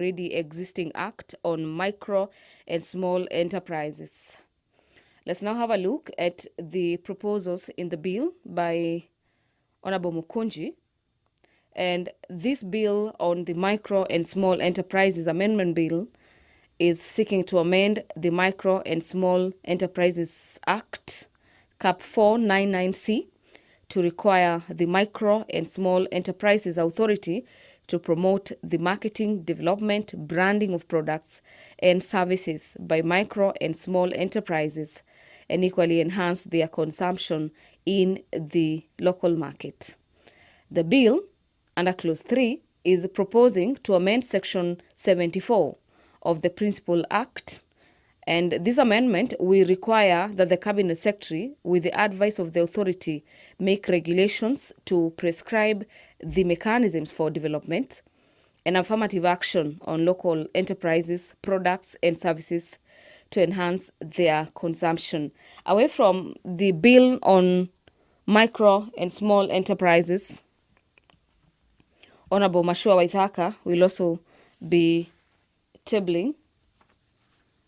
already existing Act on Micro and Small Enterprises. Let's now have a look at the proposals in the bill by Honorable Mukunji. And this bill on the Micro and Small Enterprises Amendment Bill is seeking to amend the Micro and Small Enterprises Act, Cap 499C, to require the Micro and Small Enterprises Authority to promote the marketing, development, branding of products and services by micro and small enterprises, and equally enhance their consumption in the local market. The bill, under Clause 3, is proposing to amend Section 74 of the Principal Act, and this amendment will require that the Cabinet Secretary, with the advice of the authority, make regulations to prescribe the mechanisms for development and affirmative action on local enterprises, products, and services to enhance their consumption. Away from the bill on micro and small enterprises, Honorable Mashua Waithaka will also be tabling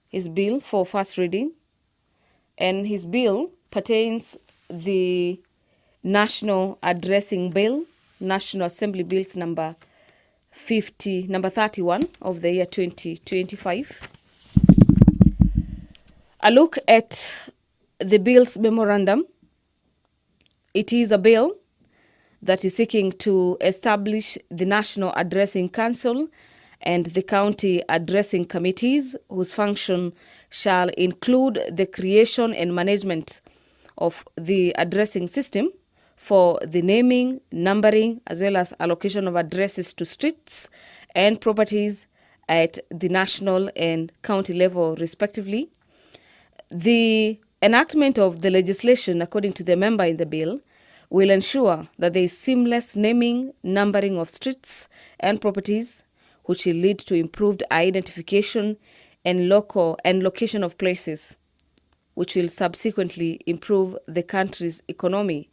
his bill for first reading, and his bill pertains the National Addressing Bill, National Assembly Bills number 31 of the year 2025. A look at the bill's memorandum. It is a bill that is seeking to establish the National Addressing Council and the county addressing committees, whose function shall include the creation and management of the addressing system for the naming, numbering, as well as allocation of addresses to streets and properties at the national and county level, respectively. The enactment of the legislation, according to the member in the bill, will ensure that there is seamless naming, numbering of streets and properties, which will lead to improved identification and location of places, which will subsequently improve the country's economy,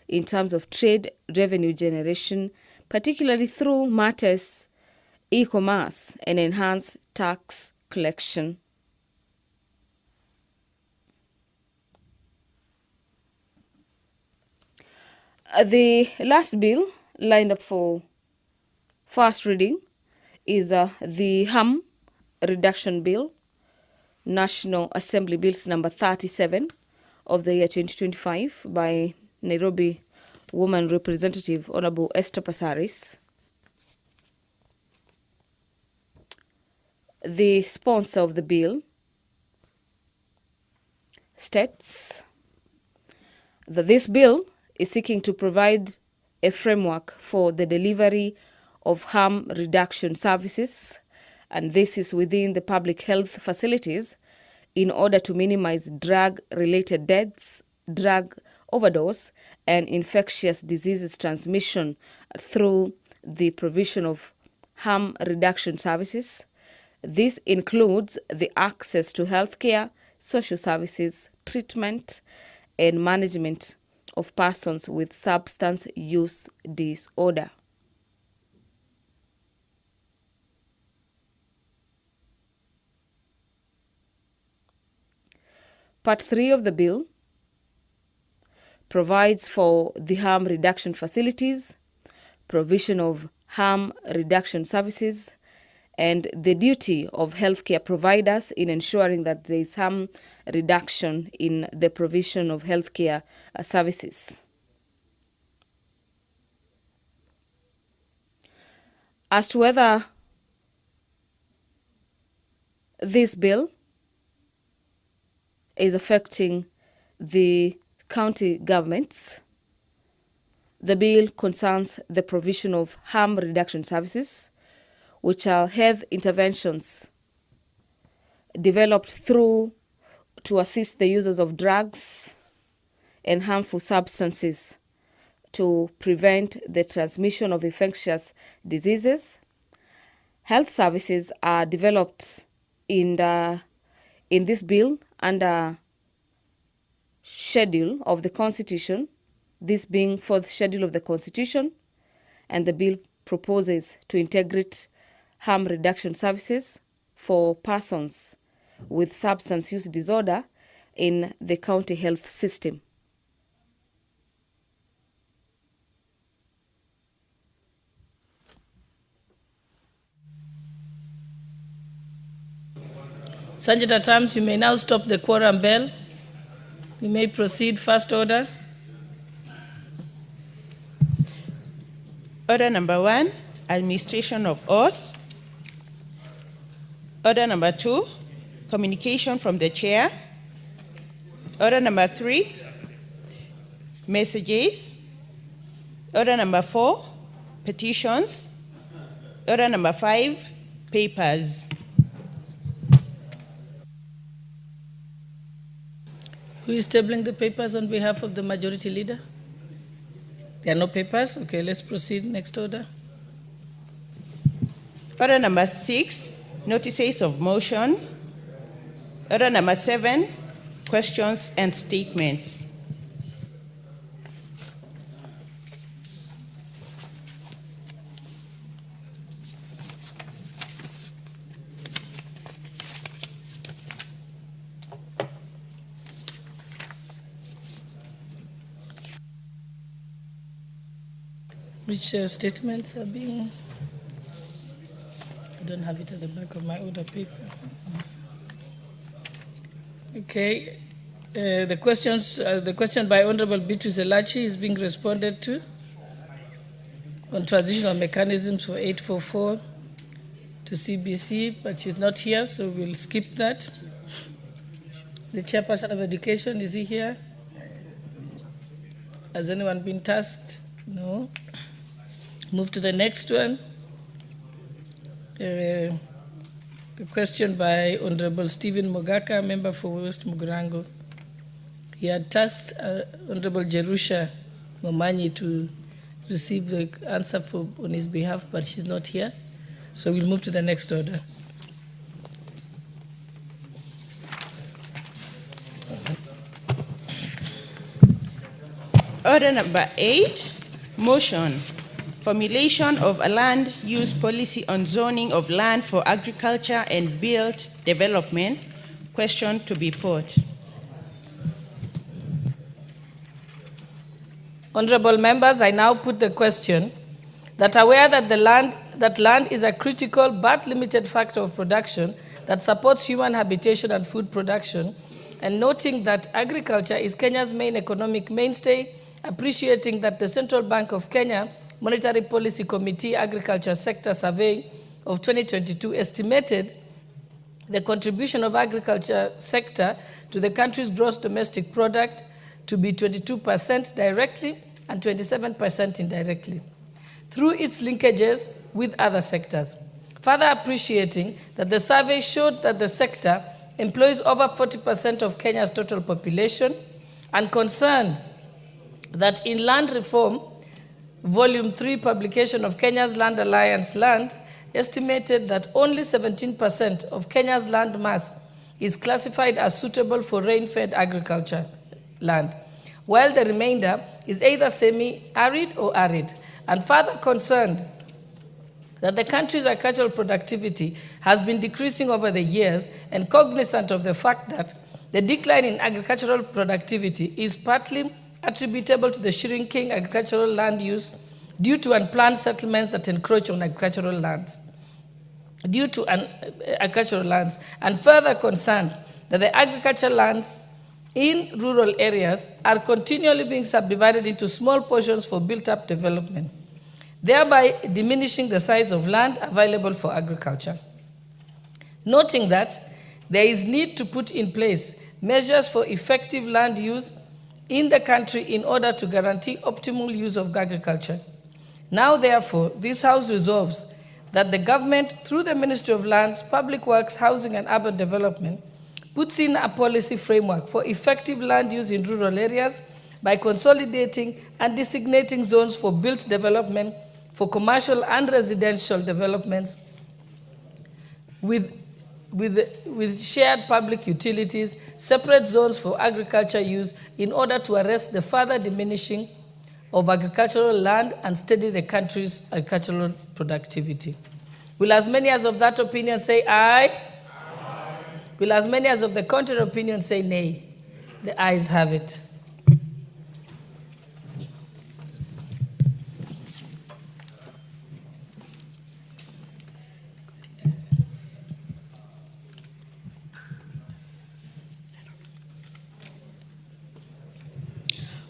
in terms of trade revenue generation, particularly through matters e-commerce and enhanced tax collection. The last bill lined up for first reading is the Harm Reduction Bill, National Assembly Bills number 37 of the year 2025 by Nairobi Woman Representative Honorable Esther Passaris. The sponsor of the bill states that this bill is seeking to provide a framework for the delivery of harm reduction services, and this is within the public health facilities, in order to minimize drug-related deaths, drug overdose, and infectious diseases transmission through the provision of harm reduction services. This includes the access to healthcare, social services, treatment, and management of persons with substance use disorder. Part 3 of the bill provides for the harm reduction facilities, provision of harm reduction services, and the duty of healthcare providers in ensuring that there is harm reduction in the provision of healthcare services. As to whether this bill is affecting the county governments, the bill concerns the provision of harm reduction services, which are health interventions developed to assist the users of drugs and harmful substances to prevent the transmission of infectious diseases. Health services are developed in this bill under schedule of the Constitution, this being fourth schedule of the Constitution, and the bill proposes to integrate harm reduction services for persons with substance use disorder in the county health system. Sergeant at Arms, you may now stop the quorum bell. You may proceed. First order. Order number 1, administration of oath. Order number 2, communication from the chair. Order number 3, messages. Order number 4, petitions. Order number 5, papers. Who is tabling the papers on behalf of the majority leader? There are no papers? Okay, let's proceed. Next order. Order number 6, notices of motion. Order number 7, questions and statements. Which statements are being... I don't have it at the back of my order paper. Okay. The question by Honorable Beatrice Elachi is being responded to on transitional mechanisms for 844 to CBC, but she's not here, so we'll skip that. The Chairperson of Education, is he here? Has anyone been tasked? No. Move to the next one. The question by Honorable Stephen Mogaka, member for West Mugurango. He had tasked Honorable Jerusha Momanyi to receive the answer on his behalf, but she's not here. So we'll move to the next order. Order number 8, motion. Formulation of a land use policy on zoning of land for agriculture and built development. Question to be put. Honorable members, I now put the question that aware that land is a critical but limited factor of production that supports human habitation and food production, and noting that agriculture is Kenya's main economic mainstay, appreciating that the Central Bank of Kenya Monetary Policy Committee Agriculture Sector Survey of 2022 estimated the contribution of agriculture sector to the country's gross domestic product to be 22% directly and 27% indirectly, through its linkages with other sectors. Further appreciating that the survey showed that the sector employs over 40% of Kenya's total population, and concerned that in land reform, Volume 3 publication of Kenya's Land Alliance Land estimated that only 17% of Kenya's land mass is classified as suitable for rain-fed agriculture land, while the remainder is either semi-arid or arid, and further concerned that the country's agricultural productivity has been decreasing over the years, and cognizant of the fact that the decline in agricultural productivity is partly attributable to the shrinking agricultural land use due to unplanned settlements that encroach on agricultural lands, and further concerned that the agricultural lands in rural areas are continually being subdivided into small portions for built-up development, thereby diminishing the size of land available for agriculture. Noting that there is need to put in place measures for effective land use in the country in order to guarantee optimal use of agriculture. Now, therefore, this House resolves that the government, through the Ministry of Lands, Public Works, Housing and Urban Development, puts in a policy framework for effective land use in rural areas by consolidating and designating zones for built development for commercial and residential developments with shared public utilities, separate zones for agriculture use in order to arrest the further diminishing of agricultural land and steady the country's agricultural productivity. Will as many as of that opinion say aye? Aye. Will as many as of the contrary opinion say nay? The ayes have it.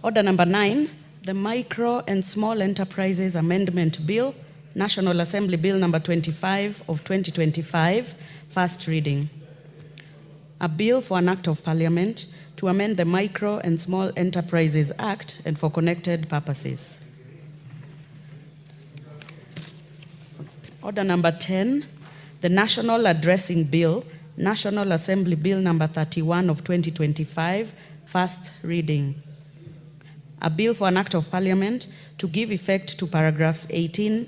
Order number 9, the Micro and Small Enterprises Amendment Bill, National Assembly Bill number 25 of 2025, first reading. A bill for an act of parliament to amend the Micro and Small Enterprises Act and for connected purposes. Order number 10, the National Addressing Bill, National Assembly Bill number 31 of 2025, first reading. A bill for an act of parliament to give effect to paragraphs 18(1)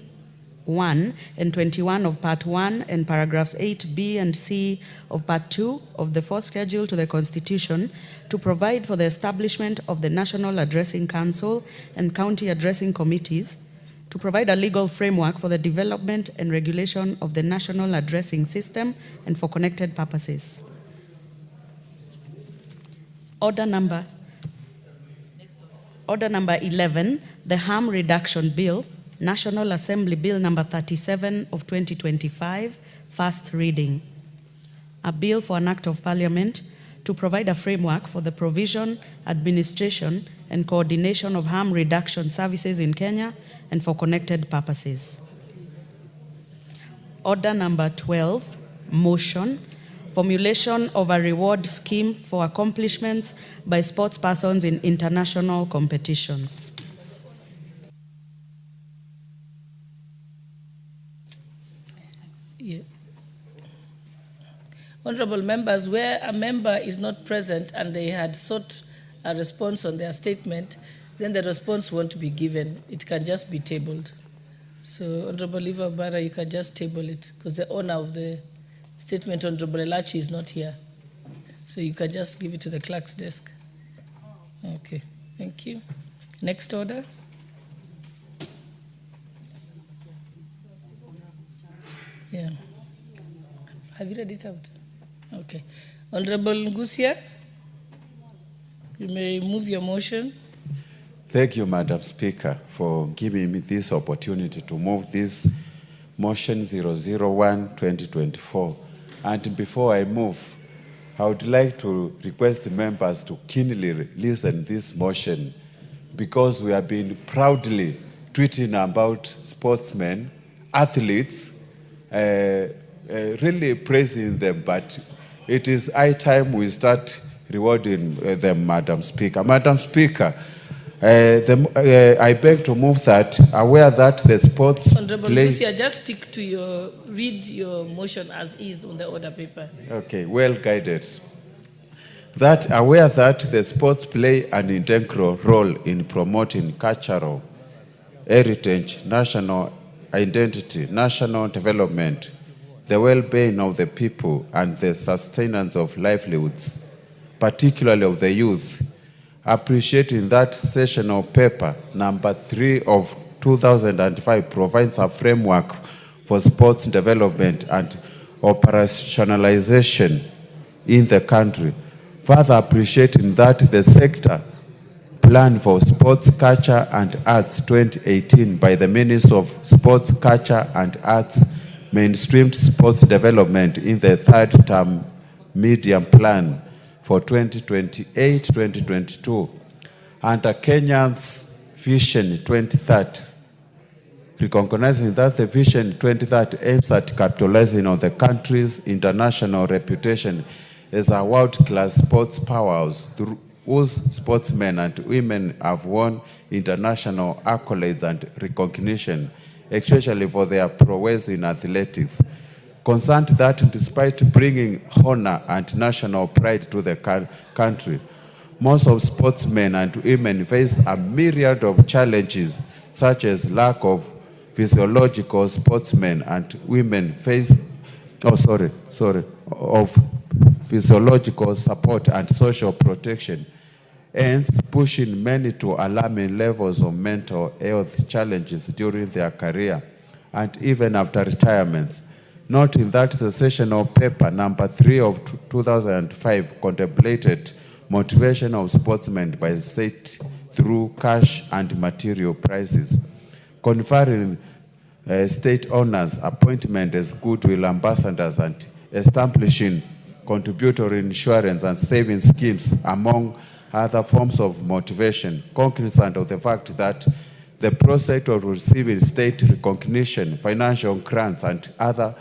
and 21 of part 1 and paragraphs 8(b) and (c) of part 2 of the fourth schedule to the Constitution to provide for the establishment of the National Addressing Council and County Addressing Committees, to provide a legal framework for the development and regulation of the National Addressing System and for connected purposes. Order number 11, the Harm Reduction Bill, National Assembly Bill number 37 of 2025, first reading. A bill for an act of parliament to provide a framework for the provision, administration, and coordination of harm reduction services in Kenya and for connected purposes. Order number 12, motion, formulation of a reward scheme for accomplishments by sports persons in international competitions. Yeah. Honorable members, where a member is not present and they had sought a response on their statement, then the response won't be given. It can just be tabled. So, Honorable Eva Barra, you can just table it because the owner of the statement, Honorable Elachi, is not here. So you can just give it to the clerk's desk. Okay, thank you. Next order. Yeah. Have you read it out? Okay. Honorable Ngusia, you may move your motion. Thank you, Madam Speaker, for giving me this opportunity to move this motion 001-2024. And before I move, I would like to request the members to keenly listen to this motion because we have been proudly tweeting about sportsmen, athletes, really praising them, but it is high time we start rewarding them, Madam Speaker. Madam Speaker, I beg to move that, aware that the sports Honorable Lucia, just stick to read your motion as is on the order paper. Okay, well guided. That aware that the sports play an integral role in promoting cultural heritage, national identity, national development, the well-being of the people, and the sustenance of livelihoods, particularly of the youth. Appreciating that sessional paper number 3 of 2005 provides a framework for sports development and operationalization in the country. Further appreciating that the sector plan for Sports, Culture and Arts 2018 by the Ministry of Sports, Culture and Arts mainstreamed sports development in the third term medium plan for 2028-2022 under Kenya's Vision 2030, recognizing that the Vision 2030 aims at capitalizing on the country's international reputation as a world-class sports powerhouse whose sportsmen and women have won international accolades and recognition, especially for their prowess in athletics. Concerned that despite bringing honor and national pride to the country, most of sportsmen and women face a myriad of challenges, such as lack of physiological sportsmen and women face, of physiological support and social protection. hence pushing many to alarming levels of mental health challenges during their career and even after retirement. Noting that the sessional paper number 3 of 2005 contemplated motivation of sportsmen by the state through cash and material prizes, conferring state owners appointment as goodwill ambassadors and establishing contributory insurance and saving schemes among other forms of motivation, cognizant of the fact that the prospect of receiving state recognition, financial grants, and other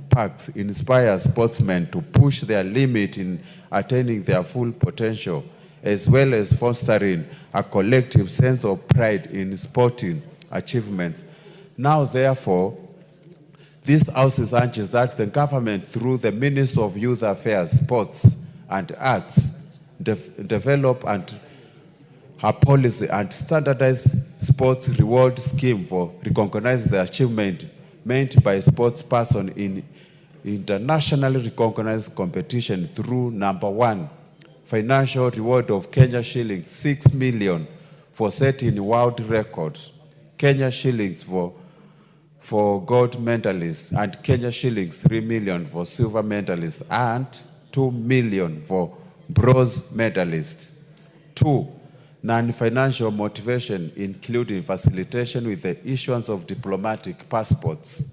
perks inspires sportsmen to push their limit in attaining their full potential, as well as fostering a collective sense of pride in sporting achievements. Now, therefore, this House urges that the government, through the Ministry of Youth Affairs, Sports and Arts, develop a policy and standardized sports reward scheme for recognizing the achievement made by sports person in internationally recognized competition through number 1, financial reward of Kenya shillings 6 million for setting world records, Kenya shillings for gold medalists, and Kenya shillings 3 million for silver medalists, and 2 million for bronze medalists. 2, non-financial motivation, including facilitation with the issuance of diplomatic passports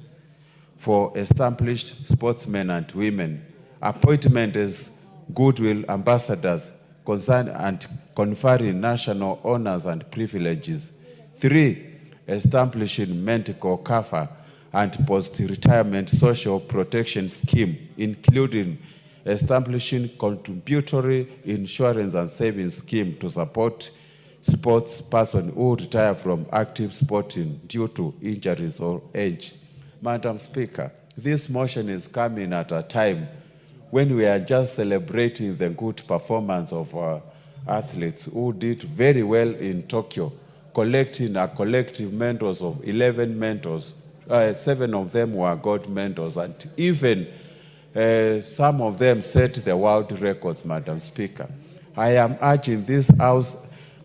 for established sportsmen and women, appointment as goodwill ambassadors, concern and conferring national honors and privileges. 3, establishing medical cover and post-retirement social protection scheme, including establishing contributory insurance and savings scheme to support sports persons who retire from active sporting due to injuries or age. Madam Speaker, this motion is coming at a time when we are just celebrating the good performance of our athletes who did very well in Tokyo, collecting a collective mentors of 11 mentors. 7 of them were gold mentors, and even some of them set the world records, Madam Speaker. I am urging this House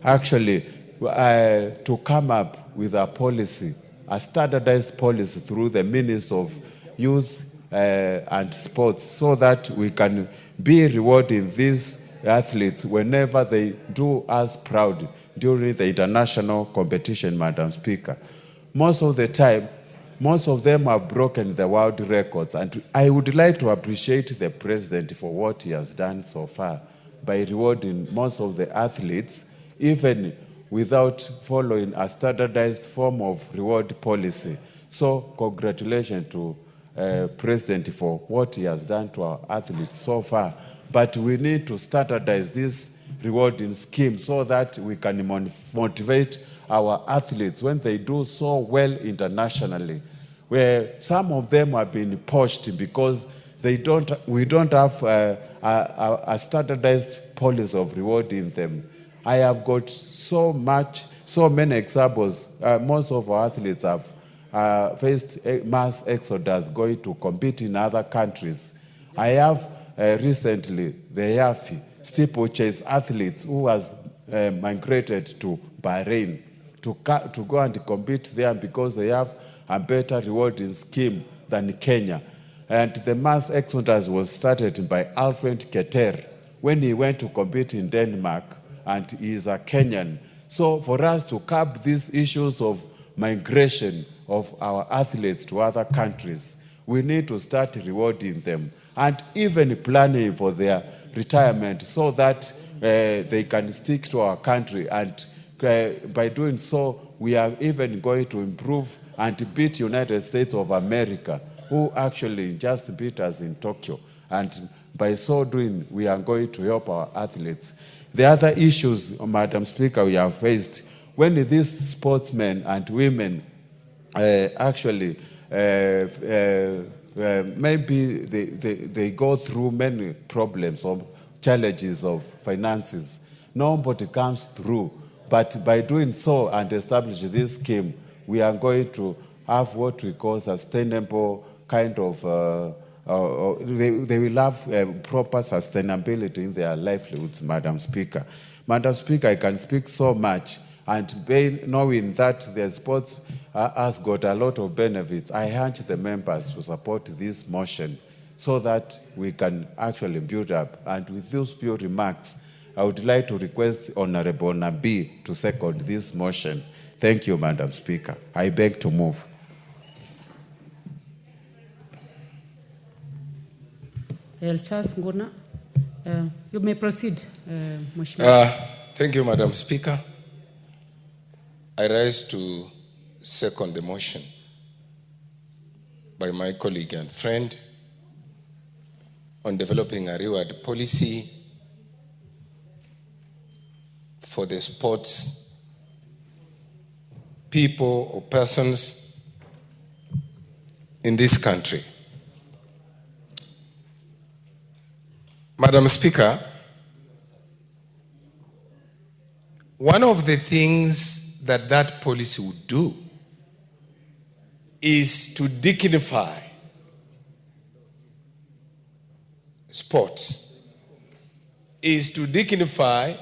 actually to come up with a policy, a standardized policy through the Ministry of Youth and Sports, so that we can be rewarding these athletes whenever they do us proud during the international competition, Madam Speaker. Most of the time, most of them have broken the world records, and I would like to appreciate the President for what he has done so far by rewarding most of the athletes, even without following a standardized form of reward policy. So congratulations to President for what he has done to our athletes so far. But we need to standardize this rewarding scheme so that we can motivate our athletes when they do so well internationally, where some of them have been pushed because we don't have a standardized policy of rewarding them. I have got so many examples. Most of our athletes have faced mass exodus going to compete in other countries. I have recently the Yafi steeplechase athletes who has migrated to Bahrain to go and compete there because they have a better rewarding scheme than Kenya. And the mass exodus was started by Alfred Keter when he went to compete in Denmark, and he is a Kenyan. So for us to curb these issues of migration of our athletes to other countries, we need to start rewarding them and even planning for their retirement so that they can stick to our country. And by doing so, we are even going to improve and beat United States of America, who actually just beat us in Tokyo. And by so doing, we are going to help our athletes. The other issues, Madam Speaker, we have faced, when these sportsmen and women actually maybe they go through many problems or challenges of finances. Nobody comes through. But by doing so and establishing this scheme, we are going to have what we call sustainable kind of, they will have proper sustainability in their livelihoods, Madam Speaker. Madam Speaker, I can speak so much, and knowing that the sports has got a lot of benefits, I urge the members to support this motion so that we can actually build up. And with those few remarks, I would like to request Honorable Nabi to second this motion. Thank you, Madam Speaker. I beg to move. Charles Nguna, you may proceed, Mheshimiwa. Thank you, Madam Speaker. I rise to second the motion by my colleague and friend on developing a reward policy for the sports people or persons in this country. Madam Speaker, one of the things that policy would do is to dignify sports, is to dignify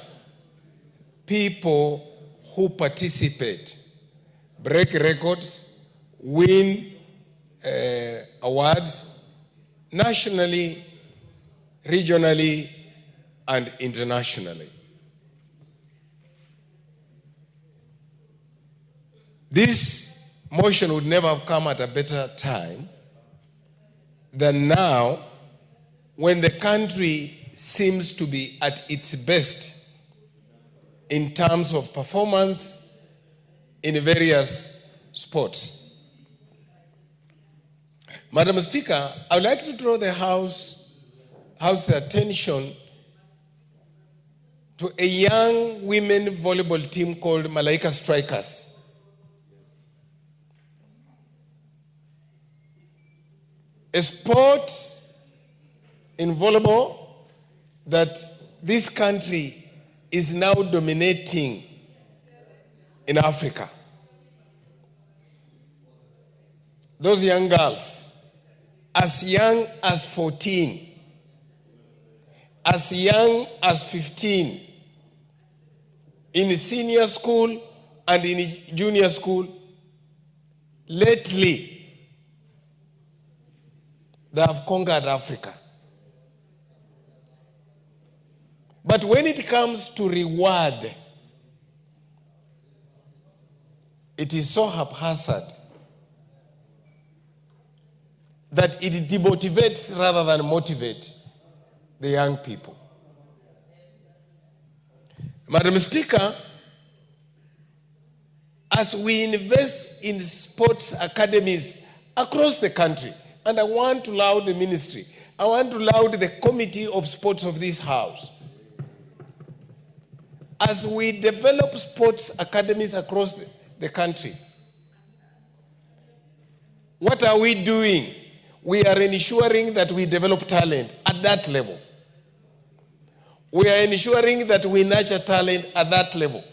people who participate, break records, win awards nationally, regionally, and internationally. This motion would never have come at a better time than now, when the country seems to be at its best in terms of performance in various sports. Madam Speaker, I would like to draw the House's attention to a young women volleyball team called Malaika Strikers. A sport in volleyball that this country is now dominating in Africa. Those young girls, as young as 14, as young as 15, in senior school and in junior school, lately, they have conquered Africa. But when it comes to reward, it is so haphazard that it demotivates rather than motivate the young people. Madam Speaker, as we invest in sports academies across the country, and I want to laud the ministry, I want to laud the committee of sports of this house. As we develop sports academies across the country, what are we doing? We are ensuring that we develop talent at that level. We are ensuring that we nurture talent at that level.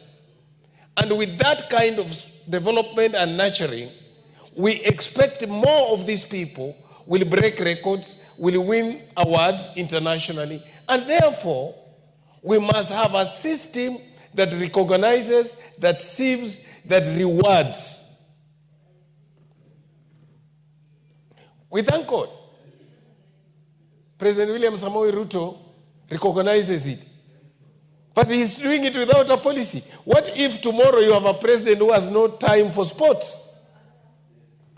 And with that kind of development and nurturing, we expect more of these people will break records, will win awards internationally, and therefore, we must have a system that recognizes, that sees, that rewards. We thank God. President William Samoei Ruto recognizes it. But he's doing it without a policy. What if tomorrow you have a president who has no time for sports?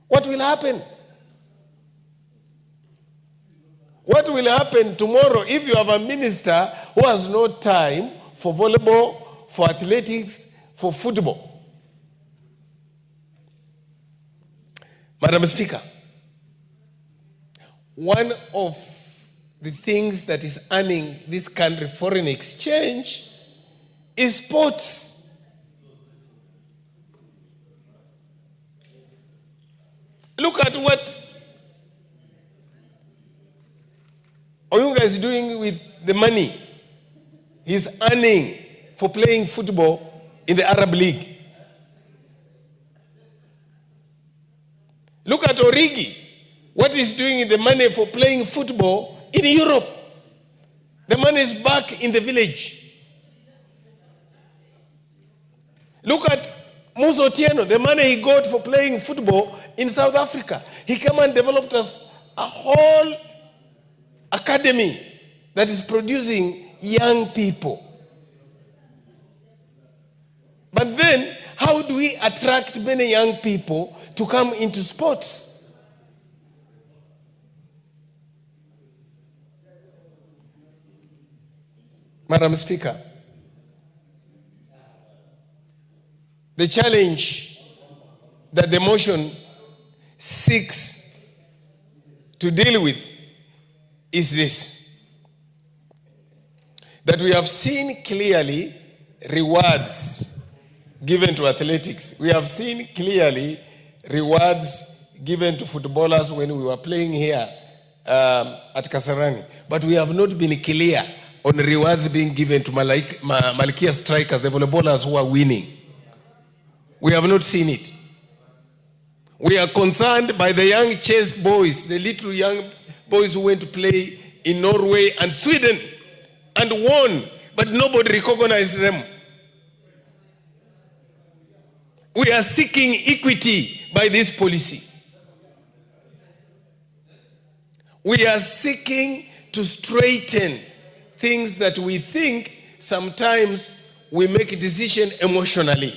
What will happen? What will happen tomorrow if you have a minister who has no time for volleyball, for athletics, for football? Madam Speaker, one of the things that is earning this country foreign exchange is sports. Look at what Oyunga is doing with the money he's earning for playing football in the Arab League. Look at Origi, what he's doing with the money for playing football in Europe. The money is back in the village. Look at Musa Otieno, the money he got for playing football in South Africa. He came and developed a whole academy that is producing young people. But then, how do we attract many young people to come into sports? Madam Speaker, the challenge that the motion seeks to deal with is this: that we have seen clearly rewards given to athletics. We have seen clearly rewards given to footballers when we were playing here at Kasarani. But we have not been clear on rewards being given to Malkia strikers, the volleyballers who are winning. We have not seen it. We are concerned by the young chess boys, the little young boys who went to play in Norway and Sweden and won, but nobody recognized them. We are seeking equity by this policy. We are seeking to straighten things that we think sometimes we make a decision emotionally.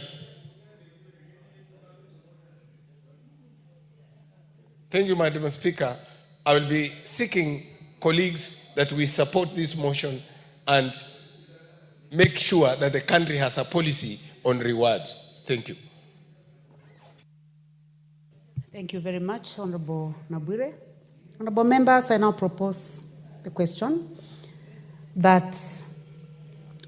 Thank you, Madam Speaker. I will be seeking colleagues that we support this motion and make sure that the country has a policy on reward. Thank you. Thank you very much, Honorable Nabwire. Honorable members, I now propose the question that,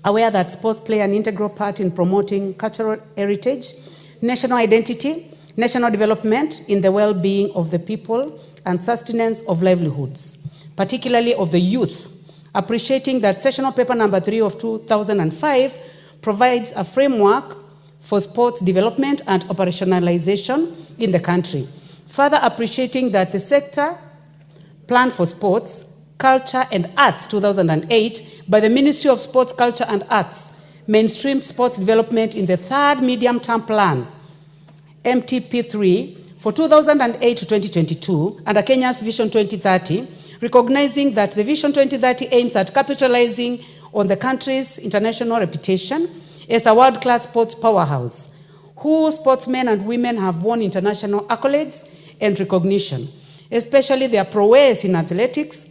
aware that sports play an integral part in promoting cultural heritage, national identity, national development in the well-being of the people and sustenance of livelihoods, particularly of the youth, appreciating that Sessional Paper Number 3 of 2005 provides a framework for sports development and operationalization in the country. Further appreciating that the sector Plan for Sports, Culture and Arts 2008 by the Ministry of Sports, Culture and Arts mainstreamed sports development in the third medium-term plan, MTP3, for 2008 to 2022 under Kenya's Vision 2030, recognizing that the Vision 2030 aims at capitalizing on the country's international reputation as a world-class sports powerhouse, whose sportsmen and women have won international accolades and recognition, especially their prowess in athletics,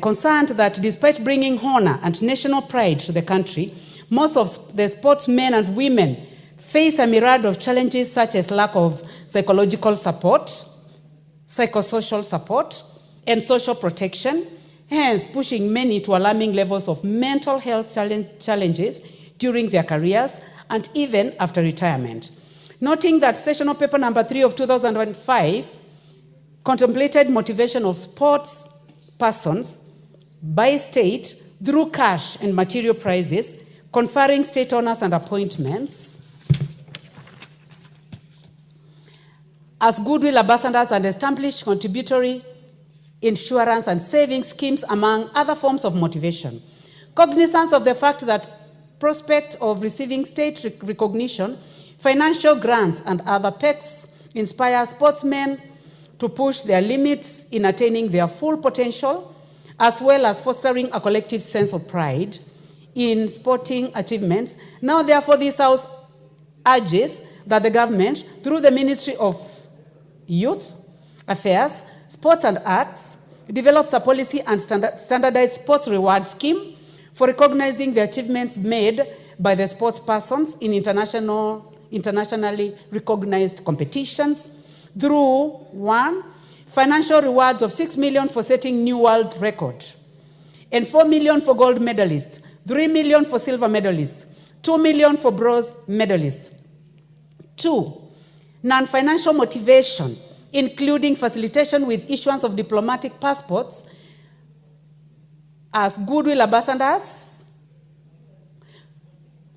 concerned that despite bringing honor and national pride to the country, most of the sportsmen and women face a myriad of challenges such as lack of psychological support, psychosocial support, and social protection, hence pushing many to alarming levels of mental health challenges during their careers and even after retirement. Noting that Sessional Paper Number 3 of 2005 contemplated motivation of sports persons by state through cash and material prizes, conferring state honors and appointments as goodwill ambassadors and established contributory insurance and savings schemes, among other forms of motivation. Cognizance of the fact that prospect of receiving state recognition, financial grants, and other perks inspire sportsmen to push their limits in attaining their full potential, as well as fostering a collective sense of pride in sporting achievements. Now, therefore, this House urges that the government, through the Ministry of Youth Affairs, Sports and Arts, develops a policy and standardized sports reward scheme for recognizing the achievements made by the sports persons in internationally recognized competitions through 1, financial rewards of 6 million for setting new world record, and 4 million for gold medalists, 3 million for silver medalists, 2 million for bronze medalists. 2, non-financial motivation, including facilitation with issuance of diplomatic passports as goodwill ambassadors.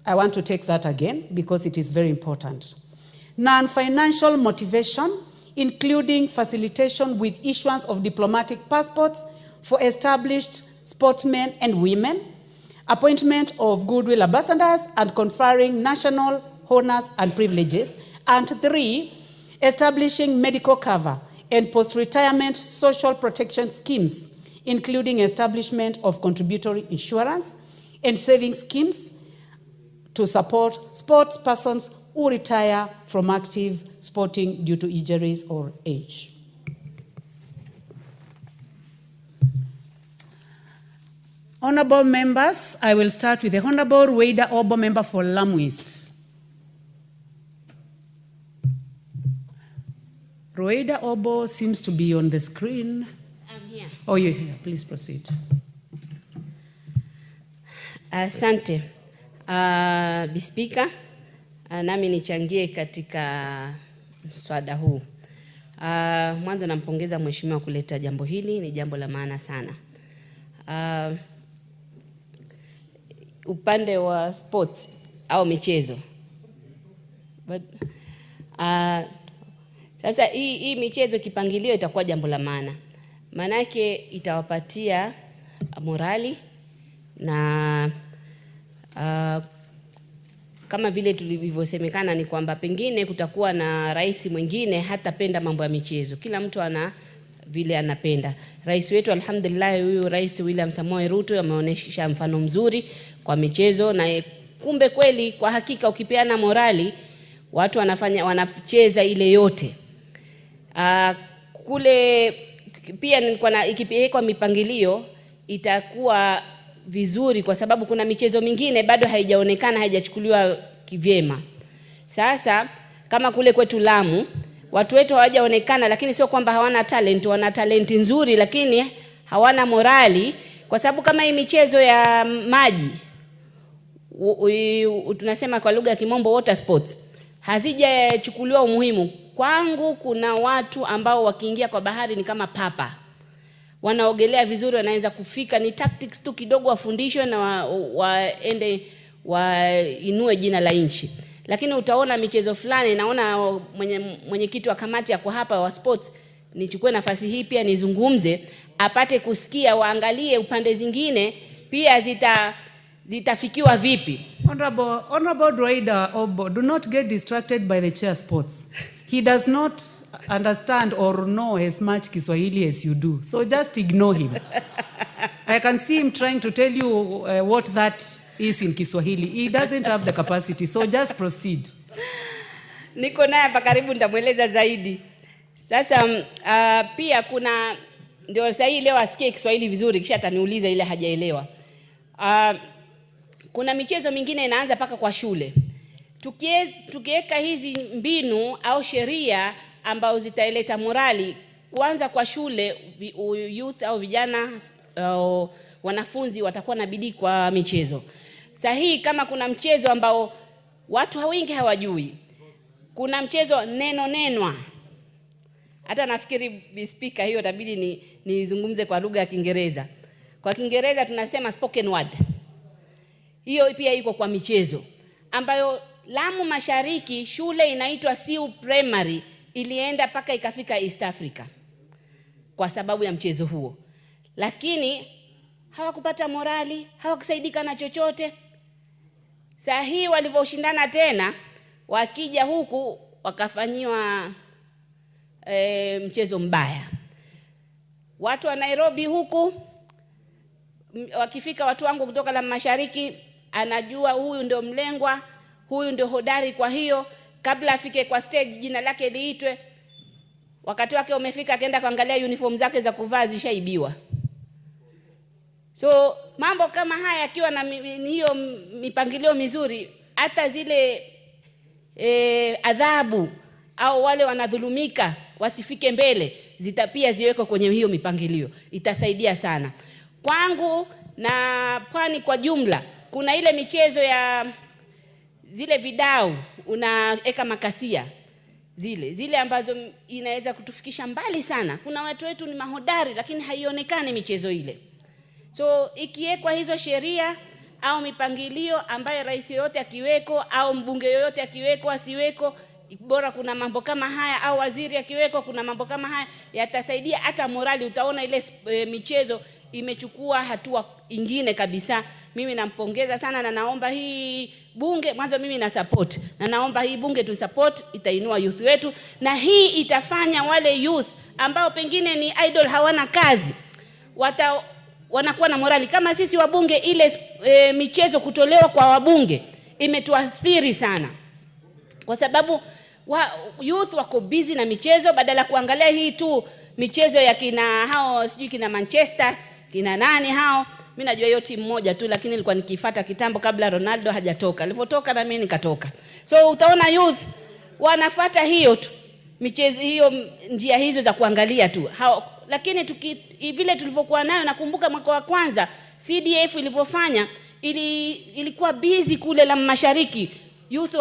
I want to take that again because it is very important. Non-financial motivation, including facilitation with issuance of diplomatic passports for established sportsmen and women appointment of goodwill ambassadors and conferring national honors and privileges, and 3, establishing medical cover and post-retirement social protection schemes, including establishment of contributory insurance and saving schemes to support sports persons who retire from active sporting due to injuries or age. Honorable members, I will start with the Honorable Rueda Obo, member for Lamu East. Rueda Obo seems to be on the screen. I'm here. Oh, you're here. Please proceed. Asante. Bispika, nami nichangie katika mswada huu. Mwanzo nampongeza mheshimiwa kuleta jambo hili, ni jambo la maana sana. Upande wa sports au michezo. Sasa hii michezo kipangilio itakuwa jambo la maana. Manake itawapatia morali na kama vile tulivyosemekana ni kwamba pengine kutakuwa na rais mwingine hatapenda mambo ya michezo. Kila mtu ana vile anapenda. Rais wetu alhamdulillah, huyu Rais William Samoei Ruto ameonyesha mfano mzuri kwa michezo, na kumbe kweli kwa hakika ukipeana morali watu wanacheza ile yote. Kule pia ikipelekwa mipangilio itakuwa vizuri, kwa sababu kuna michezo mingine bado haijaonekana, haijachukuliwa kivyema. Sasa kama kule kwetu Lamu watu wetu hawajaonekana, lakini sio kwamba hawana talent, wana talent nzuri lakini hawana morali, kwa sababu kama hii michezo ya maji tunasema kwa lugha ya kimombo water sports hazijachukuliwa umuhimu. Kwangu kuna watu ambao wakiingia kwa bahari ni kama papa. Wanaogelea vizuri, wanaweza kufika, ni tactics tu kidogo wafundishwe na waende wainue jina la nchi. Lakini utaona michezo fulani, naona mwenyekiti wa kamati ya kwa hapa wa sports, nichukue nafasi hii pia nizungumze, apate kusikia, waangalie upande zingine pia zitafikiwa vipi. Honorable Rueda Obo, do not get distracted by the chair sports. He does not understand or know as much Kiswahili as you do. So just ignore him. I can see him trying to tell you what that is in Kiswahili. He doesn't have the capacity. So just proceed. Niko naye hapa karibu, nitamueleza zaidi. Sasa pia kuna ndio sasa hii leo asikie Kiswahili vizuri kisha ataniuliza ile hajaelewa. Kuna michezo mingine inaanza paka kwa shule. Tukiweka hizi mbinu au sheria ambao zitaileta morali kwanza kwa shule, youth au vijana wanafunzi watakuwa na bidii kwa michezo. Sahihi, kama kuna mchezo ambao watu wengi hawajui, kuna mchezo nenwa. Hata nafikiri speaker hiyo inabidi nizungumze kwa lugha ya Kiingereza. Kwa Kiingereza tunasema spoken word. Hiyo pia iko kwa michezo ambayo Lamu Mashariki shule inaitwa Siu Primary ilienda paka ikafika East Africa kwa sababu ya mchezo huo. Lakini hawakupata morali, hawakusaidika na chochote. Sahihi walivyoshindana tena, wakija huku wakafanyiwa mchezo mbaya. Watu wa Nairobi huku wakifika, watu wangu kutoka Lamu Mashariki, anajua huyu ndio mlengwa, huyu ndio hodari, kwa hiyo kabla afike kwa stage jina lake liitwe, wakati wake umefika, akaenda kuangalia uniform zake za kuvaa zishaibiwa. So mambo kama haya akiwa na hiyo mipangilio mizuri, hata zile adhabu au wale wanadhulumika wasifike mbele, pia ziweko kwenye hiyo mipangilio, itasaidia sana. Kwangu na Pwani kwa jumla, kuna ile michezo ya zile vidau, unaeka makasia, zile ambazo inaweza kutufikisha mbali sana. Kuna watu wetu ni mahodari lakini haionekani michezo ile. So ikiwekwa hizo sheria au mipangilio ambaye rais yoyote akiweko au mbunge yoyote akiweko asiweko, bora kuna mambo kama haya, au waziri akiweko kuna mambo kama haya, yatasaidia hata morali. Utaona ile michezo imechukua hatua ingine kabisa. Mimi nampongeza sana na naomba hii bunge, mwanzo mimi na support, na naomba hii bunge tu support, itainua youth wetu, na hii itafanya wale youth ambao pengine ni idle, hawana kazi, wanakuwa na morali. Kama sisi wabunge, ile michezo kutolewa kwa wabunge imetuathiri sana, kwa sababu youth wako busy na michezo, badala kuangalia hii tu michezo ya kina hao sijui kina Manchester kina nani hao. Mimi najua hiyo timu moja tu, lakini nilikuwa nikifuata kitambo kabla Ronaldo hajatoka. Alipotoka na mimi nikatoka. So utaona youth wanafuata hiyo tu michezo, hiyo njia hizo za kuangalia tu lakini vile tulivyokuwa nayo, nakumbuka mwaka wa kwanza CDF ilipofanya ilikuwa busy kule la Mashariki, youth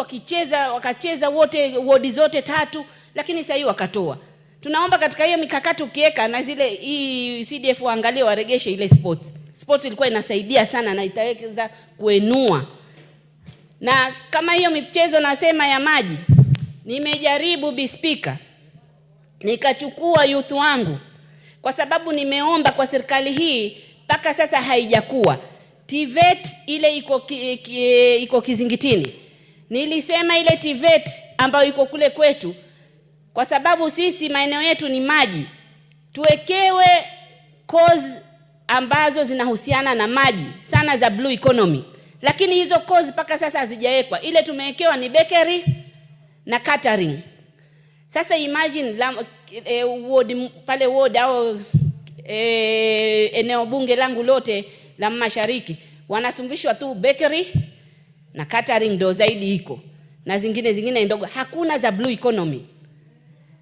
wakacheza wote ward zote 3, lakini sasa hiyo wakatoa. Tunaomba katika hiyo mikakati ukiweka na zile hii CDF waangalie, waregeshe ile sports ilikuwa inasaidia sana na itaweza kuenua. Na kama hiyo michezo nasema ya maji, nimejaribu Speaker, nikachukua youth wangu, kwa sababu nimeomba kwa serikali hii mpaka sasa haijakuwa TVET ile iko Kizingitini. Nilisema ile TVET ambayo iko kule kwetu, kwa sababu sisi maeneo yetu ni maji, tuwekewe course ambazo zinahusiana na maji sana za blue economy. Lakini hizo course mpaka sasa hazijawekwa. Ile tumewekewa ni bakery na catering. Sasa imagine pale ward au eneo bunge langu lote la Mashariki wanasumbishwa tu bakery na catering, ndo zaidi iko, na zingine ndogo, hakuna za blue economy.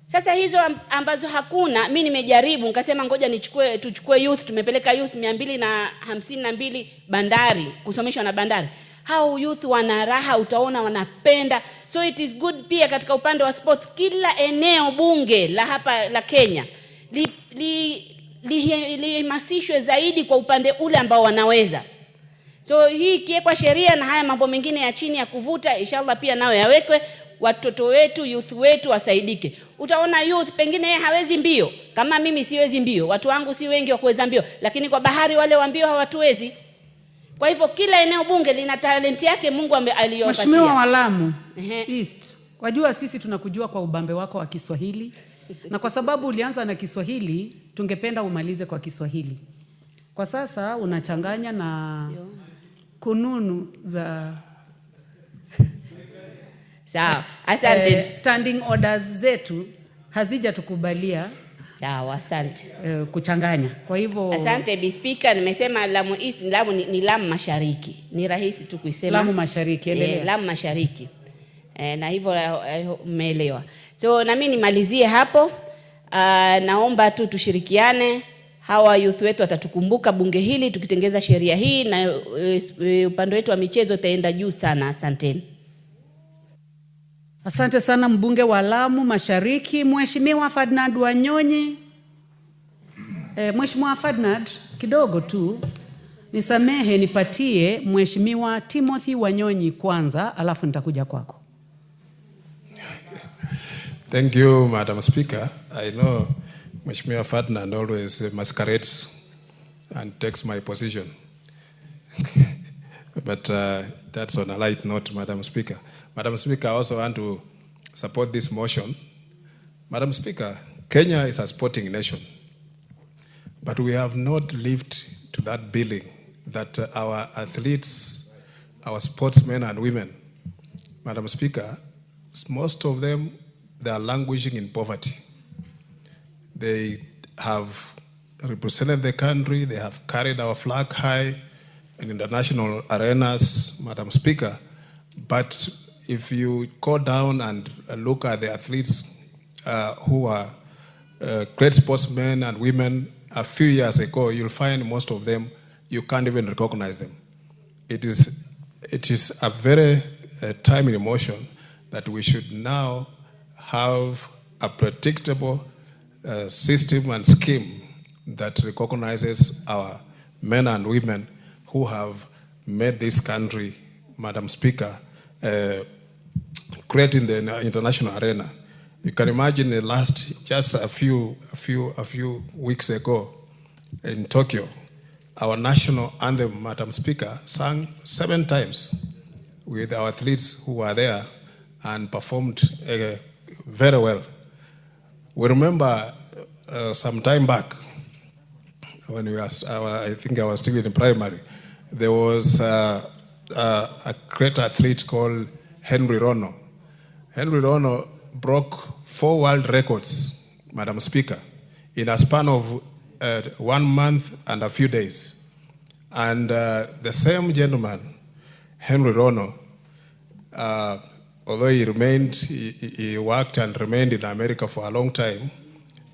Sasa hizo ambazo hakuna, mimi nimejaribu nikasema ngoja tuchukue youth, tumepeleka youth 252 bandari kusomeshwa na bandari. Hao youth wana raha, utaona wanapenda. So it is good pia katika upande wa sports, kila eneo bunge la hapa la Kenya lihamasishwe zaidi kwa upande ule ambao wanaweza. So hii kiwekwa sheria na haya mambo mengine ya chini ya kuvuta, inshallah pia nao yawekwe, watoto wetu, youth wetu wasaidike. Utaona youth pengine yeye hawezi mbio, kama mimi siwezi mbio, watu wangu si wengi wa kuweza mbio, lakini kwa bahari wale wa mbio hawatuwezi. Kwa hivyo kila eneo bunge lina talenti yake Mungu aliyopatia. Mheshimiwa wa Lamu East, wajua sisi tunakujua kwa ubambe wako wa Kiswahili. Na kwa sababu ulianza na Kiswahili, tungependa umalize kwa Kiswahili. Kwa sasa unachanganya na kununu za sawa. Asante. Standing orders zetu hazijatukubalia. Sawa, asante. Kuchanganya. Kwa hivyo asante Speaker, nimesema Lamu East, Lamu ni Lamu Mashariki. Ni rahisi tu kuisema. Lamu Mashariki, endelea. Lamu Mashariki. Na hivyo umeelewa. So na mimi nimalizie hapo. Naomba tu tushirikiane. Hawa youth wetu watatukumbuka bunge hili tukitengeza sheria hii, na upande wetu wa michezo taenda juu sana. Asanteni. Asante sana mbunge wa Lamu Mashariki, Mheshimiwa Ferdinand Wanyonyi. Mheshimiwa Ferdinand, kidogo tu nisamehe, nipatie Mheshimiwa Timothy Wanyonyi kwanza, alafu nitakuja kwako. Thank you, Madam Speaker. I know Mheshimiwa Ferdinand always masquerades and takes my position. But that's on a light note, Madam Speaker. Madam Speaker, I also want to support this motion. Madam Speaker, Kenya is a sporting nation, but we have not lived to that billing that our athletes, our sportsmen and women, Madam Speaker, most of them, they are languishing in poverty. They have represented the country, they have carried our flag high in international arenas, Madam Speaker, but if you go down and look at the athletes who are great sportsmen and women a few years ago, you'll find most of them, you can't even recognize them. It is a very timely motion that we should now have a predictable system and scheme that recognizes our men and women who have made this country, Madam Speaker, great in the international arena. You can imagine just a few weeks ago in Tokyo, our national anthem, Madam Speaker, sung 7 times with our athletes who were there and performed very well. We remember some time back, when I think I was still in primary, there was a great athlete called Henry Rono. Henry Rono broke 4 world records, Madam Speaker, in a span of 1 month and a few days. And the same gentleman, Henry Rono, although he worked and remained in America for a long time,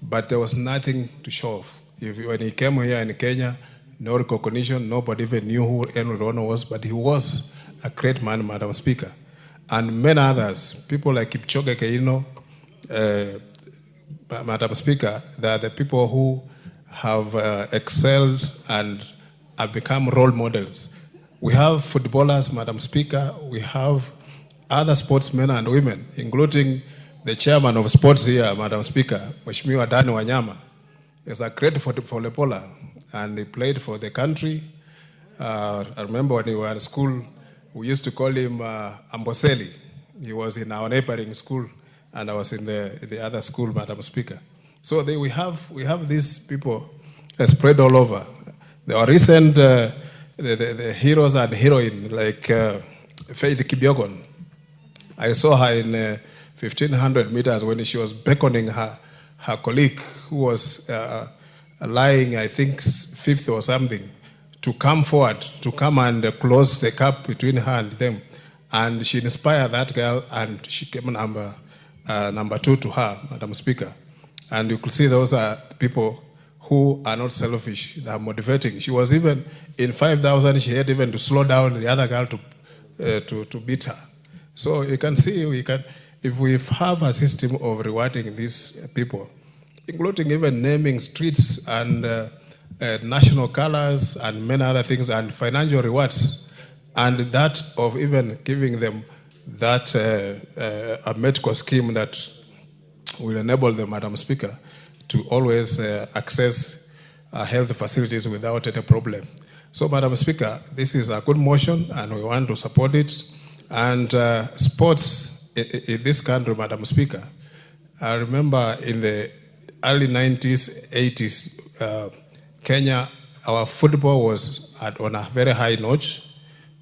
but there was nothing to show off. When he came here in Kenya, no recognition, nobody even knew who Henry Rono was, but he was a great man, Madam Speaker. And many others, people like Kipchoge Keino, Madam Speaker, they are the people who have excelled and have become role models. We have footballers, Madam Speaker, we have other sportsmen and women, including the chairman of sports here, Madam Speaker, Mheshimiwa Dani Wanyama. He's a great footballer, and he played for the country. I remember when we were in school, we used to call him Amboseli. He was in our neighboring school, and I was in the other school, Madam Speaker. So we have these people spread all over. There are recent the heroes and heroines like Faith Kipyegon. I saw her in 1,500 meters when she was beckoning her colleague who was lying, I think, 5th or something, to come forward, to come and close the gap between her and them. And she inspired that girl, and she came number 2 to her, Madam Speaker. And you could see those are people who are not selfish, they are motivating. She was even, in 5,000, she had even to slow down the other girl to beat her. So you can see, if we have a system of rewarding these people, including even naming streets and national colors and many other things and financial rewards, and that of even giving them that a medical scheme that will enable them, Madam Speaker, to always access health facilities without any problem. So, Madam Speaker, this is a good motion and we want to support it. And sports in this country, Madam Speaker, I remember in the early 90s, 80s, Kenya, our football was on a very high notch,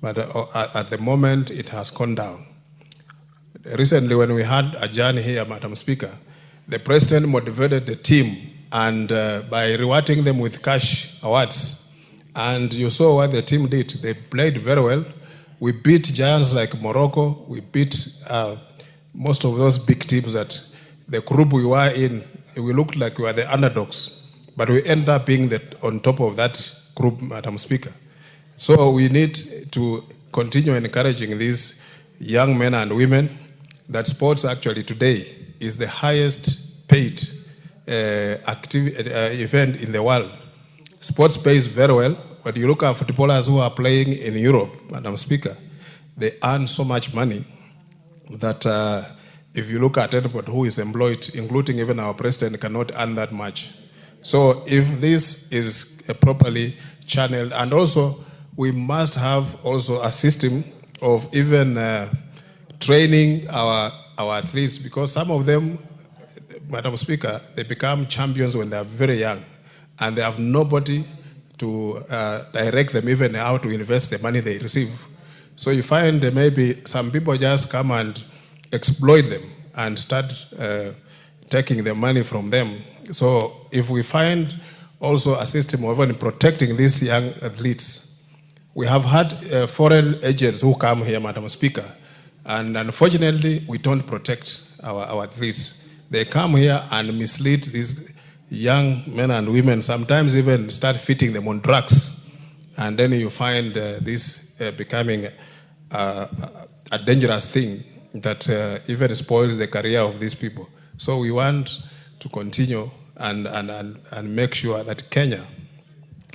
but at the moment it has gone down. Recently, when we had a journey here, Madam Speaker, the president motivated the team and by rewarding them with cash awards. And you saw what the team did. They played very well. We beat giants like Morocco. We beat most of those big teams that the group we were in, we looked like we were the underdogs. But we ended up being on top of that group, Madam Speaker. So we need to continue encouraging these young men and women that sports actually today is the highest paid event in the world. Sports pays very well. When you look at footballers who are playing in Europe, Madam Speaker, they earn so much money that if you look at anybody who is employed, including even our president, cannot earn that much. So if this is properly channeled, and also we must have also a system of even training our athletes, because some of them, Madam Speaker, they become champions when they are very young, and they have nobody to direct them even how to invest the money they receive. So you find that maybe some people just come and exploit them and start taking the money from them. So if we find also a system of even protecting these young athletes, we have had foreign agents who come here, Madam Speaker, and unfortunately we don't protect our athletes. They come here and mislead these young men and women, sometimes even start fitting them on drugs. And then you find this becoming a dangerous thing that even spoils the career of these people. So we want to continue and make sure that Kenya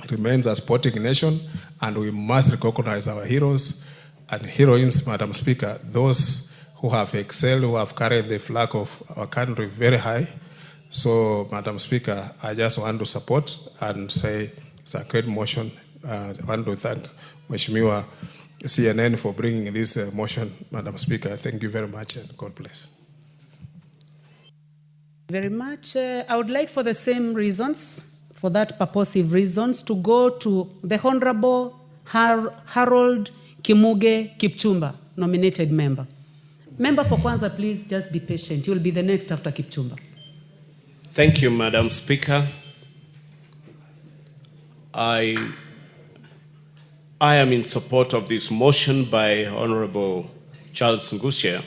remains a sporting nation, and we must recognize our heroes and heroines, Madam Speaker, those who have excelled, who have carried the flag of our country very high. So, Madam Speaker, I just want to support and say it's a great motion I want to thank Mheshimiwa CNN for bringing this motion. Madam Speaker, thank you very much and God bless. Very much. I would like, for the same reasons, for that purposive reasons, to go to the Honorable Harold Kimuge Kipchumba, nominated member. Member for Kwanza, please just be patient. You will be the next after Kipchumba. Thank you, Madam Speaker. I am in support of this motion by Honorable Charles Ngusia,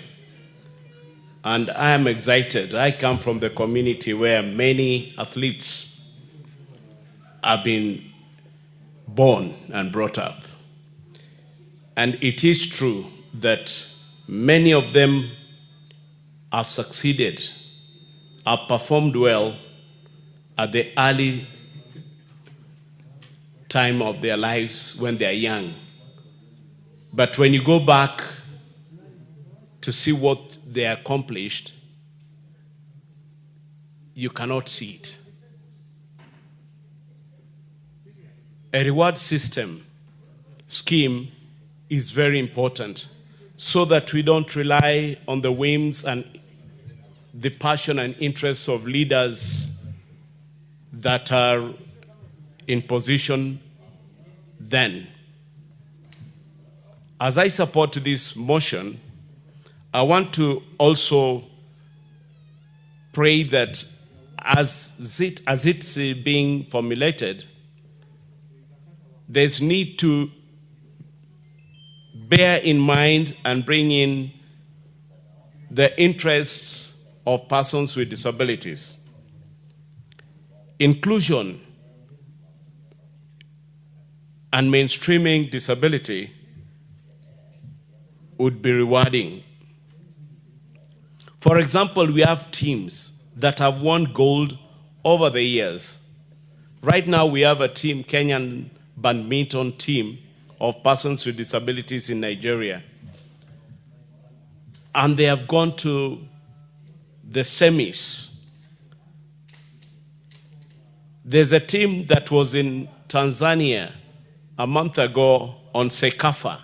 and I am excited. I come from the community where many athletes have been born and brought up. And it is true that many of them have succeeded, have performed well at the early time of their lives when they are young. But when you go back to see what they accomplished, you cannot see it. A reward system scheme is very important so that we don't rely on the whims and the passion and interests of leaders that are in position then. As I support this motion, I want to also pray that as it's being formulated, there's need to bear in mind and bring in the interests of persons with disabilities. Inclusion and mainstreaming disability would be rewarding. For example, we have teams that have won gold over the years. Right now, we have a team, Kenyan badminton team of persons with disabilities in Nigeria. And they have gone to the semis. There's a team that was in Tanzania a month ago on Sekafa,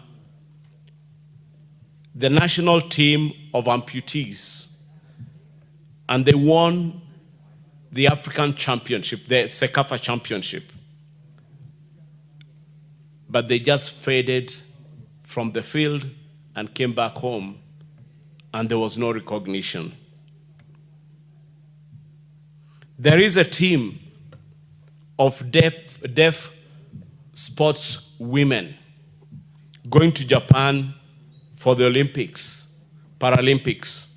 the national team of amputees. And they won the African Championship, the Sekafa Championship. But they just faded from the field and came back home, and there was no recognition. There is a team of deaf sports women going to Japan for the Olympics, Paralympics.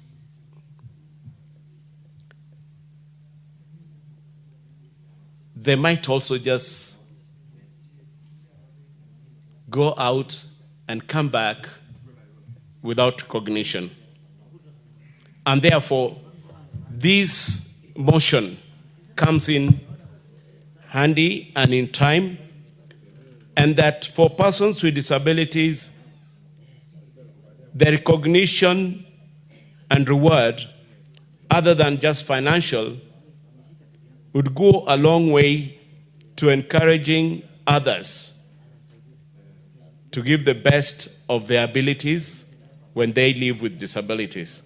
They might also just go out and come back without recognition. And therefore, this motion comes in handy and in time, and that for persons with disabilities, the recognition and reward, other than just financial, would go a long way to encouraging others to give the best of their abilities when they live with disabilities.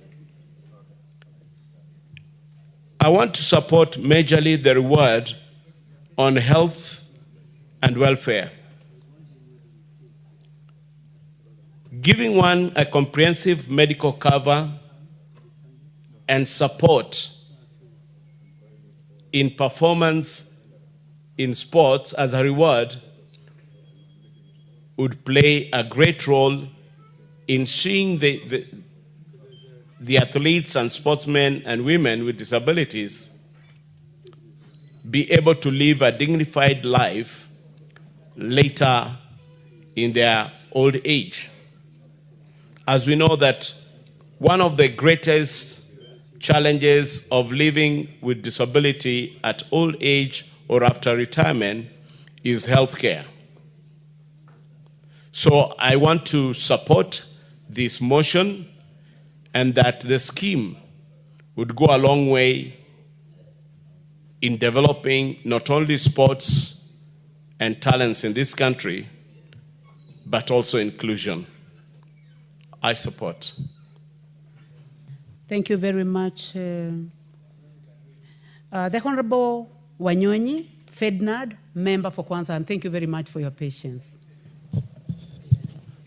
I want to support majorly the reward on health and welfare. Giving one a comprehensive medical cover and support in performance in sports as a reward would play a great role in seeing the athletes and sportsmen and women with disabilities be able to live a dignified life later in their old age. As we know that one of the greatest challenges of living with disability at old age or after retirement is healthcare. So I want to support this motion, and that the scheme would go a long way in developing not only sports and talents in this country, but also inclusion. I support. Thank you very much. The Honorable Wanyonyi Ferdinand, member for Kwanza, and thank you very much for your patience.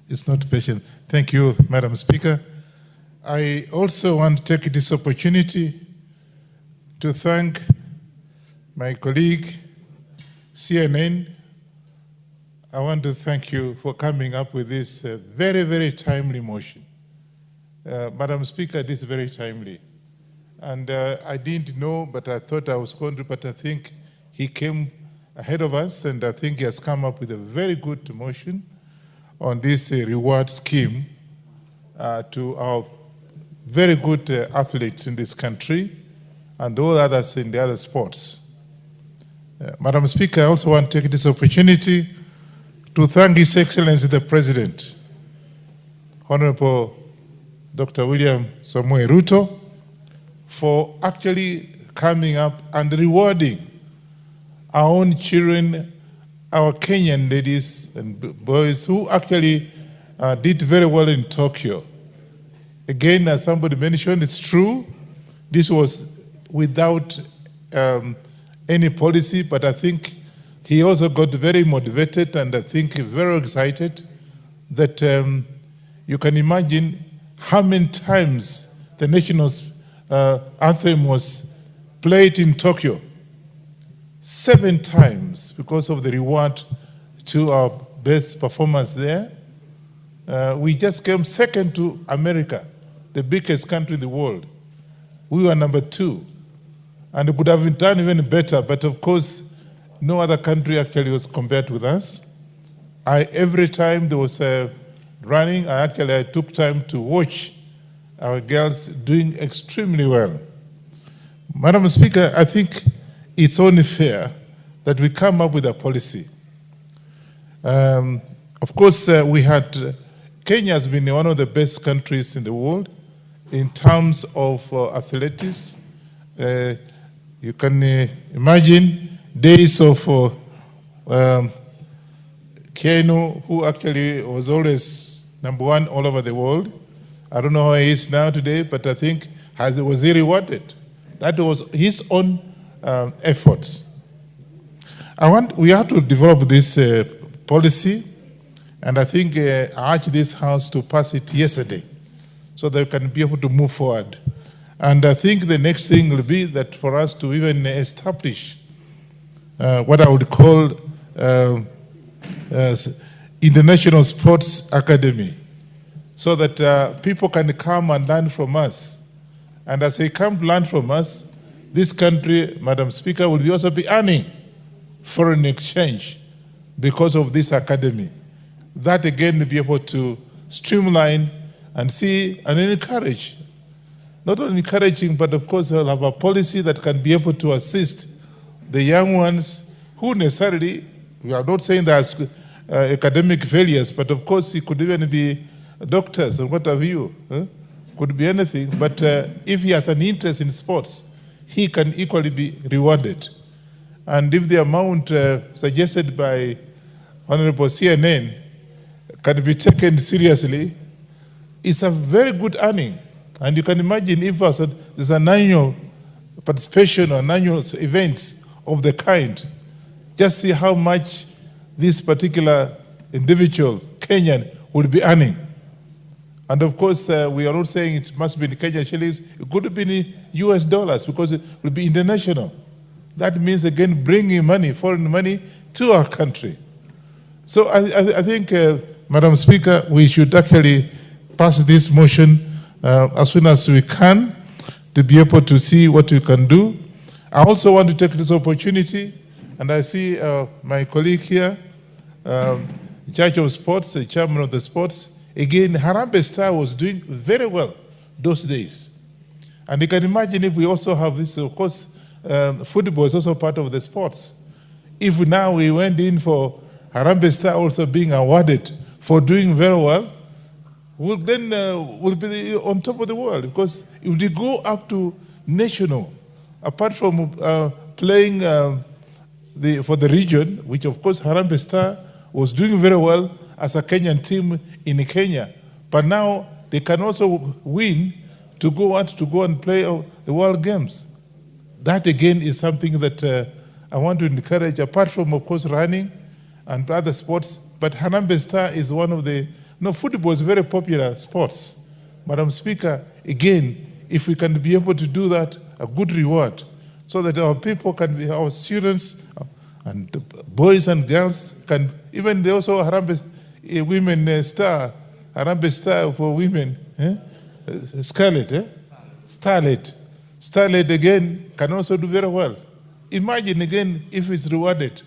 It's not patient. Thank you, Madam Speaker. I also want to take this opportunity to thank my colleague, CNN. I want to thank you for coming up with this very, very timely motion. Madam Speaker, this is very timely. And I didn't know, but I thought I was going to, but I think he came ahead of us, and I think he has come up with a very good motion on this reward scheme to our very good athletes in this country and all others in the other sports. Madam Speaker, I also want to take this opportunity to thank His Excellency the President, Honorable Dr. William Samoei Ruto, for actually coming up and rewarding our own children, our Kenyan ladies and boys who actually did very well in Tokyo. Again, as somebody mentioned, it's true, this was without any policy, but I think he also got very motivated and I think very excited that you can imagine how many times the national anthem was played in Tokyo. 7 times because of the reward to our best performance there. We just came second to America, the biggest country in the world. We were number 2. And it could have been done even better, but of course, no other country actually was compared with us. Every time there was running, I took time to watch our girls doing extremely well. Madam Speaker, I think it's only fair that we come up with a policy. Of course, Kenya has been one of the best countries in the world in terms of athletics. You can imagine days of Keno, who actually was always number 1 all over the world. I don't know how he is now today, but I think was he rewarded? That was his own efforts. We have to develop this policy, and I think I urged this House to pass it yesterday so that we can be able to move forward. And I think the next thing will be that for us to even establish what I would call International Sports Academy, so that people can come and learn from us. And as they come to learn from us, this country, Madam Speaker, will also be earning foreign exchange because of this academy. That again will be able to streamline and see and encourage. Not only encouraging, but of course we'll have a policy that can be able to assist the young ones who necessarily, we are not saying there's academic failures, but of course it could even be doctors and what have you. Could be anything, but if he has an interest in sports, he can equally be rewarded. And if the amount suggested by Honorable CNN can be taken seriously, it's a very good earning. And you can imagine if there's an annual participation or annual events of the kind, just see how much this particular individual, Kenyan, will be earning. And of course, we are not saying it must be in Kenyan shillings. It could be in US dollars because it will be international. That means, again, bringing money, foreign money, to our country. So I think, Madam Speaker, we should actually pass this motion as soon as we can to be able to see what we can do. I also want to take this opportunity, and I see my colleague here, Judge of Sports, the chairman of the sports. Again, Harambee Star was doing very well those days. And you can imagine if we also have this, of course, football is also part of the sports. If now we went in for Harambee Star also being awarded for doing very well, we'll be on top of the world, because if they go up to national, apart from playing for the region, which of course Harambee Star was doing very well as a Kenyan team in Kenya. But now they can also win to go and play the World Games. That again is something that I want to encourage, apart from of course running and other sports. But Harambee Star is one of the, football is very popular sports. Madam Speaker, again, if we can be able to do that, a good reward, so that our people can be, our students and boys and girls can, even they also Harambee women star, Harambee Star for women, Starlet again can also do very well. Imagine again if it's rewarded.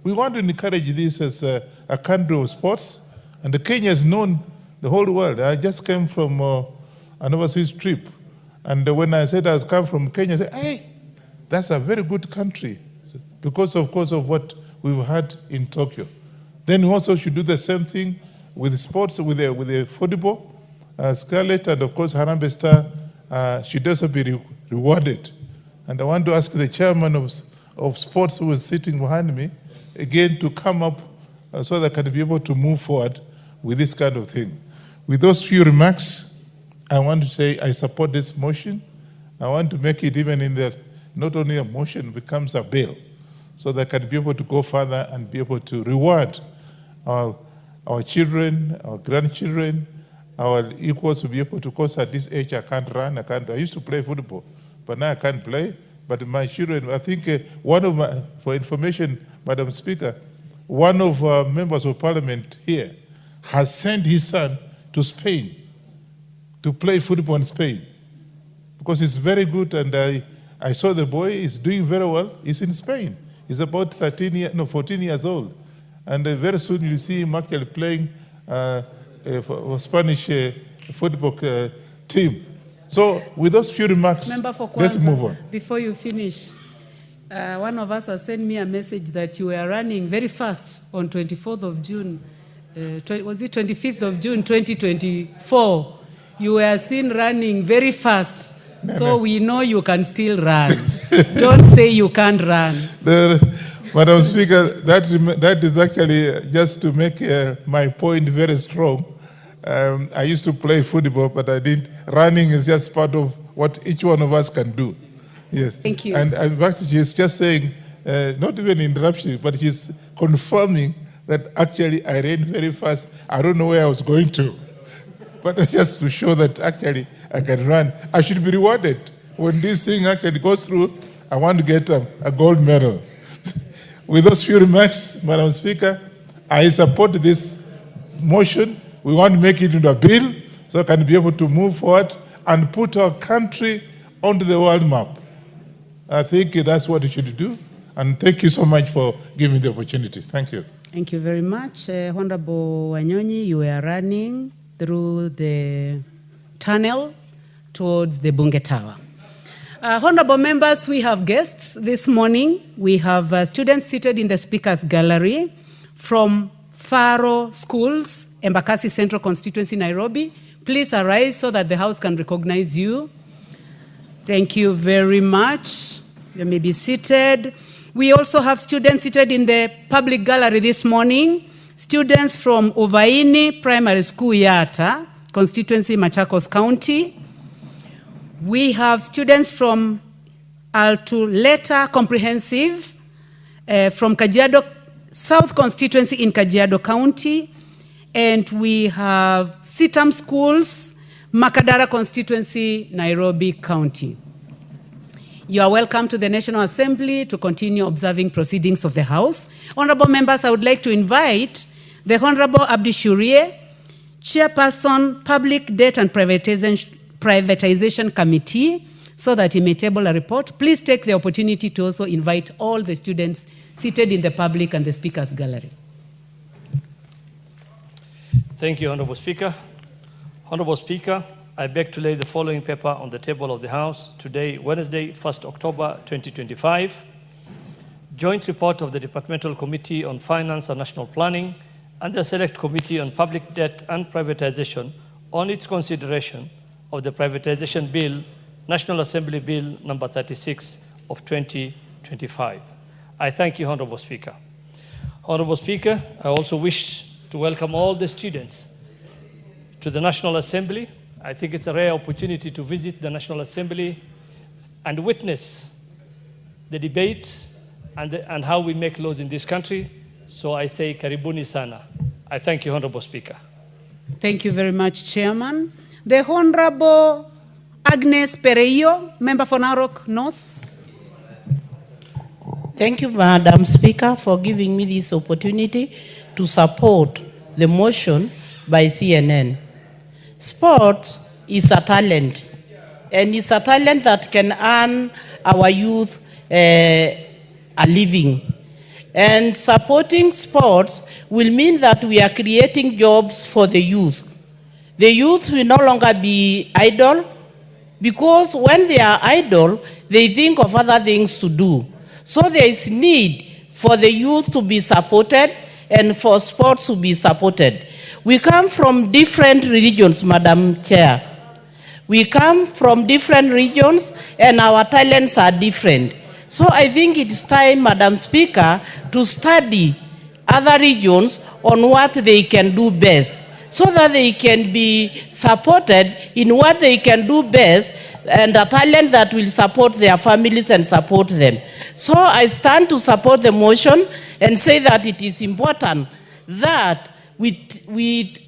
We want to encourage this as a country of sports, and Kenya is known the whole world. I just came from an overseas trip, and when I said I come from Kenya, I said, hey, that's a very good country, because of course of what we've had in Tokyo. Then we also should do the same thing with sports, with the football. Scarlett and of course Harambee Star should also be rewarded. And I want to ask the chairman of sports who is sitting behind me, again, to come up so that I can be able to move forward with this kind of thing. With those few remarks, I want to say I support this motion. I want to make it even in the, not only a motion, becomes a bill, so that I can be able to go further and be able to reward our children, our grandchildren, our equals to be able to, because at this age I can't run, I used to play football, but now I can't play. But my children, I think for information, Madam Speaker, one of our members of parliament here has sent his son to Spain to play football in Spain, because he's very good, and I saw the boy is doing very well. He's in Spain. He's about 14 years old. And very soon you see him actually playing for Spanish football team. So with those few remarks, let's move on. Before you finish, one of us has sent me a message that you were running very fast on 24th of June, was it 25th of June 2024? You were seen running very fast. So we know you can still run. Don't say you can't run. Madam Speaker, that is actually just to make my point very strong. I used to play football, but I didn't. Running is just part of what each one of us can do. Yes. Thank you. And in fact, she's just saying, not even interruption, but she's confirming that actually I ran very fast. I don't know where I was going to. But just to show that actually I can run. I should be rewarded. When this thing actually goes through, I want to get a gold medal. With those few remarks, Madam Speaker, I support this motion. We want to make it into a bill so I can be able to move forward and put our country onto the world map. I think that's what we should do. And thank you so much for giving the opportunity. Thank you. Thank you very much. Honorable Wanyonyi, you were running through the tunnel towards the Bunge Tower. Honorable members, we have guests this morning. We have students seated in the speakers gallery from Faro Schools, Embakasi Central Constituency, Nairobi. Please arise so that the House can recognize you. Thank you very much. You may be seated. We also have students seated in the public gallery this morning. Students from Uvaini Primary School, Yatta, Constituency, Machakos County. We have students from Altuleta Comprehensive, from Kajiado South Constituency in Kajiado County. And we have Sitam Schools, Makadara Constituency, Nairobi County. You are welcome to the National Assembly to continue observing proceedings of the House. Honorable members, I would like to invite the Honorable Abdi Shurie, Chairperson, Public Debt and Privatization Committee, so that he may table a report. Please take the opportunity to also invite all the students seated in the public and the speakers gallery. Thank you, Honorable Speaker. Honorable Speaker, I beg to lay the following paper on the table of the House today, Wednesday, 1st October 2025. Joint report of the Departmental Committee on Finance and National Planning and the Select Committee on Public Debt and Privatization on its consideration of the Privatization Bill, National Assembly Bill number 36 of 2025. I thank you, Honorable Speaker. Honorable Speaker, I also wish to welcome all the students to the National Assembly. I think it's a rare opportunity to visit the National Assembly and witness the debate and how we make laws in this country. So I say, karibuni sana. I thank you, Honorable Speaker. Thank you very much, Chairman. The Honorable Agnes Pereio, member for Narok North. Thank you, Madam Speaker, for giving me this opportunity to support the motion by CNN. Sports is a talent, and it's a talent that can earn our youth a living. And supporting sports will mean that we are creating jobs for the youth. The youth will no longer be idle, because when they are idle, they think of other things to do. So there is need for the youth to be supported and for sports to be supported. We come from different regions, Madam Chair. We come from different regions and our talents are different. So I think it's time, Madam Speaker, to study other regions on what they can do best, so that they can be supported in what they can do best, and a talent that will support their families and support them. So I stand to support the motion and say that it is important that we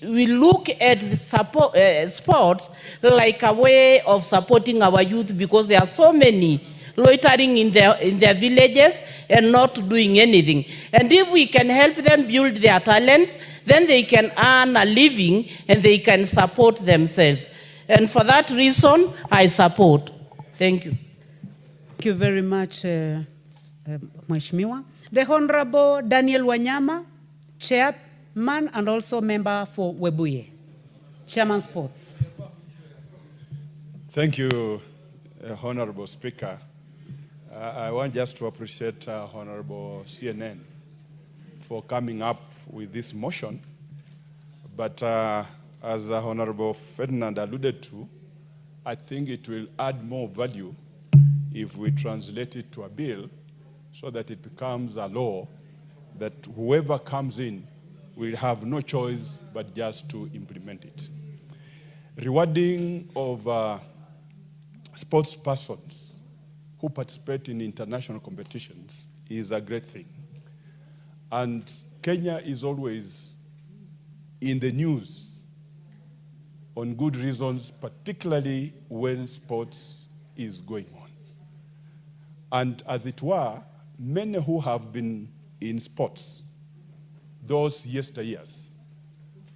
look at the sports like a way of supporting our youth, because there are so many loitering in their villages and not doing anything. And if we can help them build their talents, then they can earn a living and they can support themselves. And for that reason, I support. Thank you. Thank you very much, Mheshimiwa. The Honorable Daniel Wanyama, Chairman and also member for Webuye. Chairman Sports. Thank you, Honorable Speaker. I want just to appreciate Honorable CNN for coming up with this motion. But as Honorable Ferdinand alluded to, I think it will add more value if we translate it to a bill so that it becomes a law that whoever comes in will have no choice but just to implement it. Rewarding of sports persons who participate in international competitions is a great thing. And Kenya is always in the news on good reasons, particularly when sports is going on. And as it were, many who have been in sports those yesteryears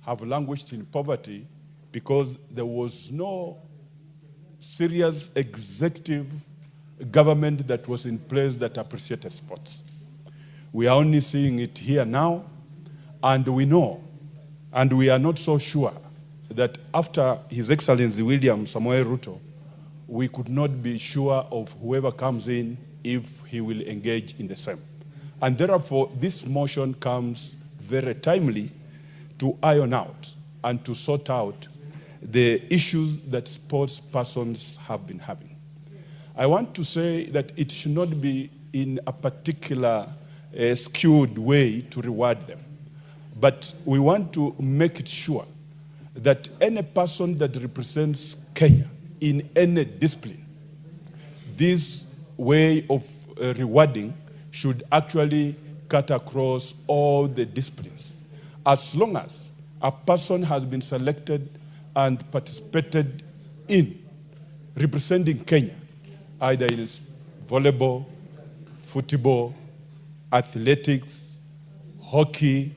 have languished in poverty because there was no serious executive government that was in place that appreciated sports. We are only seeing it here now, and we know, and we are not so sure that after His Excellency William Samoei Ruto, we could not be sure of whoever comes in if he will engage in the same. And therefore, this motion comes very timely to iron out and to sort out the issues that sports persons have been having. I want to say that it should not be in a particular skewed way to reward them, but we want to make it sure that any person that represents Kenya in any discipline, this way of rewarding should actually cut across all the disciplines. As long as a person has been selected and participated in representing Kenya, either in volleyball, football, athletics, hockey,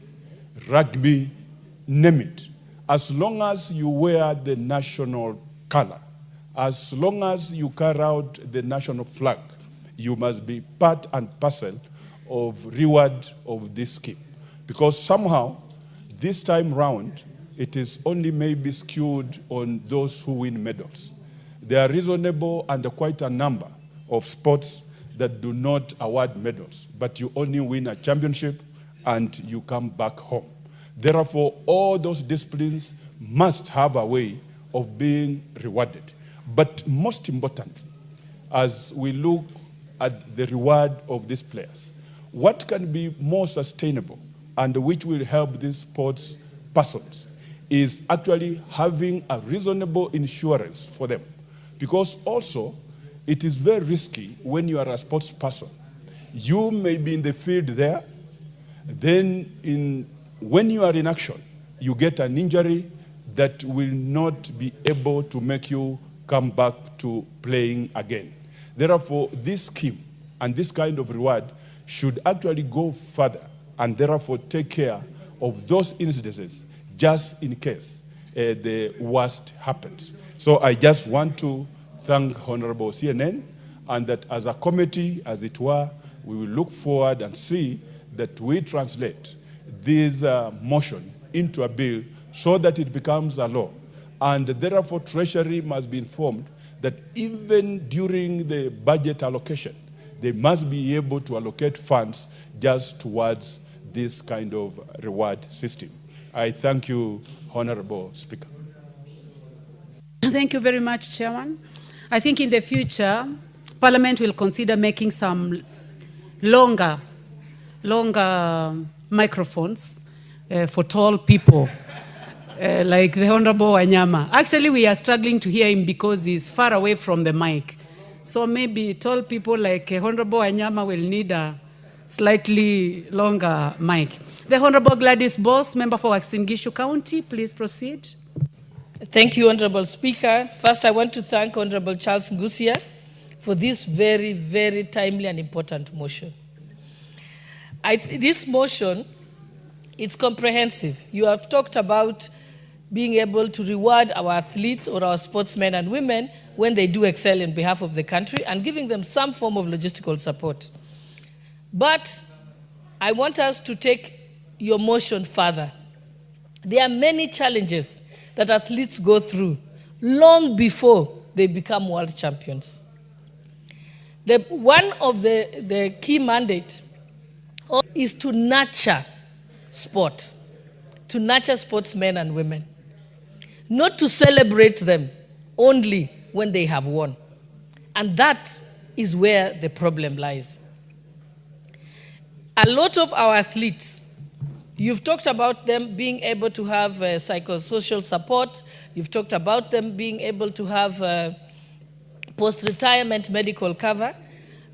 rugby, name it. As long as you wear the national color, as long as you carry out the national flag, you must be part and parcel of reward of this scheme. Because somehow, this time round, it is only maybe skewed on those who win medals. There are reasonable and quite a number of sports that do not award medals, but you only win a championship and you come back home. Therefore, all those disciplines must have a way of being rewarded. But most importantly, as we look at the reward of these players, what can be more sustainable and which will help these sports persons is actually having a reasonable insurance for them. Because also, it is very risky when you are a sports person. You may be in the field there, then when you are in action, you get an injury that will not be able to make you come back to playing again. Therefore, this scheme and this kind of reward should actually go further and therefore take care of those incidences just in case the worst happens. So I just want to thank Honorable CNN, and that as a committee, as it were, we will look forward and see that we translate this motion into a bill so that it becomes a law. And therefore, Treasury must be informed that even during the budget allocation, they must be able to allocate funds just towards this kind of reward system. I thank you, Honorable Speaker. Thank you very much, Chairman. I think in the future, Parliament will consider making some longer microphones for tall people, like the Honorable Wanyama. Actually, we are struggling to hear him because he's far away from the mic. So maybe tall people like Honorable Wanyama will need a slightly longer mic. The Honorable Gladys Boss, member for Uasin Gishu County, please proceed. Thank you, Honorable Speaker. First, I want to thank Honorable Charles Ngusia for this very, very timely and important motion. This motion, it's comprehensive. You have talked about being able to reward our athletes or our sportsmen and women when they do excel in behalf of the country and giving them some form of logistical support. But I want us to take your motion further. There are many challenges that athletes go through long before they become world champions. One of the key mandates is to nurture sport, to nurture sportsmen and women, not to celebrate them only when they have won. And that is where the problem lies. A lot of our athletes, you've talked about them being able to have psychosocial support. You've talked about them being able to have post-retirement medical cover.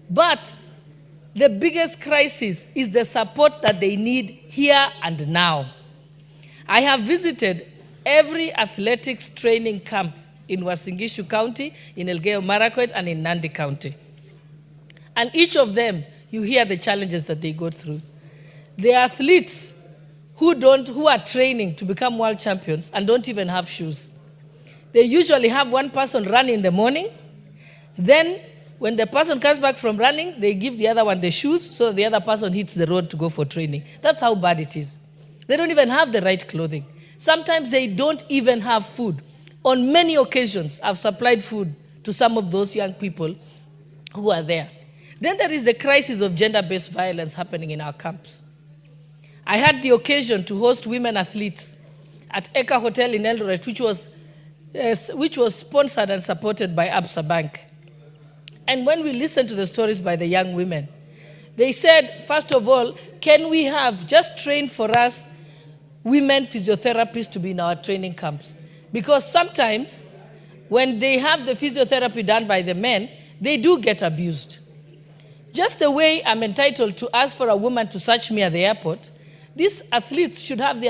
But the biggest crisis is the support that they need here and now. I have visited every athletics training camp in Uasin Gishu County, in Elgeyo Marakwet, and in Nandi County. And each of them, you hear the challenges that they go through. The athletes who are training to become world champions and don't even have shoes. They usually have one person run in the morning. Then when the person comes back from running, they give the other one the shoes so that the other person hits the road to go for training. That's how bad it is. They don't even have the right clothing. Sometimes they don't even have food. On many occasions, I've supplied food to some of those young people who are there. Then there is the crisis of gender-based violence happening in our camps. I had the occasion to host women athletes at Eka Hotel in Eldoret, which was sponsored and supported by Absa Bank. And when we listened to the stories by the young women, they said, first of all, can we have just trained for us women physiotherapists to be in our training camps? Because sometimes when they have the physiotherapy done by the men, they do get abused. Just the way I'm entitled to ask for a woman to search me at the airport, these athletes should have the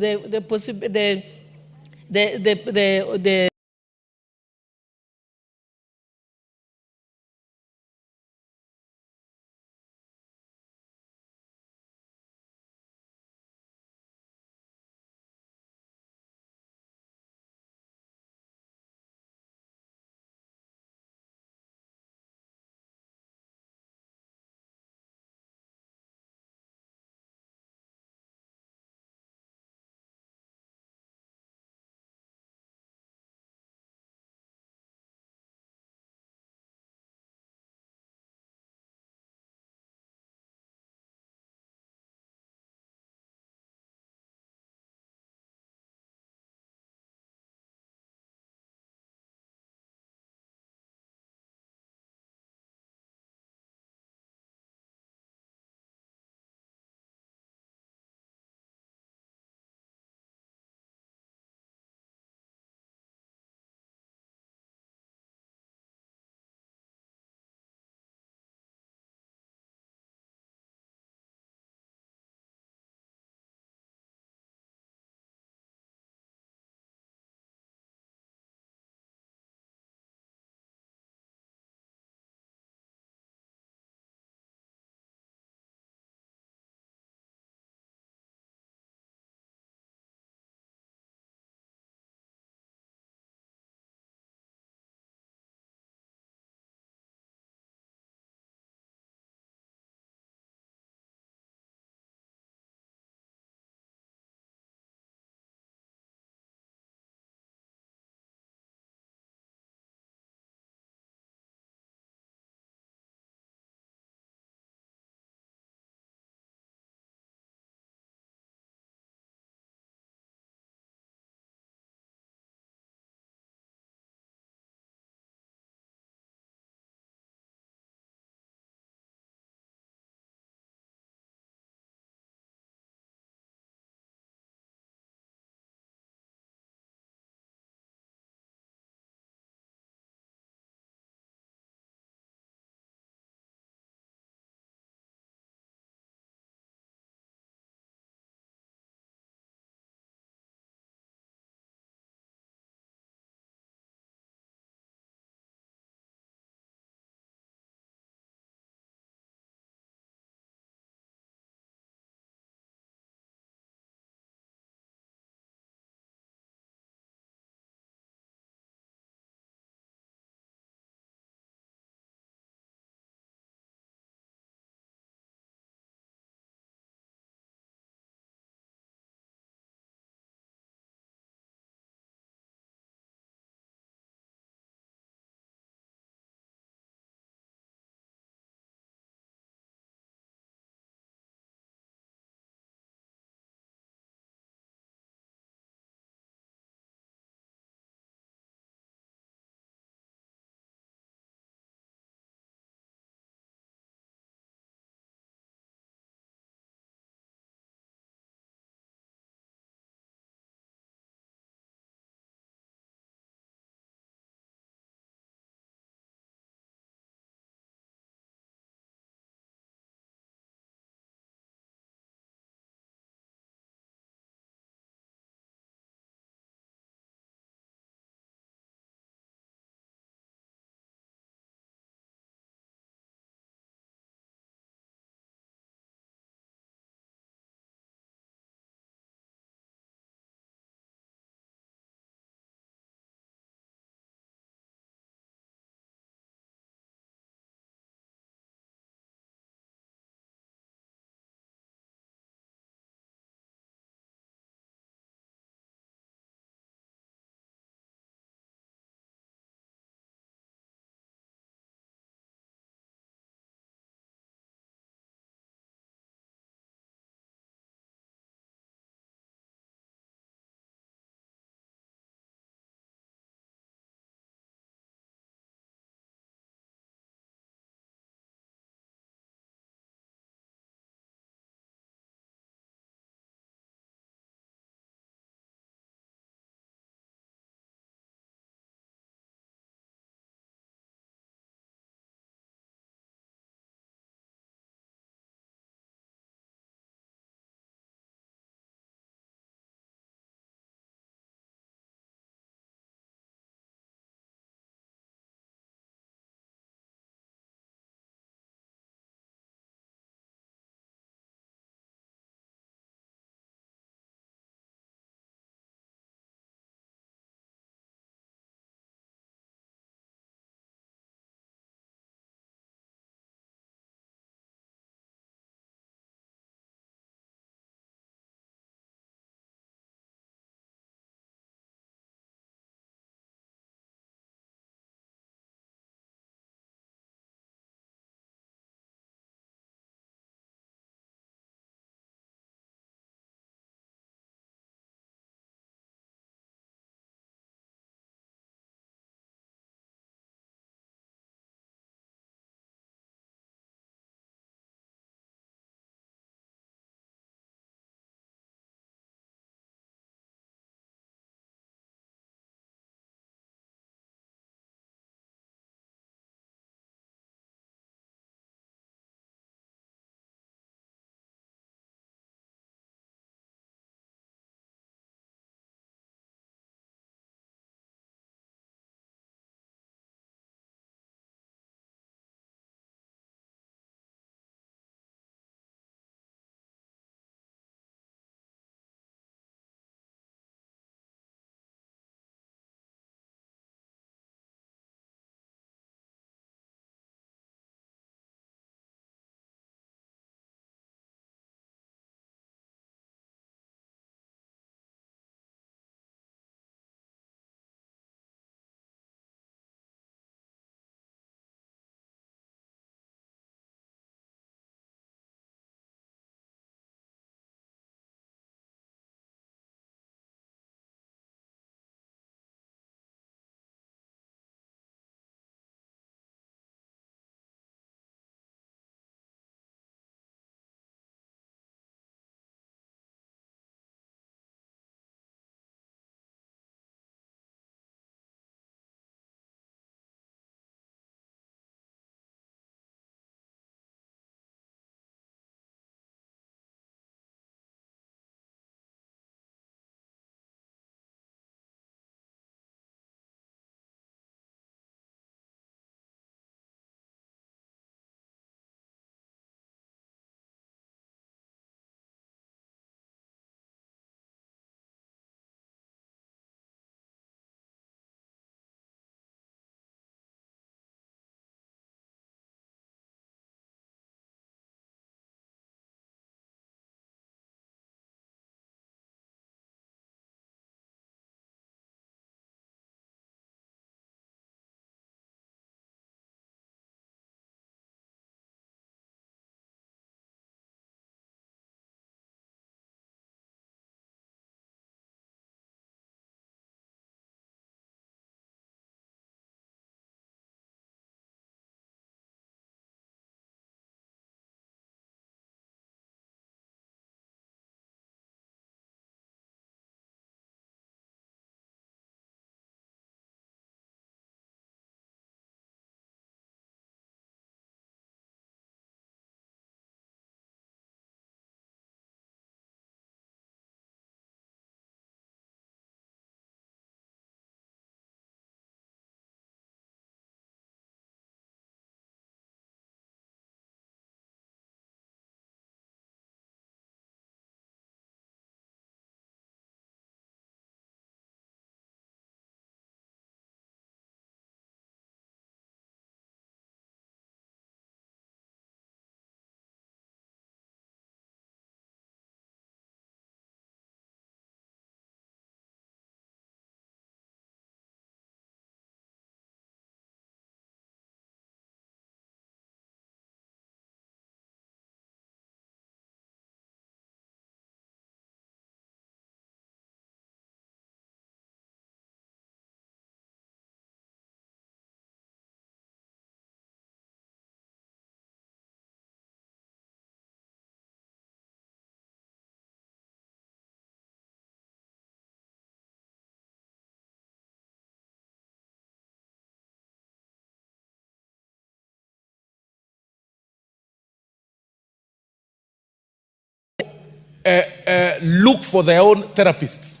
look for their own therapists.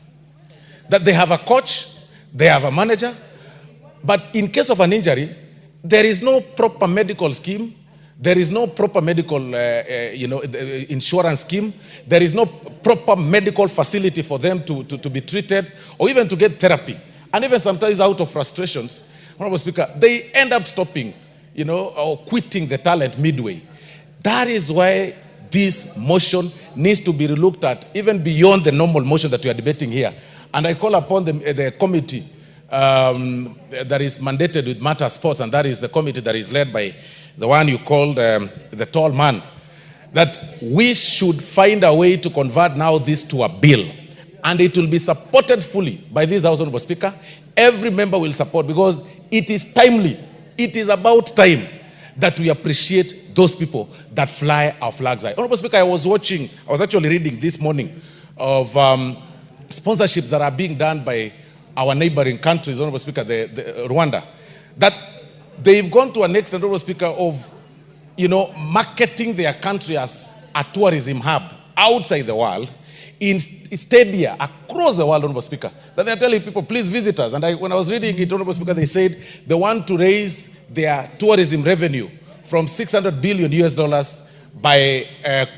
That they have a coach, they have a manager, but in case of an injury, there is no proper medical scheme, there is no proper medical insurance scheme, there is no proper medical facility for them to be treated or even to get therapy. And even sometimes out of frustrations, Honorable Speaker, they end up stopping, or quitting the talent midway. That is why this motion needs to be looked at even beyond the normal motion that we are debating here. And I call upon the committee that is mandated with matter sports, and that is the committee that is led by the one you called the tall man, that we should find a way to convert now this to a bill. And it will be supported fully by this House, Honorable Speaker. Every member will support, because it is timely. It is about time that we appreciate those people that fly our flags high. Honorable Speaker, I was actually reading this morning of sponsorships that are being done by our neighboring countries, Honorable Speaker, the Rwanda, that they've gone to an extent, Honorable Speaker, of marketing their country as a tourism hub outside the world, in stadia across the world, Honorable Speaker, that they're telling people, please visit us. And when I was reading it, Honorable Speaker, they said they want to raise their tourism revenue from $600 billion by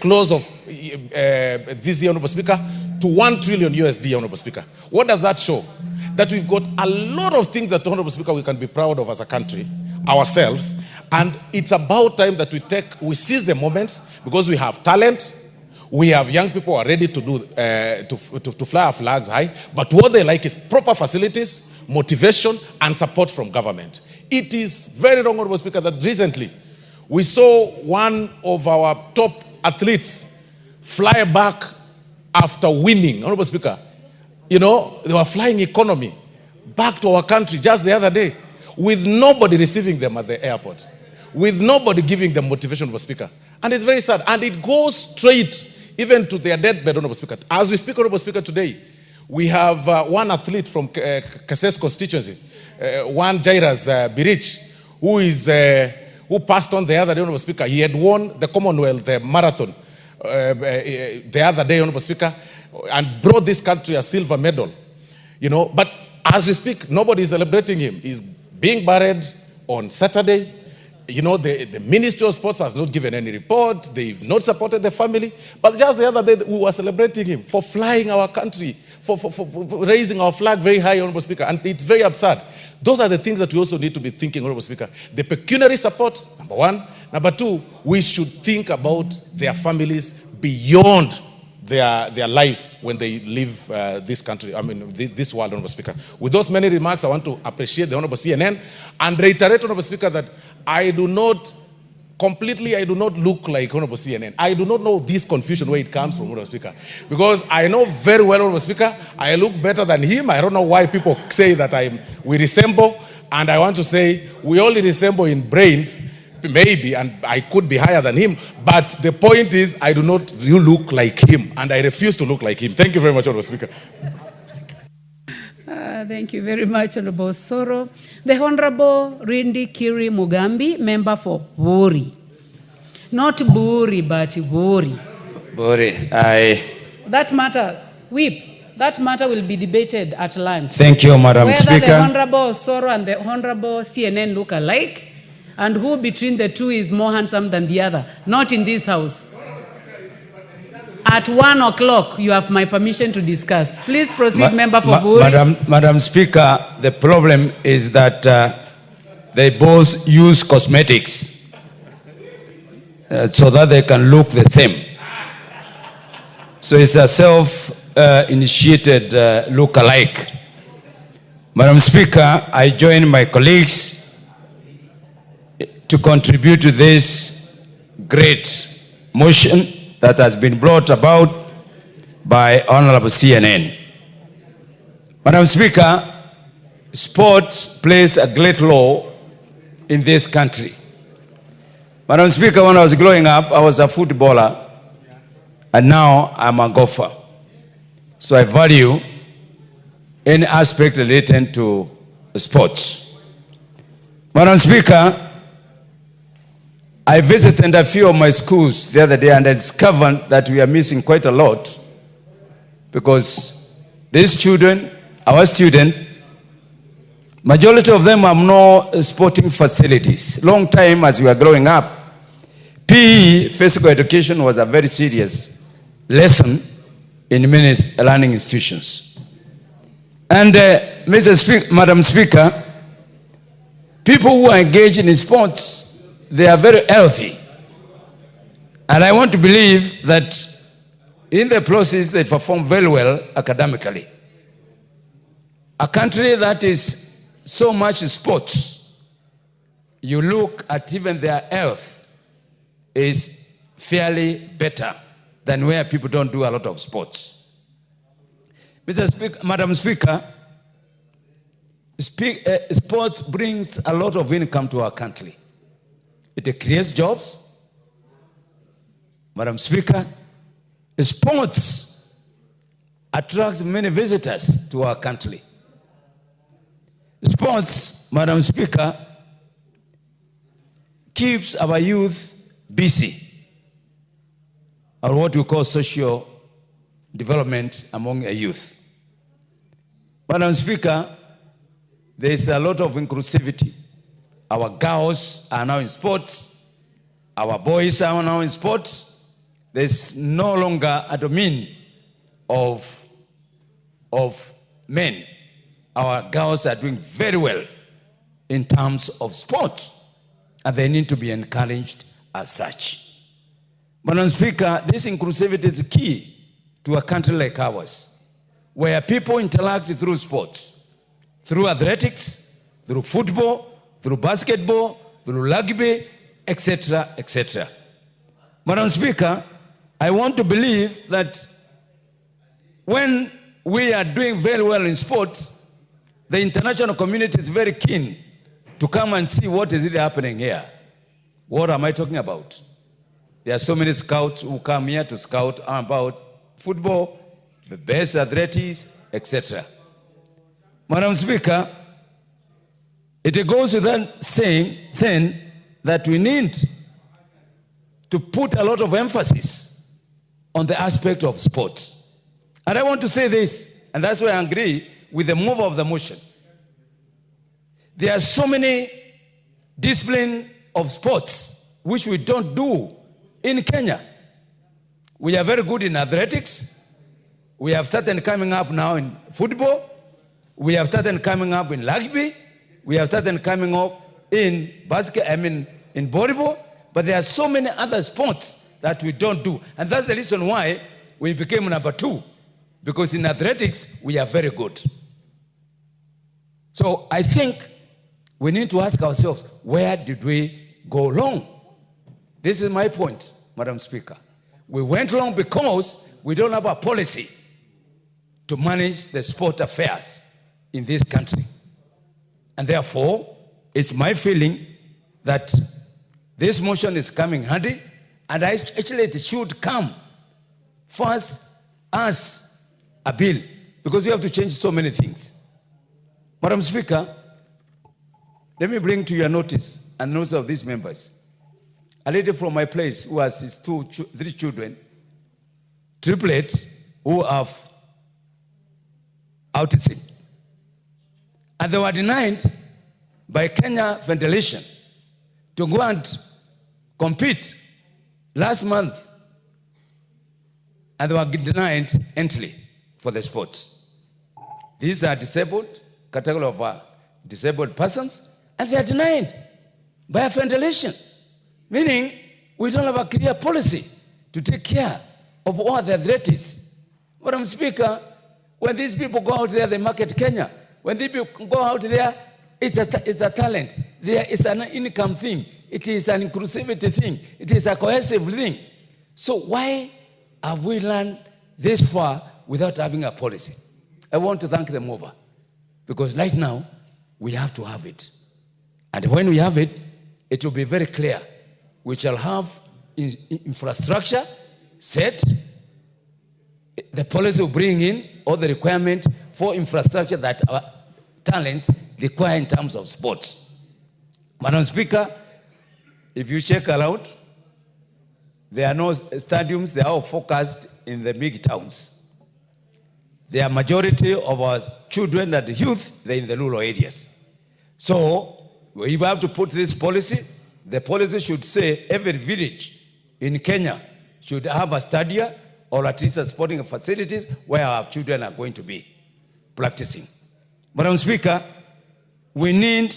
close of this year, Honorable Speaker, to $1 trillion USD, Honorable Speaker. What does that show? That we've got a lot of things that, Honorable Speaker, we can be proud of as a country, ourselves, and it's about time that we seize the moments, because we have talent. We have young people who are ready to to fly our flags high, but what they like is proper facilities, motivation, and support from government. It is very wrong, Honorable Speaker, that recently we saw one of our top athletes fly back after winning, Honorable Speaker. They were flying economy back to our country just the other day, with nobody receiving them at the airport, with nobody giving them motivation, Honorable Speaker. And it's very sad. And it goes straight even to their deathbed, Honorable Speaker. As we speak, Honorable Speaker, today, we have one athlete from Kases constituency, one Jairus Birich, who passed on the other day, Honorable Speaker. He had won the Commonwealth marathon the other day, Honorable Speaker, and brought this country a silver medal. But as we speak, nobody is celebrating him. He's being buried on Saturday. The Ministry of Sports has not given any report. They've not supported the family. But just the other day, we were celebrating him for flying our country, for raising our flag very high, Honorable Speaker. And it's very absurd. Those are the things that we also need to be thinking, Honorable Speaker. The pecuniary support, number one. Number two, we should think about their families beyond their lives when they leave this country, this world, Honorable Speaker. With those many remarks, I want to appreciate the Honorable CNN and reiterate, Honorable Speaker, that I do not look like Honorable CNN. I do not know this confusion where it comes from, Honorable Speaker. Because I know very well, Honorable Speaker, I look better than him. I don't know why people say that we resemble. And I want to say, we only resemble in brains, maybe, and I could be higher than him. But the point is, you look like him. And I refuse to look like him. Thank you very much, Honorable Speaker. Thank you very much, Honorable Soro. The Honorable Rindi Kiri Mugambi, member for Buri. Not Buri, but Buri. Buri, That matter will be debated at lunch. Thank you, Madam Speaker. Whether the Honorable Soro and the Honorable CNN look alike, and who between the two is more handsome than the other. Not in this house. At 1 o'clock, you have my permission to discuss. Please proceed, Member for Buri. Madam Speaker, the problem is that they both use cosmetics so that they can look the same. So it's a self-initiated look-alike. Madam Speaker, I join my colleagues to contribute to this great motion that has been brought about by Honorable CNN. Madam Speaker, sports plays a great role in this country. Madam Speaker, when I was growing up, I was a footballer, and now I'm a golfer. So I value any aspect related to sports. Madam Speaker, I visited a few of my schools the other day and I discovered that we are missing quite a lot because these children, our students, majority of them have no sporting facilities. Long time as we were growing up, PE, physical education, was a very serious lesson in many learning institutions. And Madam Speaker, people who are engaged in sports, they are very healthy. And I want to believe that in the process they perform very well academically. A country that is so much sports, you look at even their health is fairly better than where people don't do a lot of sports. Madam Speaker, sports brings a lot of income to our country. It creates jobs. Madam Speaker, sports attracts many visitors to our country. Sports, Madam Speaker, keeps our youth busy, or what we call social development among a youth. Madam Speaker, there is a lot of inclusivity. Our girls are now in sports. Our boys are now in sports. There's no longer a domain of men. Our girls are doing very well in terms of sport, and they need to be encouraged as such. Madam Speaker, this inclusivity is key to a country like ours, where people interact through sports, through athletics, through football, through basketball, through rugby, etc., etc. Madam Speaker, I want to believe that when we are doing very well in sports, the international community is very keen to come and see what is really happening here. What am I talking about? There are so many scouts who come here to scout about football, the best athletics, etc. Madam Speaker, it goes without saying then that we need to put a lot of emphasis on the aspect of sport. And I want to say this, and that's why I agree with the mover of the motion. There are so many disciplines of sports which we don't do in Kenya. We are very good in athletics. We have started coming up now in football. We have started coming up in rugby. We have started coming up in in volleyball. But there are so many other sports that we don't do. And that's the reason why we became number 2. Because in athletics, we are very good. So I think we need to ask ourselves, where did we go wrong? This is my point, Madam Speaker. We went wrong because we don't have a policy to manage the sport affairs in this country. And therefore, it's my feeling that this motion is coming handy, and actually it should come first as a bill, because we have to change so many things. Madam Speaker, let me bring to your notice and notice of these members. A lady from my place who has his 3 children, triplets, who have autism. And they were denied by Kenya Federation to go and compete last month. And they were denied entry for the sports. These are disabled, category of disabled persons, and they are denied by a federation. Meaning, we don't have a clear policy to take care of all the athletics. Madam Speaker, when these people go out there, they market Kenya. When these people go out there, it's a talent. There is an income thing. It is an inclusivity thing. It is a cohesive thing. So why have we learned this far without having a policy? I want to thank the mover, because right now, we have to have it. And when we have it, it will be very clear. We shall have infrastructure set. The policy will bring in all the requirement for infrastructure that our talent require in terms of sports. Madam Speaker, If you check around, there are no stadiums, they are all focused in the big towns. The majority of our children and youth, they're in the rural areas. So, we have to put this policy. The policy should say every village in Kenya should have a stadium or at least a sporting facilities where our children are going to be practicing. Madam Speaker, we need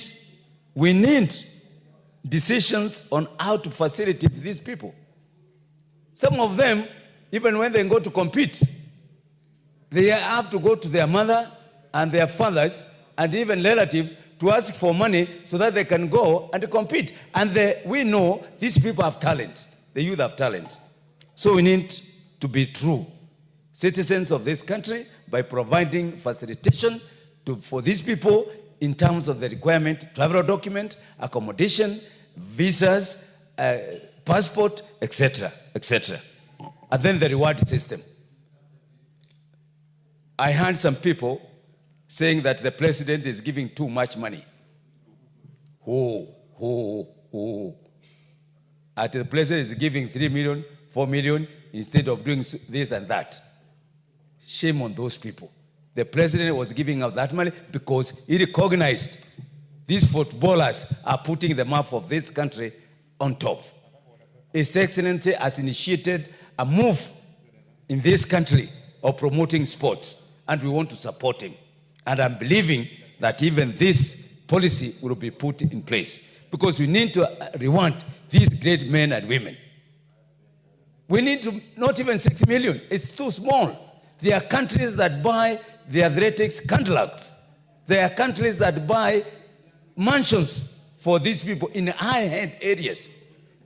decisions on how to facilitate these people. Some of them, even when they go to compete, they have to go to their mother and their fathers and even relatives to ask for money so that they can go and compete. And we know these people have talent. The youth have talent. So we need to be true citizens of this country by providing facilitation for these people in terms of the requirement, travel document, accommodation, visas, passport, etc., etc. And then the reward system. I heard some people saying that the president is giving too much money. The president is giving 3 million, 4 million, instead of doing this and that. Shame on those people. The president was giving out that money because he recognized these footballers are putting the map of this country on top. His Excellency has initiated a move in this country of promoting sports, and we want to support him. And I'm believing that even this policy will be put in place because we need to reward these great men and women. We need to, not even 6 million, it's too small. There are countries that buy the athletics contracts. There are countries that buy mansions for these people in high-end areas.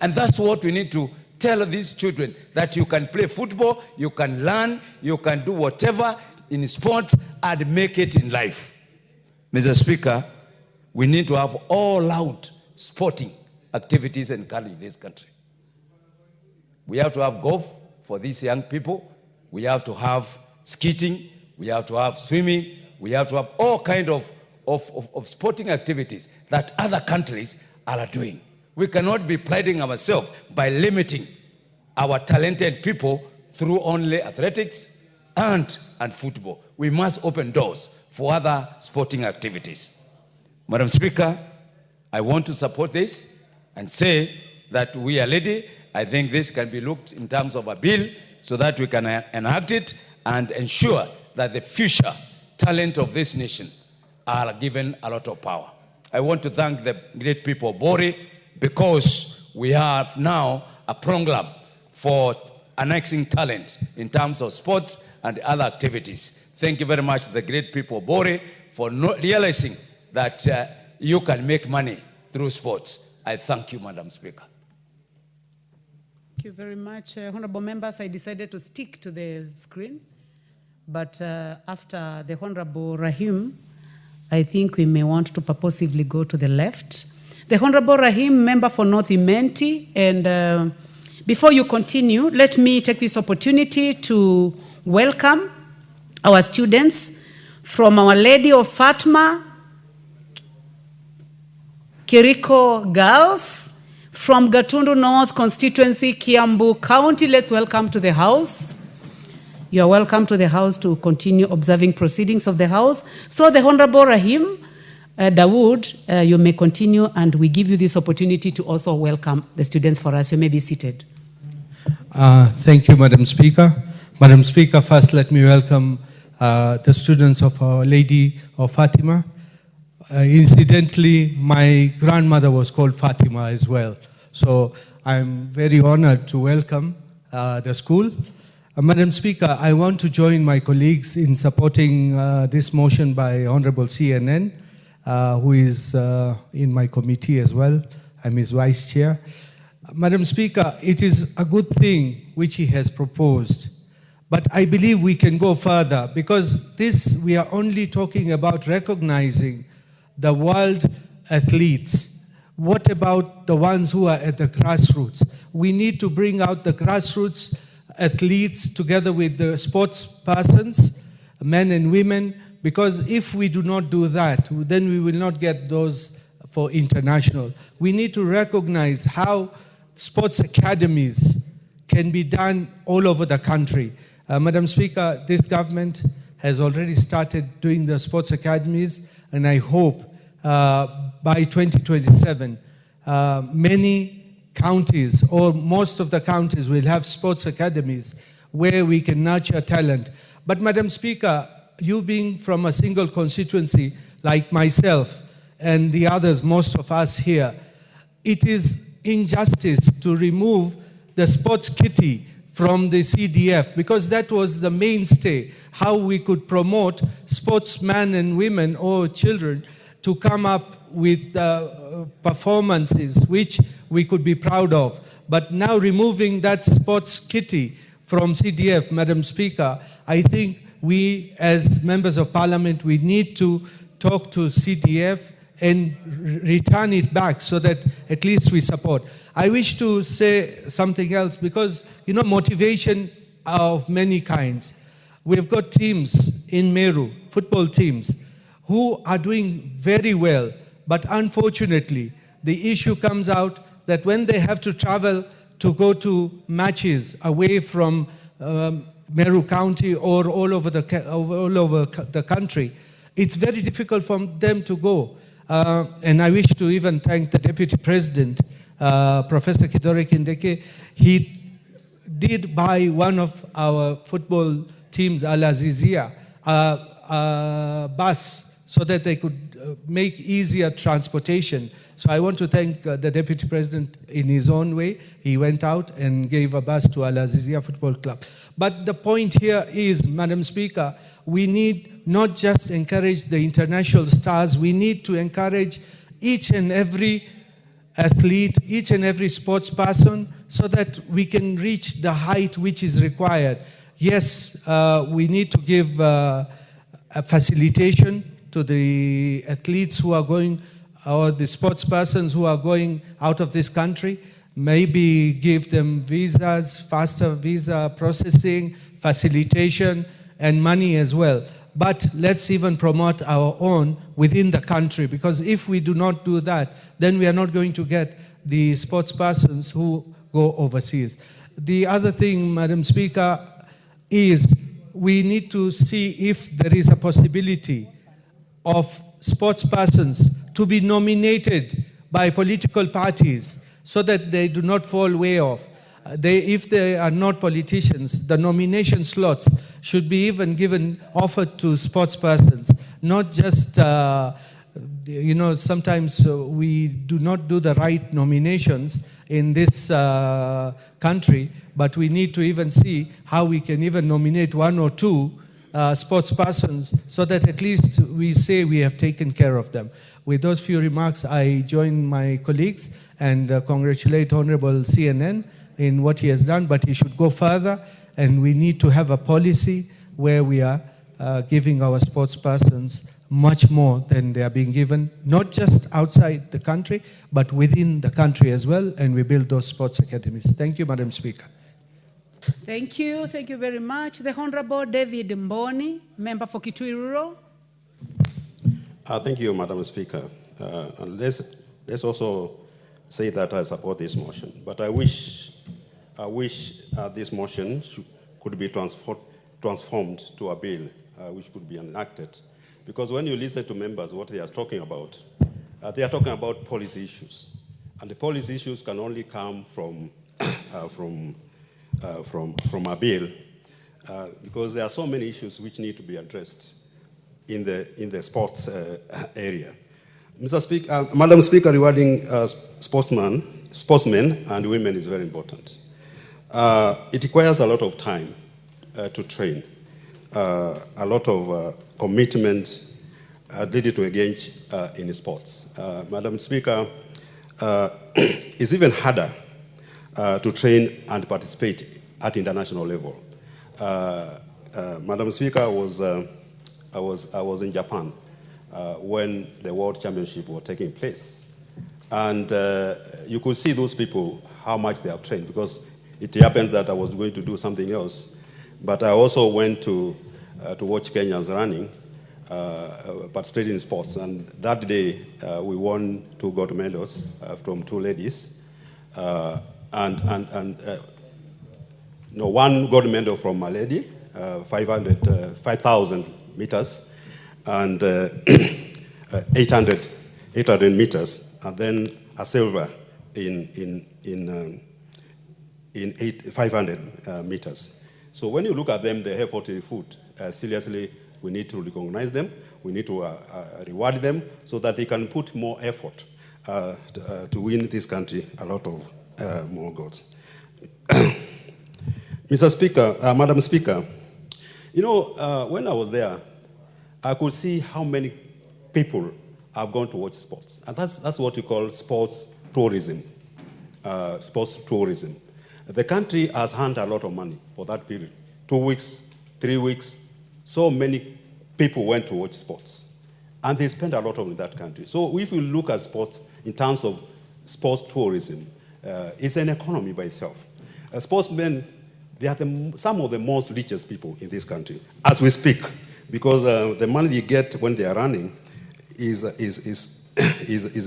And that's what we need to tell these children, that you can play football, you can learn, you can do whatever in sports and make it in life. Mr. Speaker, we need to have all-out sporting activities encouraged in this country. We have to have golf for these young people. We have to have skating. We have to have swimming. We have to have all kinds of sporting activities that other countries are doing. We cannot be priding ourselves by limiting our talented people through only athletics and football. We must open doors for other sporting activities. Madam Speaker, I want to support this and say that we are ready. I think this can be looked in terms of a bill so that we can enact it and ensure that the future talent of this nation are given a lot of power. I want to thank the great people of Bori because we have now a program for annexing talent in terms of sports and other activities. Thank you very much, the great people of Bori, for realizing that you can make money through sports. I thank you, Madam Speaker. Thank you very much. Honorable members, I decided to stick to the screen, but after the Honorable Rahim, I think we may want to purposively go to the left. The Honorable Rahim, member for North Imenti, and before you continue, let me take this opportunity to welcome our students from Our Lady of Fatima, Kiriko Girls, from Gatundu North Constituency, Kiambu County. Let's welcome to the House. You are welcome to the House to continue observing proceedings of the House. So the Honorable Rahim Dawood, you may continue, and we give you this opportunity to also welcome the students for us. You may be seated. Thank you, Madam Speaker. Madam Speaker, first let me welcome the students of Our Lady of Fatima. Incidentally, my grandmother was called Fatima as well. So I'm very honored to welcome the school. Madam Speaker, I want to join my colleagues in supporting this motion by Honorable CNN, who is in my committee as well. I'm his vice chair. Madam Speaker, it is a good thing which he has proposed, but I believe we can go further because we are only talking about recognizing the world athletes. What about the ones who are at the grassroots? We need to bring out the grassroots athletes together with the sports persons, men and women, because if we do not do that, then we will not get those for international. We need to recognize how sports academies can be done all over the country. Madam Speaker, this government has already started doing the sports academies, and I hope by 2027, many counties or most of the counties will have sports academies where we can nurture talent. But Madam Speaker, you being from a single constituency like myself and the others, most of us here, it is injustice to remove the sports kitty from the CDF, because that was the mainstay, how we could promote sportsmen and women or children to come up with performances which we could be proud of. But now removing that sports kitty from CDF, Madam Speaker, I think we as members of parliament, we need to talk to CDF and return it back so that at least we support. I wish to say something else because, you know, motivation of many kinds. We've got teams in Meru, football teams, who are doing very well, but unfortunately, the issue comes out that when they have to travel to go to matches away from Meru County or all over the country, it's very difficult for them to go. And I wish to even thank the Deputy President, Professor Kithure Kindiki. He did buy one of our football teams, Al Azizia, a bus so that they could make easier transportation. So I want to thank the Deputy President in his own way. He went out and gave a bus to Al Azizia Football Club. But the point here is, Madam Speaker, we need not just encourage the international stars, we need to encourage each and every athlete, each and every sports person, so that we can reach the height which is required. Yes, we need to give a facilitation to the athletes who are going, or the sports persons who are going out of this country. Maybe give them visas, faster visa processing, facilitation, and money as well. But let's even promote our own within the country, because if we do not do that, then we are not going to get the sports persons who go overseas. The other thing, Madam Speaker, is we need to see if there is a possibility of sports persons to be nominated by political parties so that they do not fall way off. If they are not politicians, the nomination slots should be even offered to sports persons, not just, you know, sometimes we do not do the right nominations in this country, but we need to even see how we can even nominate one or two sports persons so that at least we say we have taken care of them. With those few remarks, I join my colleagues and congratulate Honorable CNN in what he has done, but he should go further, and we need to have a policy where we are giving our sports persons much more than they are being given, not just outside the country, but within the country as well, and we build those sports academies. Thank you, Madam Speaker. Thank you very much. The Honorable David Mboni, member for Kitui Rural. Thank you, Madam Speaker. Let's also say that I support this motion, but I wish this motion could be transformed to a bill which could be enacted. Because when you listen to members, what they are talking about policy issues. And the policy issues can only come from a bill, because there are so many issues which need to be addressed in the sports area. Madam Speaker, regarding sportsmen and women is very important. It requires a lot of time to train, a lot of commitment needed to engage in sports. Madam Speaker, it's even harder to train and participate at international level. Madam Speaker, I was in Japan when the World Championship was taking place. And you could see those people, how much they have trained, because it happened that I was going to do something else. But I also went to watch Kenyans running, participating in sports. And that day, we won 2 gold medals from 2 ladies. One gold medal from a lady, 5,000 meters, and 800 meters, and then a silver in 500 meters. So when you look at them, the effort they put, seriously, we need to recognize them. We need to reward them so that they can put more effort to win this country a lot of more goals. Mr. Speaker, Madam Speaker, you know, when I was there, I could see how many people have gone to watch sports. And that's what you call sports tourism. Sports tourism. The country has earned a lot of money for that period. 2 weeks, 3 weeks, so many people went to watch sports. And they spend a lot of in that country. So if you look at sports in terms of sports tourism, it's an economy by itself. Sportsmen, they are some of the most richest people in this country, as we speak, because the money they get when they are running is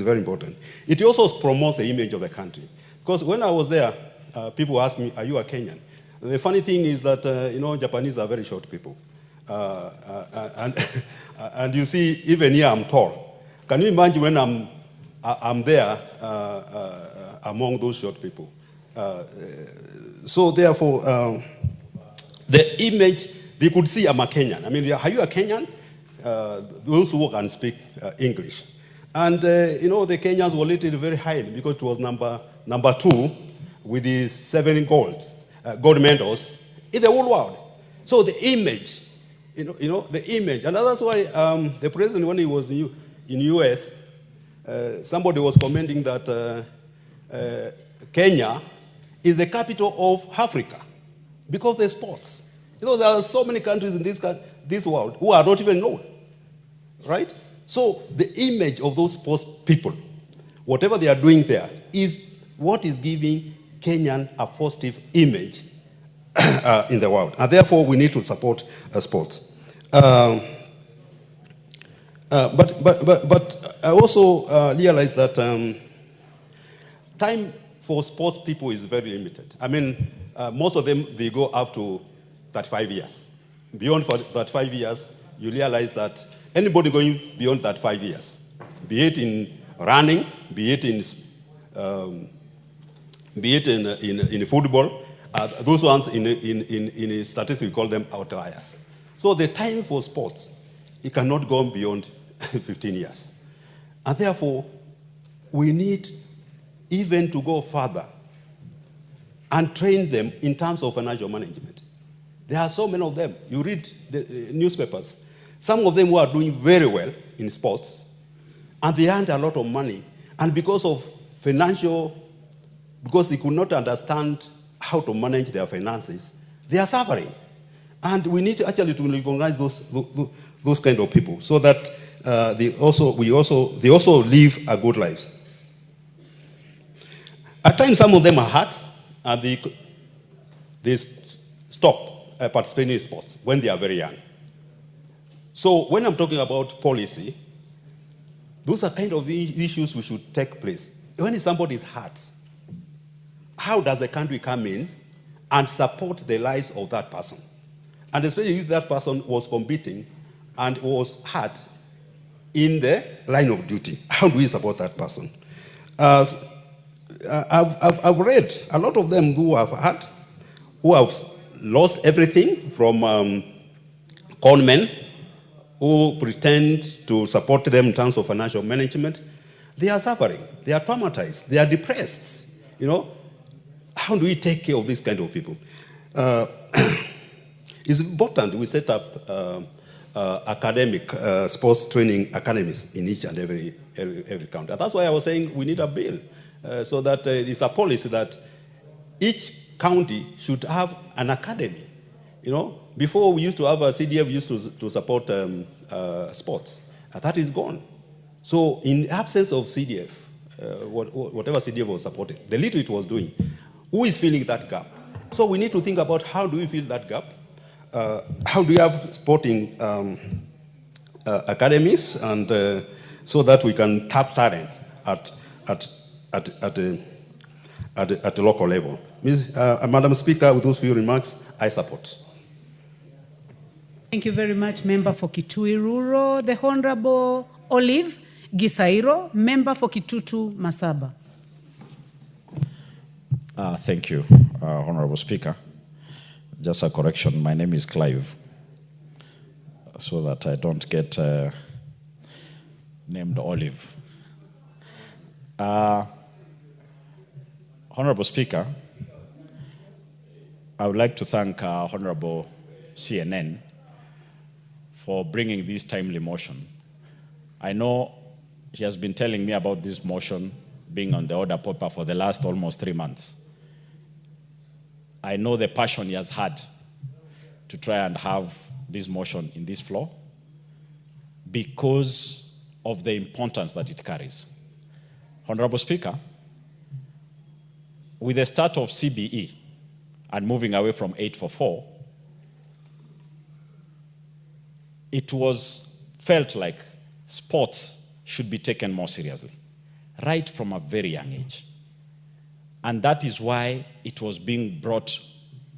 very important. It also promotes the image of the country. Because when I was there, people asked me, are you a Kenyan? The funny thing is that, you know, Japanese are very short people. And you see, even here I'm tall. Can you imagine when I'm there among those short people? So therefore, the image, they could see I'm a Kenyan. I mean, are you a Kenyan? Those who can speak English. And, you know, the Kenyans were rated very highly because it was number 2 with the 7 gold medals in the whole world. So the image, you know, the image. And that's why the president, when he was in US, somebody was commenting that Kenya is the capital of Africa because of the sports. You know, there are so many countries in this world who are not even known, right? So the image of those sports people, whatever they are doing there, is what is giving Kenyan a positive image in the world. And therefore, we need to support sports. But I also realize that time for sports people is very limited. I mean, most of them, they go up to 35 years. Beyond 35 years, you realize that anybody going beyond 35 years, be it in running, be it in football, those ones in statistics, we call them outliers. So the time for sports, it cannot go beyond 15 years. And therefore, we need even to go further and train them in terms of financial management. There are so many of them. You read the newspapers. Some of them who are doing very well in sports, and they earned a lot of money. And because of because they could not understand how to manage their finances, they are suffering. And we need to actually to recognize those kind of people so that they also live a good lives. At times, some of them are hurt, and they stop participating in sports when they are very young. So when I'm talking about policy, those are kind of the issues we should take place. When somebody is hurt, how does the country come in and support the lives of that person? And especially if that person was competing and was hurt in the line of duty, how do we support that person? I've read a lot of them who have lost everything, from conmen who pretend to support them in terms of financial management. They are suffering. They are traumatized. They are depressed. You know, how do we take care of these kind of people? It's important we set up academic sports training academies in each and every county. And that's why I was saying we need a bill so that it's a policy that each county should have an academy. You know, before we used to have a CDF used to support sports. That is gone. So in absence of CDF, whatever CDF was supported, the little it was doing, who is filling that gap? So we need to think about how do we fill that gap? How do we have sporting academies, and so that we can tap talent at the local level. Madam Speaker, with those few remarks, I support. Thank you very much, Member for Kitui Rural. The Honorable Olive Gisairo, Member for Kitutu Masaba. Thank you, Honorable Speaker. Just a correction, my name is Clive, so that I don't get named Olive. Honorable Speaker, I would like to thank Honorable CNN for bringing this timely motion. I know he has been telling me about this motion being on the order paper for the last almost 3 months. I know the passion he has had to try and have this motion in this floor because of the importance that it carries. Honorable Speaker, with the start of CBE and moving away from 844, it was felt like sports should be taken more seriously, right from a very young age. And that is why it was being brought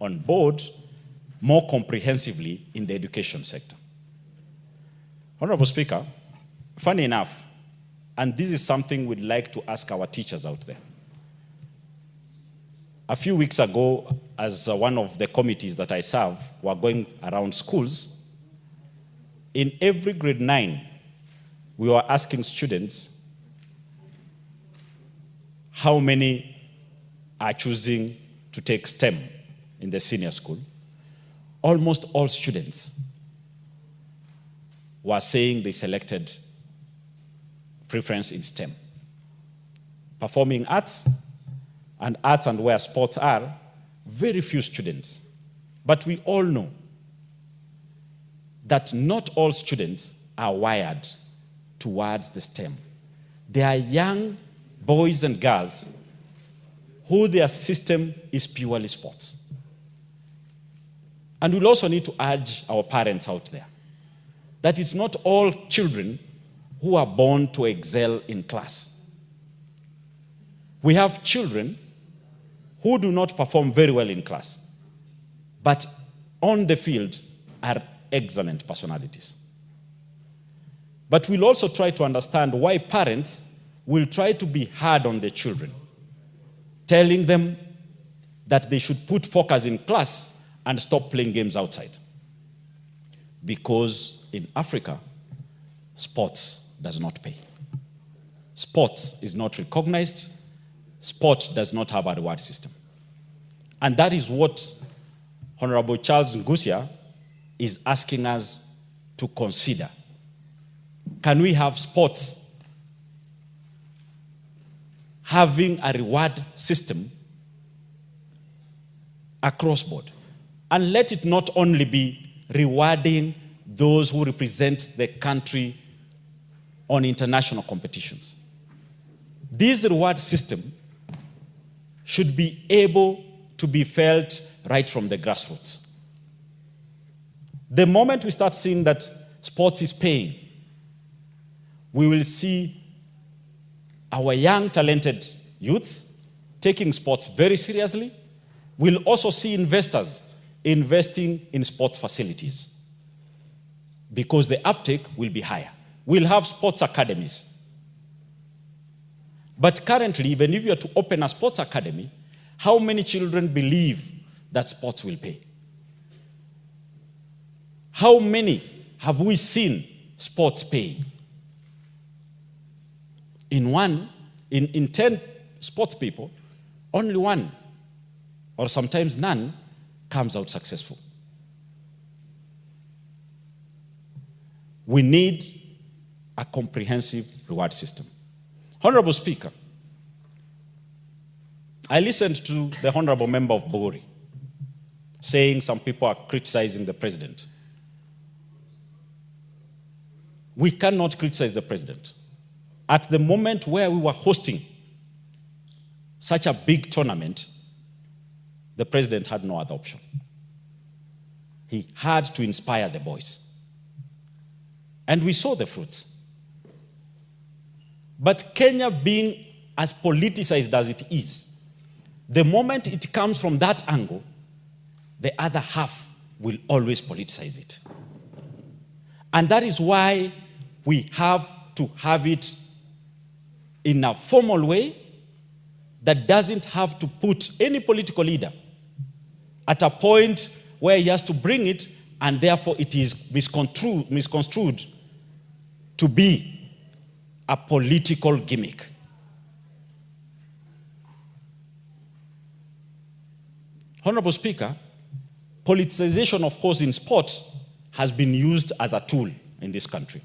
on board more comprehensively in the education sector. Honorable Speaker, funny enough, and this is something we'd like to ask our teachers out there. A few weeks ago, as one of the committees that I serve were going around schools, in every grade 9, we were asking students how many are choosing to take STEM in the senior school. Almost all students were saying they selected preference in STEM. Performing arts and where sports are, very few students. But we all know that not all students are wired towards the STEM. There are young boys and girls who their system is purely sports. And we'll also need to urge our parents out there that it's not all children who are born to excel in class. We have children who do not perform very well in class, but on the field are excellent personalities. But we'll also try to understand why parents will try to be hard on the children, telling them that they should put focus in class and stop playing games outside. Because in Africa, sports does not pay. Sport is not recognized. Sport does not have a reward system. And that is what Honorable Charles Ngusia is asking us to consider. Can we have sports having a reward system across board? And let it not only be rewarding those who represent the country on international competitions. This reward system should be able to be felt right from the grassroots. The moment we start seeing that sports is paying, we will see our young, talented youths taking sports very seriously. We'll also see investors investing in sports facilities because the uptake will be higher. We'll have sports academies. But currently, even if you are to open a sports academy, how many children believe that sports will pay? How many have we seen sports pay? In 10 sports people, only one, or sometimes none, comes out successful. We need a comprehensive reward system. Honorable Speaker, I listened to the Honorable Member of Bogori saying some people are criticizing the president. We cannot criticize the president. At the moment where we were hosting such a big tournament, the president had no other option. He had to inspire the boys. And we saw the fruits. But Kenya being as politicized as it is, the moment it comes from that angle, the other half will always politicize it. And that is why we have to have it in a formal way that doesn't have to put any political leader at a point where he has to bring it, and therefore it is misconstrued to be a political gimmick. Honorable Speaker, politicization, of course, in sport has been used as a tool in this country.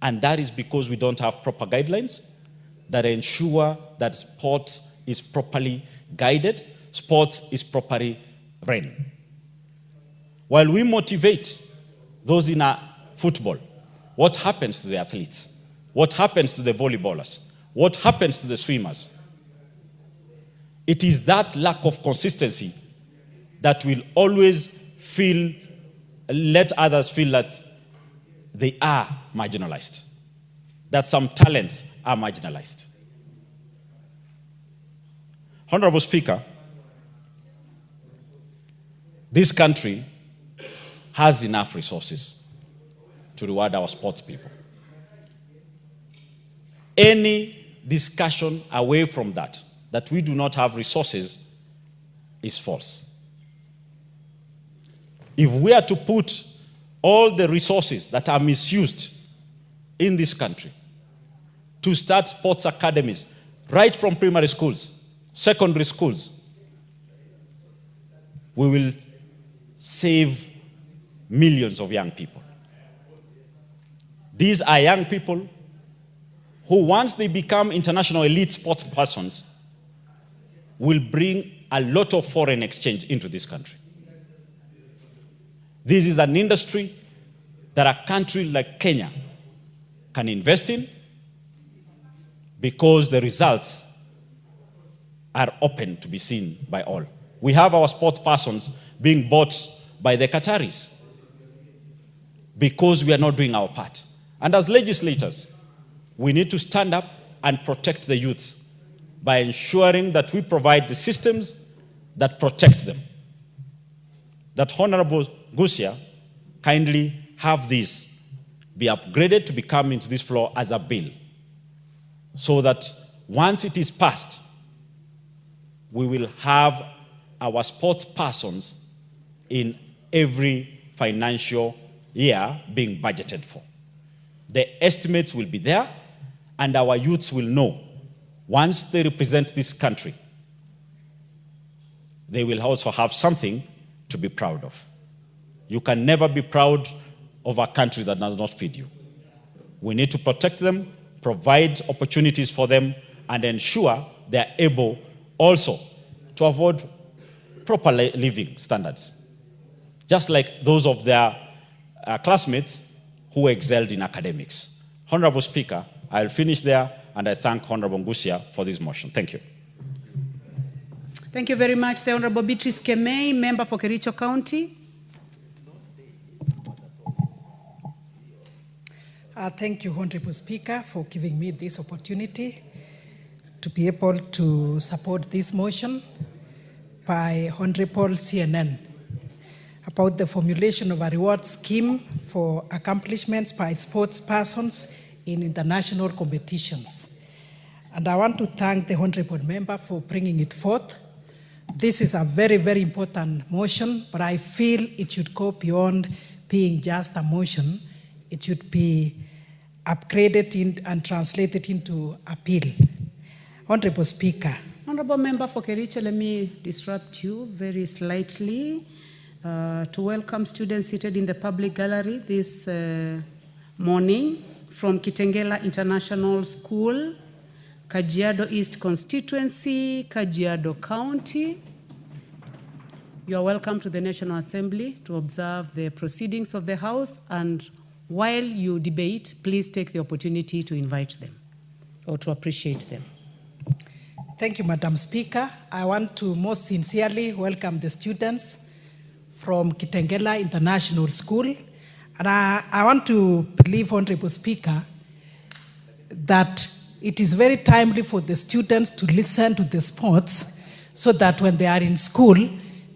And that is because we don't have proper guidelines that ensure that sport is properly guided, sports is properly run. While we motivate those in football, what happens to the athletes? What happens to the volleyballers? What happens to the swimmers? It is that lack of consistency that will always let others feel that they are marginalized, that some talents are marginalized. Honorable Speaker, this country has enough resources to reward our sports people. Any discussion away from that we do not have resources, is false. If we are to put all the resources that are misused in this country to start sports academies, right from primary schools, secondary schools, we will save millions of young people. These are young people who, once they become international elite sports persons, will bring a lot of foreign exchange into this country. This is an industry that a country like Kenya can invest in because the results are open to be seen by all. We have our sports persons being bought by the Qataris because we are not doing our part. And as legislators, we need to stand up and protect the youths by ensuring that we provide the systems that protect them. That Honorable Gusia kindly have this be upgraded to be come into this floor as a bill, so that once it is passed, we will have our sports persons in every financial year being budgeted for. The estimates will be there, and our youths will know once they represent this country, they will also have something to be proud of. You can never be proud of a country that does not feed you. We need to protect them, provide opportunities for them, and ensure they are able also to afford proper living standards, just like those of their classmates who excelled in academics. Honorable Speaker, I'll finish there, and I thank Honorable Ngusia for this motion. Thank you. Thank you very much. The Honorable Beatrice Kemei, member for Kericho County. Thank you, Honorable Speaker, for giving me this opportunity to be able to support this motion by Honorable CNN about the formulation of a reward scheme for accomplishments by sports persons in international competitions. And I want to thank the Honorable Member for bringing it forth. This is a very, very important motion, but I feel it should go beyond being just a motion. It should be upgraded and translated into a bill. Honorable Speaker. Honorable Member for Kericho, let me disrupt you very slightly to welcome students seated in the public gallery this morning from Kitengela International School, Kajiado East Constituency, Kajiado County. You are welcome to the National Assembly to observe the proceedings of the House, and while you debate, please take the opportunity to invite them or to appreciate them. Thank you, Madam Speaker. I want to most sincerely welcome the students from Kitengela International School And I want to believe, Honorable Speaker, that it is very timely for the students to listen to the sports so that when they are in school,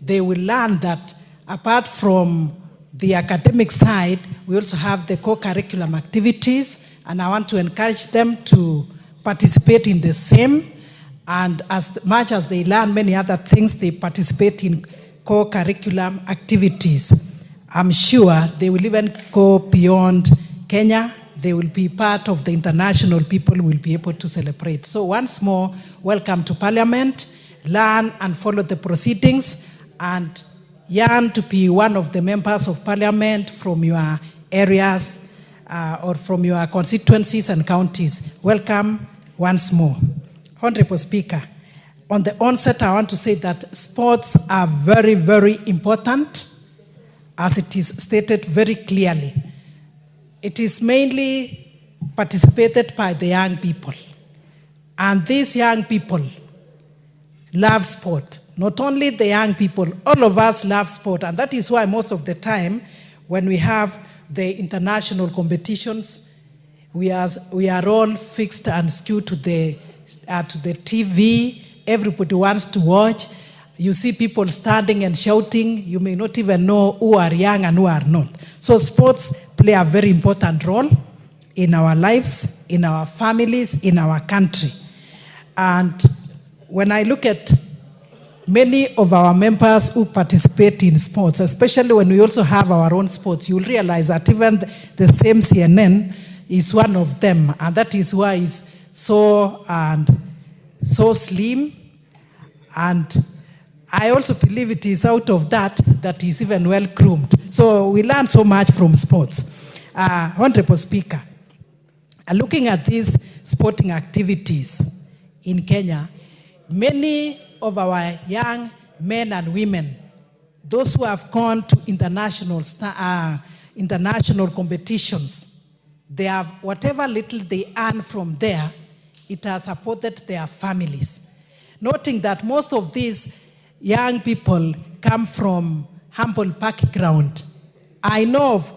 they will learn that apart from the academic side, we also have the co-curriculum activities, and I want to encourage them to participate in the same, and as much as they learn many other things, they participate in co-curriculum activities. I'm sure they will even go beyond Kenya. They will be part of the international people will be able to celebrate. So once more, welcome to Parliament. Learn and follow the proceedings, and yearn to be one of the members of Parliament from your areas or from your constituencies and counties. Welcome once more. Honorable Speaker, on the onset, I want to say that sports are very, very important, as it is stated very clearly. It is mainly participated by the young people. And these young people love sport. Not only the young people, all of us love sport. And that is why most of the time, when we have the international competitions, we are all fixed and skewed to the TV. Everybody wants to watch. You see people standing and shouting. You may not even know who are young and who are not. So sports play a very important role in our lives, in our families, in our country. And when I look at many of our members who participate in sports, especially when we also have our own sports, you'll realize that even the same CNN is one of them. And that is why it's so slim. And I also believe it is out of that is even well groomed. So we learn so much from sports. Honorable Speaker, looking at these sporting activities in Kenya, many of our young men and women, those who have gone to international competitions, they have whatever little they earn from there, it has supported their families. Noting that most of these young people come from humble background. I know of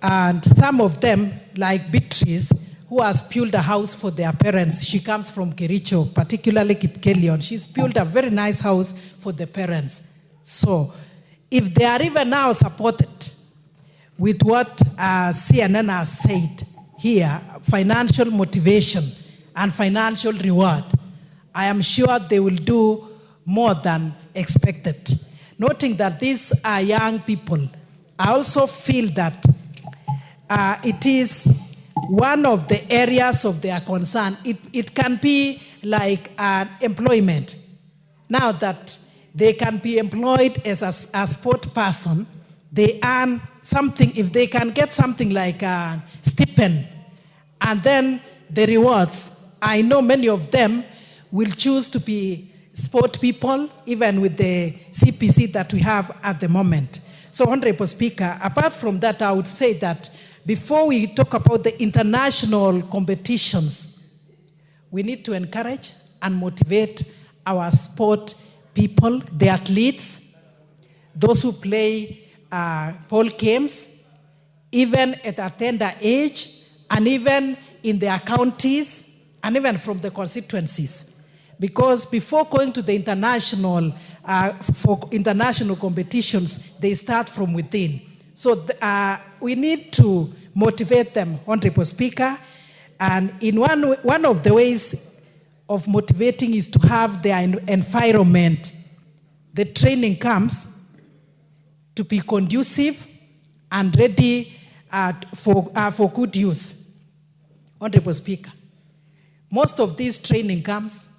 and some of them, like Beatrice, who has built a house for their parents. She comes from Kericho, particularly Kipkelion. She's built a very nice house for the parents. So if they are even now supported with what CNN has said here, financial motivation and financial reward, I am sure they will do more than expected. Noting that these are young people, I also feel that it is one of the areas of their concern. It can be like employment. Now that they can be employed as a sport person, they earn something. If they can get something like a stipend, and then the rewards, I know many of them will choose to be sport people, even with the CPC that we have at the moment. So, Honorable Speaker, apart from that, I would say that before we talk about the international competitions, we need to encourage and motivate our sport people, the athletes, those who play ball games, even at a tender age, and even in their counties, and even from the constituencies. Because before going to the international, for international competitions, they start from within. So we need to motivate them, Honorable Speaker. And in one of the ways of motivating is to have their environment, the training camps, to be conducive and ready for good use. Honorable Speaker, most of these training camps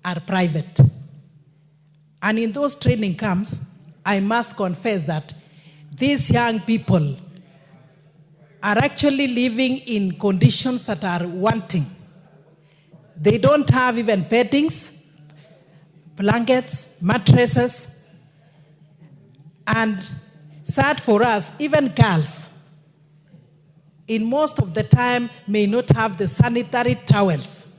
are private. And in those training camps, I must confess that these young people are actually living in conditions that are wanting. They don't have even beddings, blankets, mattresses, and sad for us, even girls, in most of the time, may not have the sanitary towels.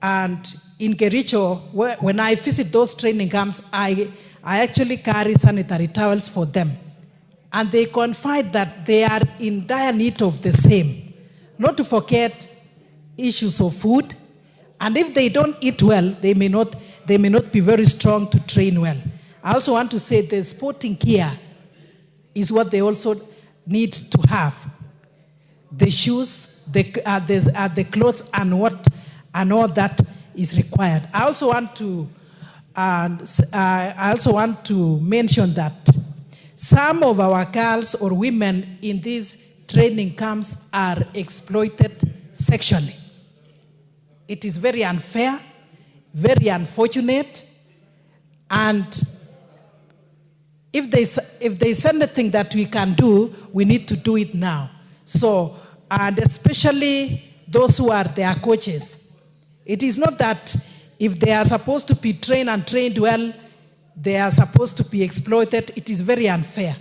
And in Kericho, when I visit those training camps, I actually carry sanitary towels for them. and they confide that they are in dire need of the same. Not to forget issues of food, and if they don't eat well, they may not be very strong to train well. I also want to say the sporting gear is what they also need to have. The shoes, the clothes, and all that is required. I also want to mention that some of our girls or women in these training camps are exploited sexually. It is very unfair, very unfortunate, and if there's anything that we can do, we need to do it now. So, and especially those who are their coaches. It is not that if they are supposed to be trained and trained well, they are supposed to be exploited. It is very unfair.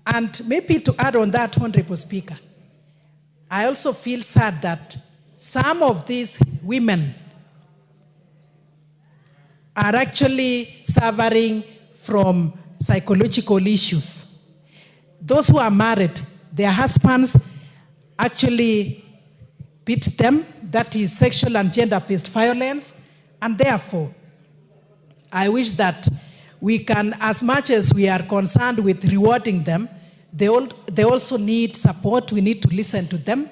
And maybe to add on that, Honorable Speaker, I also feel sad that some of these women are actually suffering from psychological issues. Those who are married, their husbands actually beat them, that is sexual and gender-based violence, and therefore, I wish that we can, as much as we are concerned with rewarding them, they also need support. We need to listen to them.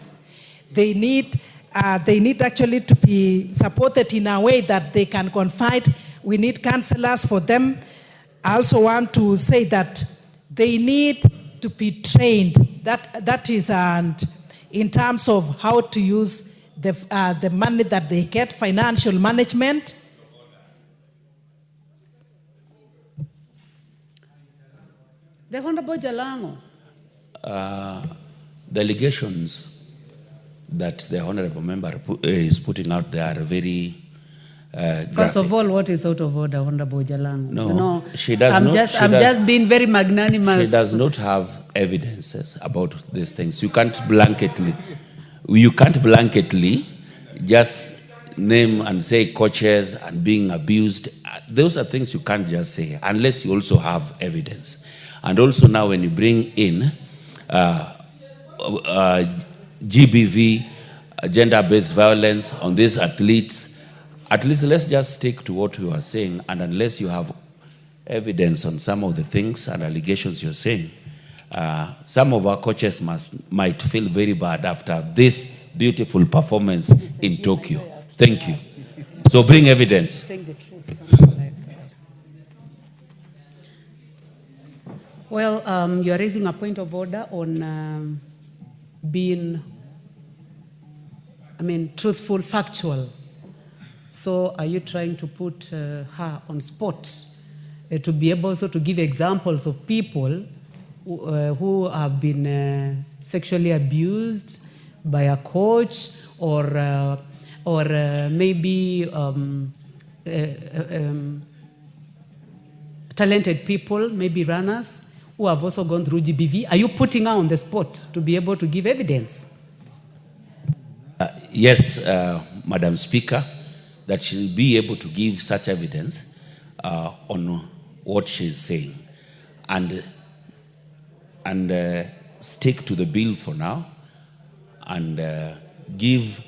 They need actually to be supported in a way that they can confide. We need counselors for them. I also want to say that they need to be trained. That is, and in terms of how to use the money that they get, financial management. The Honorable Jalango. The allegations that the honorable member is putting out there are very First of all, what is out of order, Honorable Jalango? No, she does not. I'm just being very magnanimous. She does not have evidences about these things. You can't blanketly just name and say coaches and being abused. Those are things you can't just say unless you also have evidence. And also now when you bring in GBV, gender-based violence on these athletes, at least let's just stick to what we are saying, and unless you have evidence on some of the things and allegations you're saying, some of our coaches might feel very bad after this beautiful performance in Tokyo. Thank you. So bring evidence. Well, you are raising a point of order on being, truthful, factual. So are you trying to put her on spot to be able also to give examples of people who have been sexually abused by a coach or maybe talented people, maybe runners, who have also gone through GBV? Are you putting her on the spot to be able to give evidence? Yes, Madam Speaker, that she'll be able to give such evidence on what she's saying, and stick to the bill for now, and give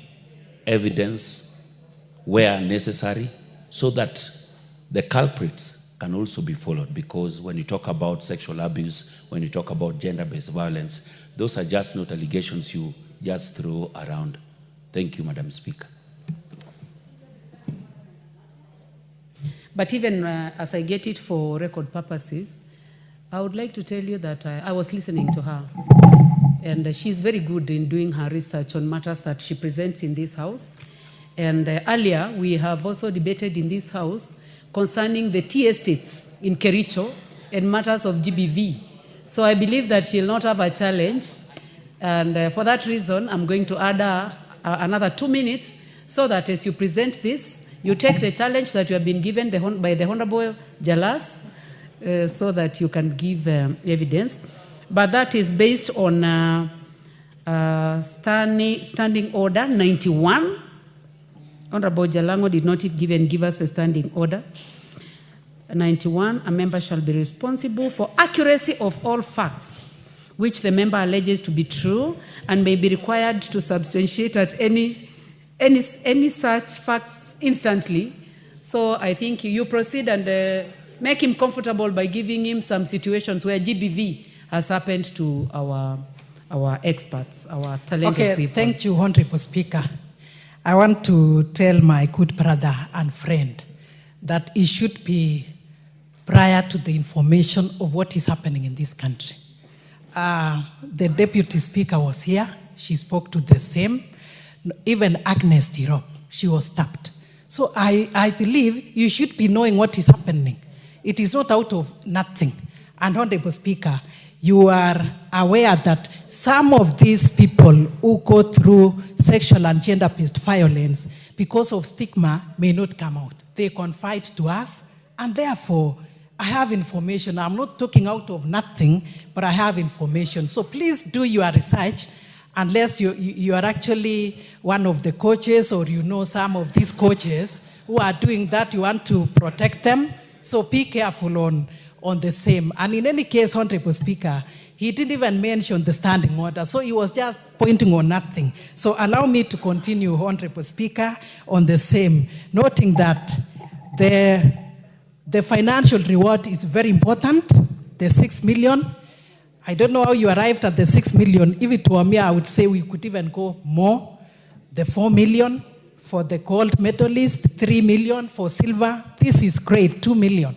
evidence where necessary, so that the culprits can also be followed. Because when you talk about sexual abuse, when you talk about gender-based violence, those are just not allegations you just throw around. Thank you, Madam Speaker. But even as I get it for record purposes, I would like to tell you that I was listening to her, and she's very good in doing her research on matters that she presents in this house. And earlier, we have also debated in this house concerning the tea estates in Kericho and matters of GBV. So I believe that she'll not have a challenge. And for that reason, I'm going to add another 2 minutes so that as you present this, you take the challenge that you have been given by the Honorable Jalas so that you can give evidence. But that is based on Standing Order 91. Honorable Jalango did not even give us a standing order. 91, a member shall be responsible for accuracy of all facts which the member alleges to be true and may be required to substantiate at any such facts instantly. So I think you proceed and make him comfortable by giving him some situations where GBV has happened to our experts, our talented people. Thank you, Honorable Speaker. I want to tell my good brother and friend that it should be prior to the information of what is happening in this country. The Deputy Speaker was here. She spoke to the same. Even Agnes Tirop, she was stabbed. So I believe you should be knowing what is happening. It is not out of nothing. And Honorable Speaker, you are aware that some of these people who go through sexual and gender-based violence because of stigma may not come out. They confide to us, and therefore, I have information. I'm not talking out of nothing, but I have information. So please do your research, unless you are actually one of the coaches or you know some of these coaches who are doing that, you want to protect them. So be careful on the same. And in any case, Honorable Speaker, he didn't even mention the standing order, so he was just pointing on nothing. So allow me to continue, Honorable Speaker, on the same, noting that the financial reward is very important, the 6 million. I don't know how you arrived at the 6 million. If it were me, I would say we could even go more. The 4 million for the gold medalist, 3 million for silver. This is great, 2 million.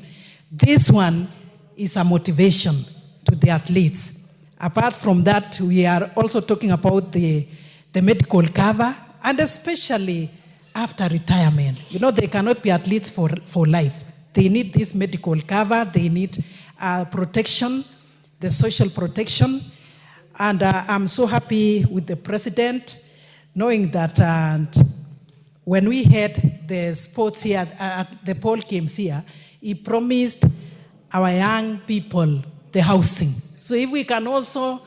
This one is a motivation to the athletes. Apart from that, we are also talking about the medical cover, and especially after retirement. You know, they cannot be athletes for life. They need this medical cover, they need protection, the social protection. And I'm so happy with the president, knowing that when we had the sports here, at the Paul Games here, he promised our young people the housing. So if we can also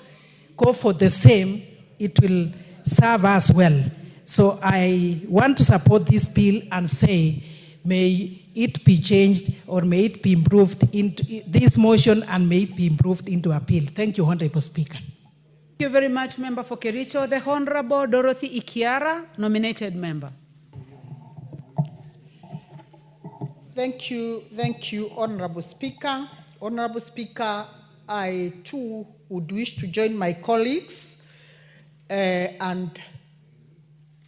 go for the same, it will serve us well. So I want to support this bill and say, may it be changed or may it be improved into this motion and may it be improved into a bill. Thank you, Honorable Speaker. Thank you very much, Member for Kericho. The Honorable Dorothy Ikiara, nominated member. Thank you, Honorable Speaker. Honorable Speaker, I too would wish to join my colleagues and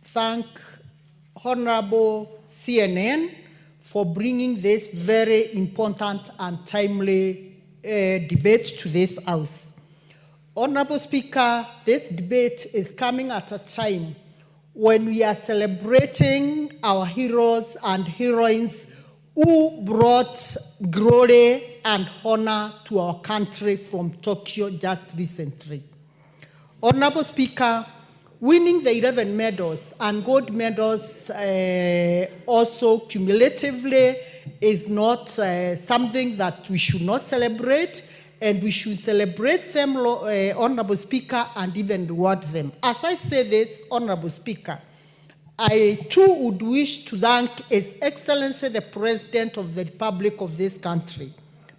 thank Honorable CNN for bringing this very important and timely debate to this House. Honorable Speaker, this debate is coming at a time when we are celebrating our heroes and heroines who brought glory and honor to our country from Tokyo just recently. Honorable Speaker, winning the 11 medals and gold medals also cumulatively is not something that we should not celebrate, and we should celebrate them, Honorable Speaker, and even reward them. As I say this, Honorable Speaker, I too would wish to thank His Excellency the President of the Republic of this country,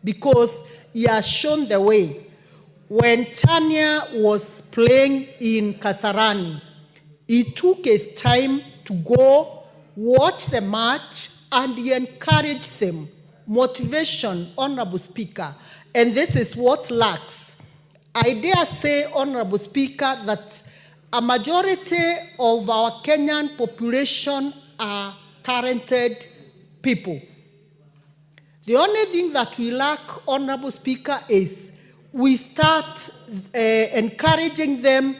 because he has shown the way. When Tanya was playing in Kasarani, he took his time to go watch the match and he encouraged them. Motivation, Honorable Speaker, and this is what lacks. I dare say, Honorable Speaker, that a majority of our Kenyan population are talented people. The only thing that we lack, Honorable Speaker, is we start encouraging them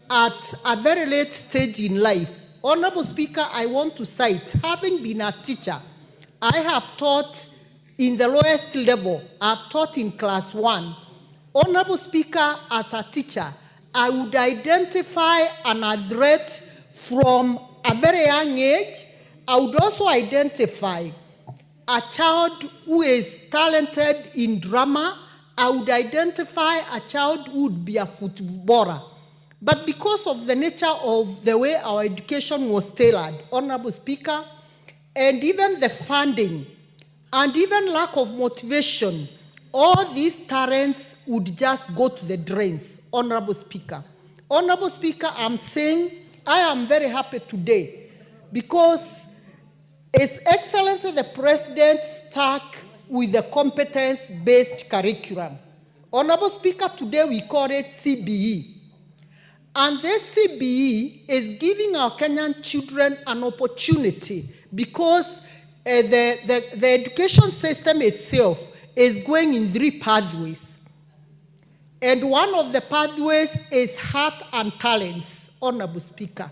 at a very late stage in life. Honorable Speaker, I want to cite, having been a teacher, I have taught in the lowest level. I've taught in class 1. Honorable Speaker, as a teacher, I would identify an athlete from a very young age. I would also identify a child who is talented in drama. I would identify a child who would be a footballer. But because of the nature of the way our education was tailored, Honorable Speaker, and even the funding, and even lack of motivation, all these talents would just go to the drains, Honorable Speaker. Honorable Speaker, I'm saying I am very happy today because His Excellency the President stuck with the competence-based curriculum. Honorable Speaker, today we call it CBE. And this CBE is giving our Kenyan children an opportunity because the education system itself is going in 3 pathways. And one of the pathways is heart and talents, Honorable Speaker.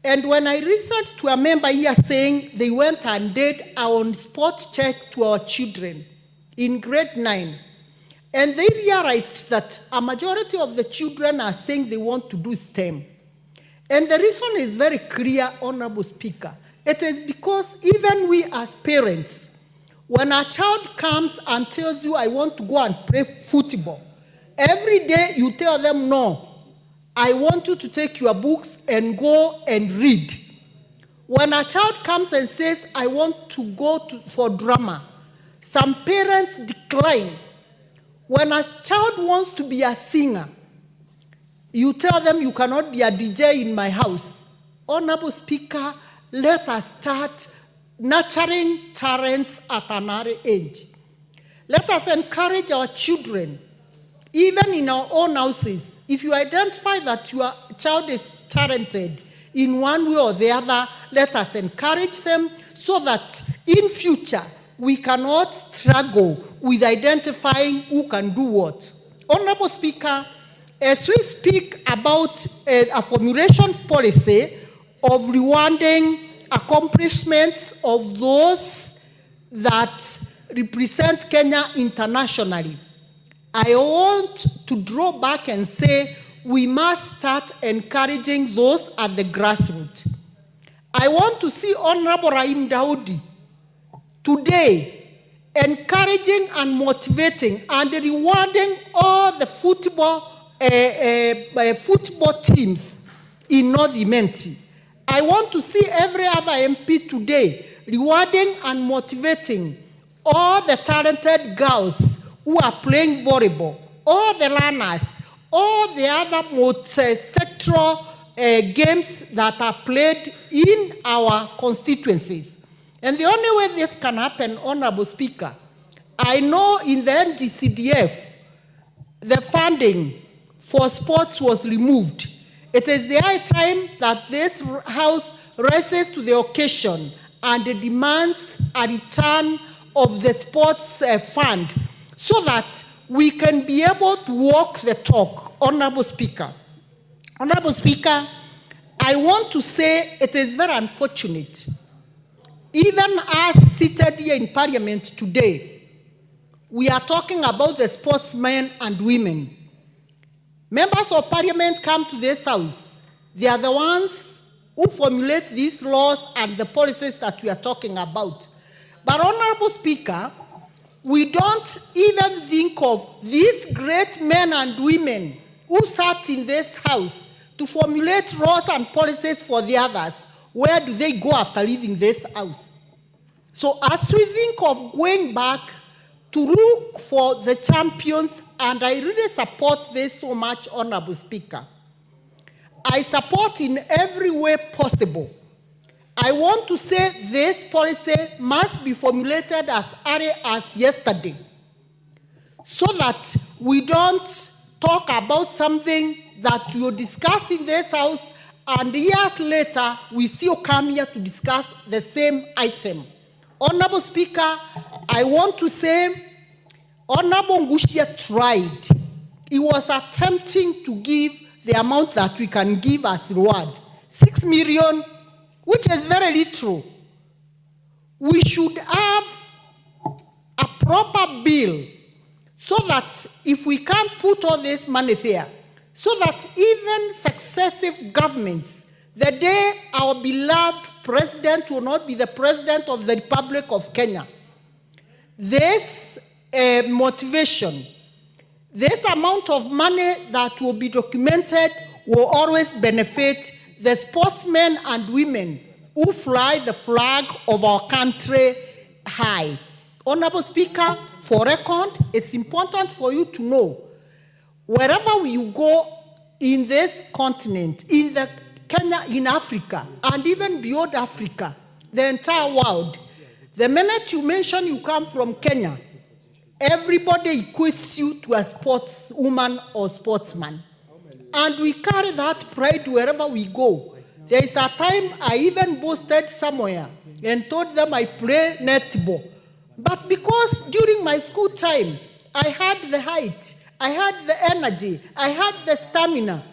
And when I listened to a member here saying they went and did our on-spot check to our children in grade 9, and they realized that a majority of the children are saying they want to do STEM. And the reason is very clear, Honorable Speaker. It is because even we as parents, when a child comes and tells you, I want to go and play football, every day you tell them, no, I want you to take your books and go and read. When a child comes and says, I want to go for drama, some parents decline. When a child wants to be a singer, you tell them you cannot be a DJ in my house. Honorable Speaker, let us start nurturing talents at an early age. Let us encourage our children, even in our own houses. If you identify that your child is talented in one way or the other, let us encourage them so that in future we cannot struggle with identifying who can do what. Honorable Speaker, as we speak about a formulation policy of rewarding accomplishments of those that represent Kenya internationally, I want to draw back and say we must start encouraging those at the grassroots. I want to see Honorable Rahim Daudi today encouraging and motivating and rewarding all the football teams in North Imenti. I want to see every other MP today rewarding and motivating all the talented girls who are playing volleyball, all the learners, all the other sectoral games that are played in our constituencies. And the only way this can happen, Honorable Speaker, I know in the NDCDF, the funding for sports was removed. It is the high time that this House rises to the occasion and demands a return of the sports fund so that we can be able to walk the talk, Honorable Speaker. Honorable Speaker, I want to say it is very unfortunate. Even us seated here in Parliament today, we are talking about the sportsmen and women. Members of Parliament come to this House. They are the ones who formulate these laws and the policies that we are talking about. But Honorable Speaker, we don't even think of these great men and women who sat in this House to formulate laws and policies for the others. Where do they go after leaving this House? So as we think of going back to look for the champions, and I really support this so much, Honorable Speaker. I support in every way possible. I want to say this policy must be formulated as early as yesterday so that we don't talk about something that we'll discuss in this House and years later we still come here to discuss the same item. Honorable Speaker, I want to say Honorable Ngushia tried. He was attempting to give the amount that we can give as reward, 6 million, which is very little. We should have a proper bill so that if we can't put all this money there, so that even successive governments, the day our beloved president will not be the president of the Republic of Kenya, this motivation, this amount of money that will be documented will always benefit the sportsmen and women who fly the flag of our country high. Honorable Speaker, for record, it's important for you to know, wherever you go in this continent, in the Kenya, in Africa, and even beyond Africa, the entire world, the minute you mention you come from Kenya, everybody equates you to a sportswoman or sportsman. And we carry that pride wherever we go. There is a time I even boasted somewhere and told them I play netball. But because during my school time, I had the height, I had the energy, I had the stamina.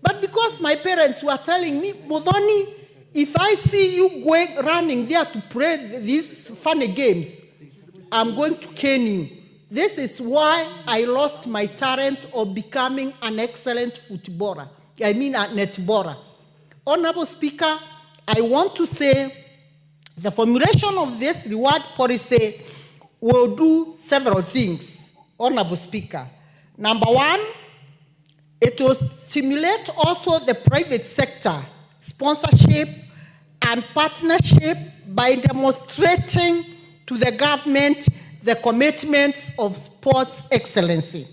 But because my parents were telling me, Modoni, if I see you going running there to play these funny games, I'm going to cane you. This is why I lost my talent of becoming an excellent footballer. I mean a netballer. Honorable Speaker, I want to say the formulation of this reward policy will do several things, Honorable Speaker. Number one, it will stimulate also the private sector sponsorship and partnership by demonstrating to the government the commitments of sports excellency.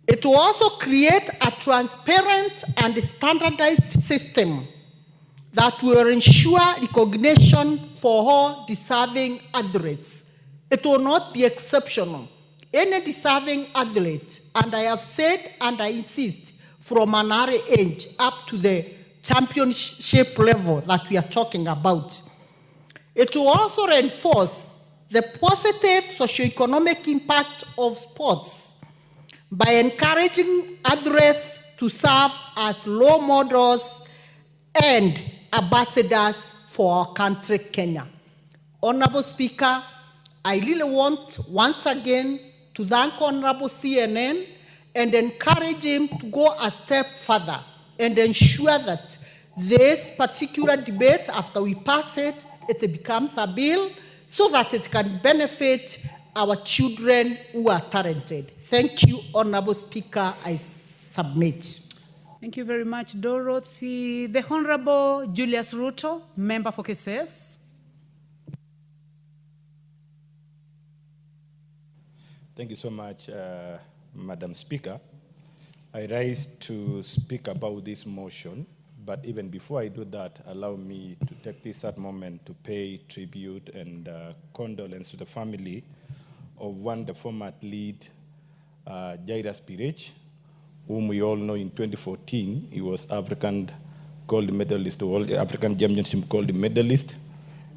It will also create a transparent and standardized system that will ensure recognition for all deserving athletes. It will not be exceptional. Any deserving athlete, and I have said and I insist, from an early age up to the championship level that we are talking about. It will also reinforce the positive socioeconomic impact of sports by encouraging athletes to serve as role models and ambassadors for our country, Kenya. Honorable Speaker, I really want once again to thank Honorable CNN and encourage him to go a step further and ensure that this particular debate, after we pass it, it becomes a bill so that it can benefit our children who are talented. Thank you, Honorable Speaker. I submit. Thank you very much, Dorothy. The Honorable Julius Ruto, member for KSS. Thank you so much, Madam Speaker. I rise to speak about this motion, but even before I do that, allow me to take this sad moment to pay tribute and condolence to the family of one, the former athlete, Jairus Pirech, whom we all know in 2014, he was African gold medalist, World African Championship gold medalist.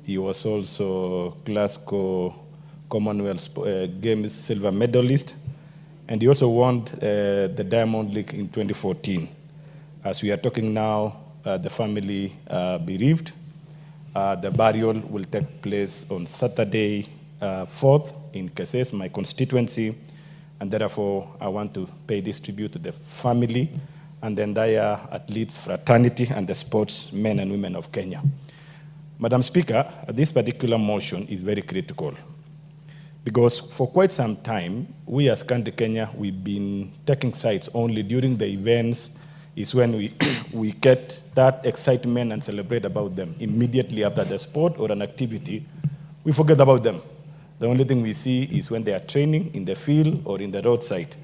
He was also Glasgow Commonwealth Games silver medalist, and he also won the Diamond League in 2014. As we are talking now, the family bereaved. The burial will take place on Saturday 4th in Keses, my constituency, and therefore I want to pay this tribute to the family and the entire athletes fraternity and the sportsmen and women of Kenya. Madam Speaker, this particular motion is very critical because for quite some time, we as country Kenya, we've been taking sides only during the events is when we get that excitement and celebrate about them. Immediately after the sport or an activity, we forget about them. The only thing we see is when they are training in the field or in the roadside.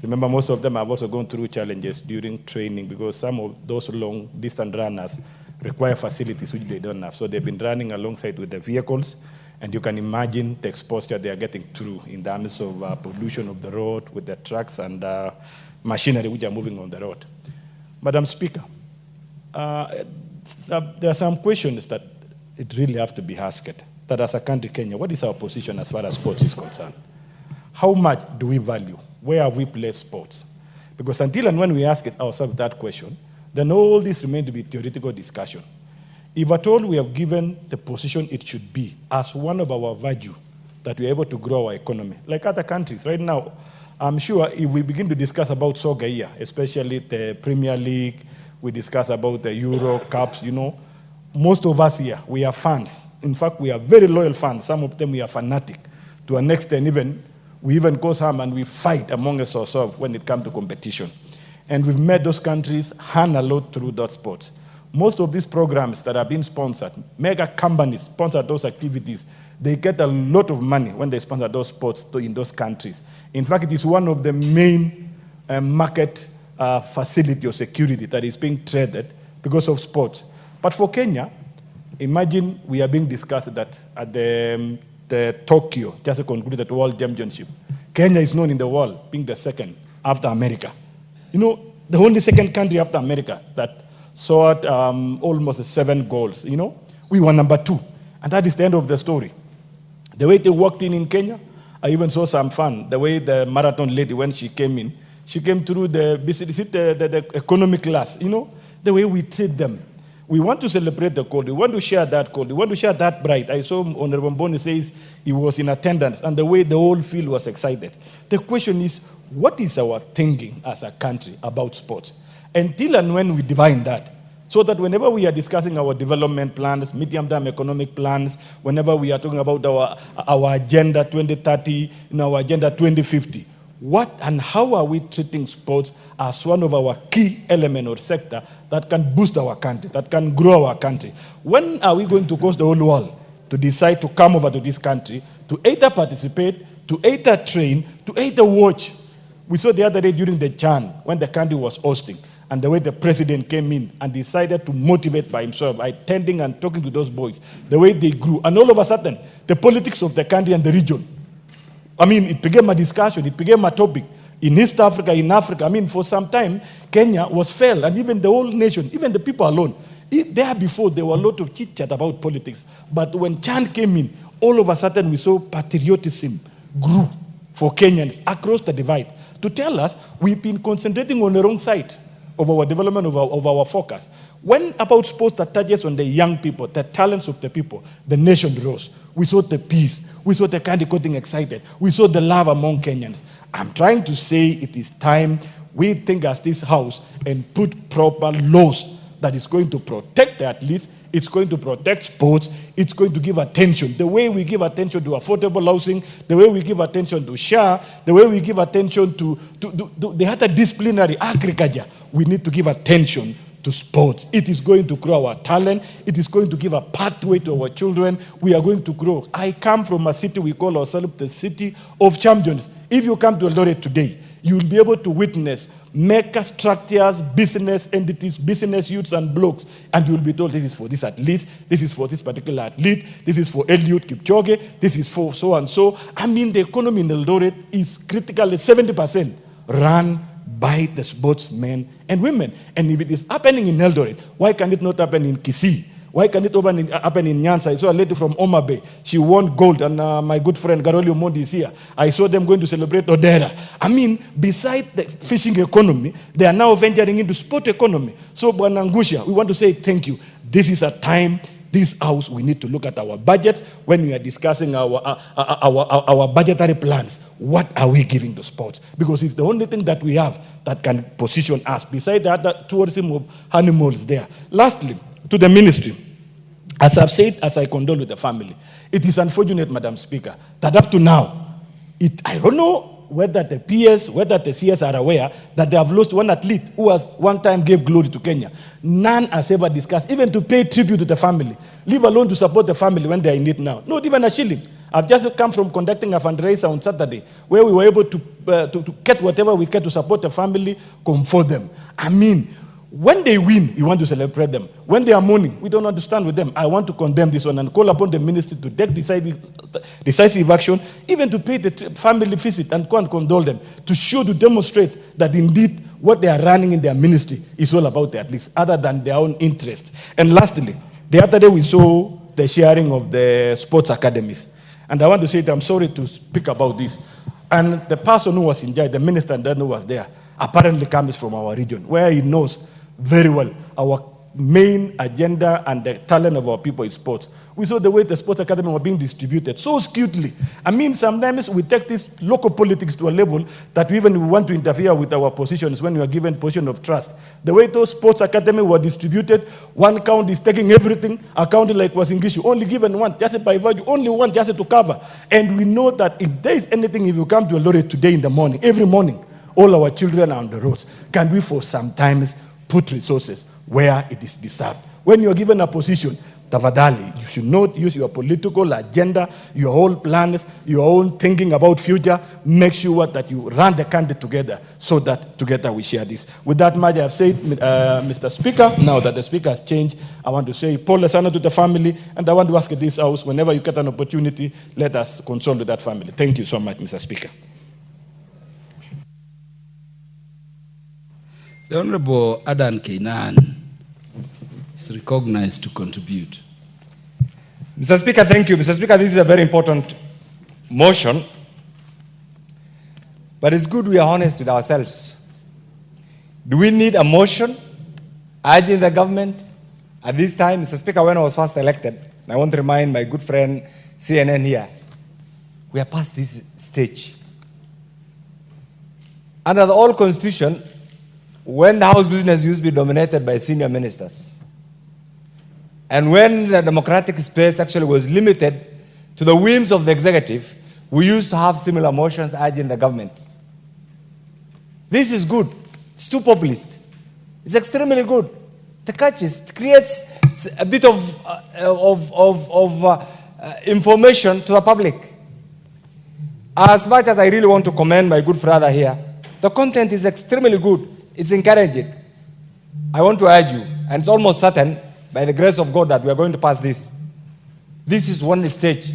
Remember, most of them have also gone through challenges during training because some of those long-distance runners require facilities which they don't have. So they've been running alongside with the vehicles, and you can imagine the exposure they are getting through in terms of pollution of the road with the trucks and machinery which are moving on the road. Madam Speaker, there are some questions that it really have to be asked. That as a country, Kenya, what is our position as far as sports is concerned? How much do we value? Where have we placed sports? Because until and when we ask ourselves that question, then all this remains to be theoretical discussion. If at all we have given the position it should be as one of our value that we are able to grow our economy, like other countries. Right now, I'm sure if we begin to discuss about soccer here, especially the Premier League, we discuss about the Euro Cups, you know, most of us here, we are fans. In fact, we are very loyal fans. Some of them we are fanatic. To an extent, we even cause harm and we fight amongst ourselves when it comes to competition. And we've made those countries earn a lot through that sports. Most of these programs that are being sponsored, mega companies sponsor those activities They get a lot of money when they sponsor those sports in those countries. In fact, it is one of the main market facility or security that is being traded because of sports. But for Kenya, imagine we are being discussed that at the Tokyo, just concluded World Championship, Kenya is known in the world being the second after America. You know, the only second country after America that scored almost 7 goals. You know, we were number 2, and that is the end of the story. The way they walked in Kenya, I even saw some fun. The way the marathon lady, when she came in, she came through the economy class. You know, the way we treat them. We want to celebrate the code. We want to share that code. We want to share that pride. I saw Honorable Boni says he was in attendance, and the way the whole field was excited. The question is, what is our thinking as a country about sports? Until and when we define that, so that whenever we are discussing our development plans, medium-term economic plans, whenever we are talking about our Agenda 2030, our Agenda 2050, what and how are we treating sports as one of our key elements or sector that can boost our country, that can grow our country? When are we going to cause the whole world to decide to come over to this country, to either participate, to either train, to either watch? We saw the other day during the Chan, when the country was hosting, and the way the president came in and decided to motivate by himself, by attending and talking to those boys, the way they grew. And all of a sudden, the politics of the country and the region, I mean, it became a discussion, it became a topic. In East Africa, in Africa, I mean, for some time, Kenya was failed, and even the whole nation, even the people alone. There before, there were a lot of chit-chat about politics. But when Chan came in, all of a sudden we saw patriotism grew for Kenyans across the divide. To tell us, we've been concentrating on the wrong side of our development, of our focus. When about sports that touches on the young people, the talents of the people, the nation rose. We saw the peace. We saw the country getting excited. We saw the love among Kenyans. I'm trying to say it is time we think as this house and put proper laws that is going to protect the athletes, it's going to protect sports, it's going to give attention. The way we give attention to affordable housing, the way we give attention to share, the way we give attention to the other disciplinary agriculture, we need to give attention to sports. It is going to grow our talent. It is going to give a pathway to our children. We are going to grow. I come from a city, we call ourselves the city of champions. If you come to Eldoret today, you will be able to witness mega structures, business entities, business youths and blocks, and you will be told this is for this athlete, this is for this particular athlete, this is for Eliud Kipchoge, this is for so and so. I mean, the economy in Eldoret is critically 70% run by the sportsmen and women. And if it is happening in Eldoret, why can it not happen in Kisii? Why can it happen in Nyanza? I saw a lady from Homa Bay. She won gold, and my good friend Garoli Omondi is here. I saw them going to celebrate Odera. I mean, besides the fishing economy, they are now venturing into sport economy. So, Bwana Ngusha, we want to say thank you. This is a time, this house, we need to look at our budget when we are discussing our budgetary plans. What are we giving to sports? Because it's the only thing that we have that can position us, beside the other tourism of animals there. Lastly, to the ministry, as I've said, as I condole with the family, it is unfortunate, Madam Speaker, that up to now, I don't know whether the PS, whether the CS are aware that they have lost one athlete who has one time gave glory to Kenya. None has ever discussed, even to pay tribute to the family, leave alone to support the family when they are in need now. Not even a shilling. I've just come from conducting a fundraiser on Saturday where we were able to get whatever we get to support the family, comfort them. I mean, when they win, we want to celebrate them. When they are mourning, we don't understand with them. I want to condemn this one and call upon the ministry to take decisive action, even to pay the family visit and go and condole them, to show, to demonstrate that indeed what they are running in their ministry is all about the athletes, other than their own interest. And lastly, the other day we saw the sharing of the sports academies. And I want to say that I'm sorry to speak about this. And the person who was in charge, the minister who was there, apparently comes from our region, where he knows very well our main agenda and the talent of our people is sports. We saw the way the sports academy were being distributed so skewedly. I mean, sometimes we take this local politics to a level that we want to interfere with our positions when we are given position of trust. The way those sports academy were distributed, one county is taking everything, a county like Wasingishu, only given one, just by value, only one just to cover. And we know that if there is anything, if you come to Eldoret today in the morning, every morning, all our children are on the roads. Can we for sometimes put resources where it is deserved? When you're given a position, Tafadhali, you should not use your political agenda, your whole plans, your own thinking about future. Make sure that you run the country together so that together we share this. With that much I have said, Mr. Speaker, now that the Speaker has changed, I want to say pole sana to the family, and I want to ask this House, whenever you get an opportunity, let us console with that family. Thank you so much, Mr. Speaker. The Honorable Adan Keinan is recognized to contribute. Mr. Speaker, thank you. Mr. Speaker, this is a very important motion, but it's good we are honest with ourselves. Do we need a motion urging the government at this time? Mr. Speaker, when I was first elected, and I want to remind my good friend CNN here, we are past this stage. Under the old constitution, when the House business used to be dominated by senior ministers, and when the democratic space actually was limited to the whims of the executive, we used to have similar motions urging the government. This is good. It's too populist. It's extremely good. The catch is, it creates a bit of information to the public. As much as I really want to commend my good brother here, the content is extremely good. It's encouraging. I want to urge you, and it's almost certain, by the grace of God, that we are going to pass this. This is one stage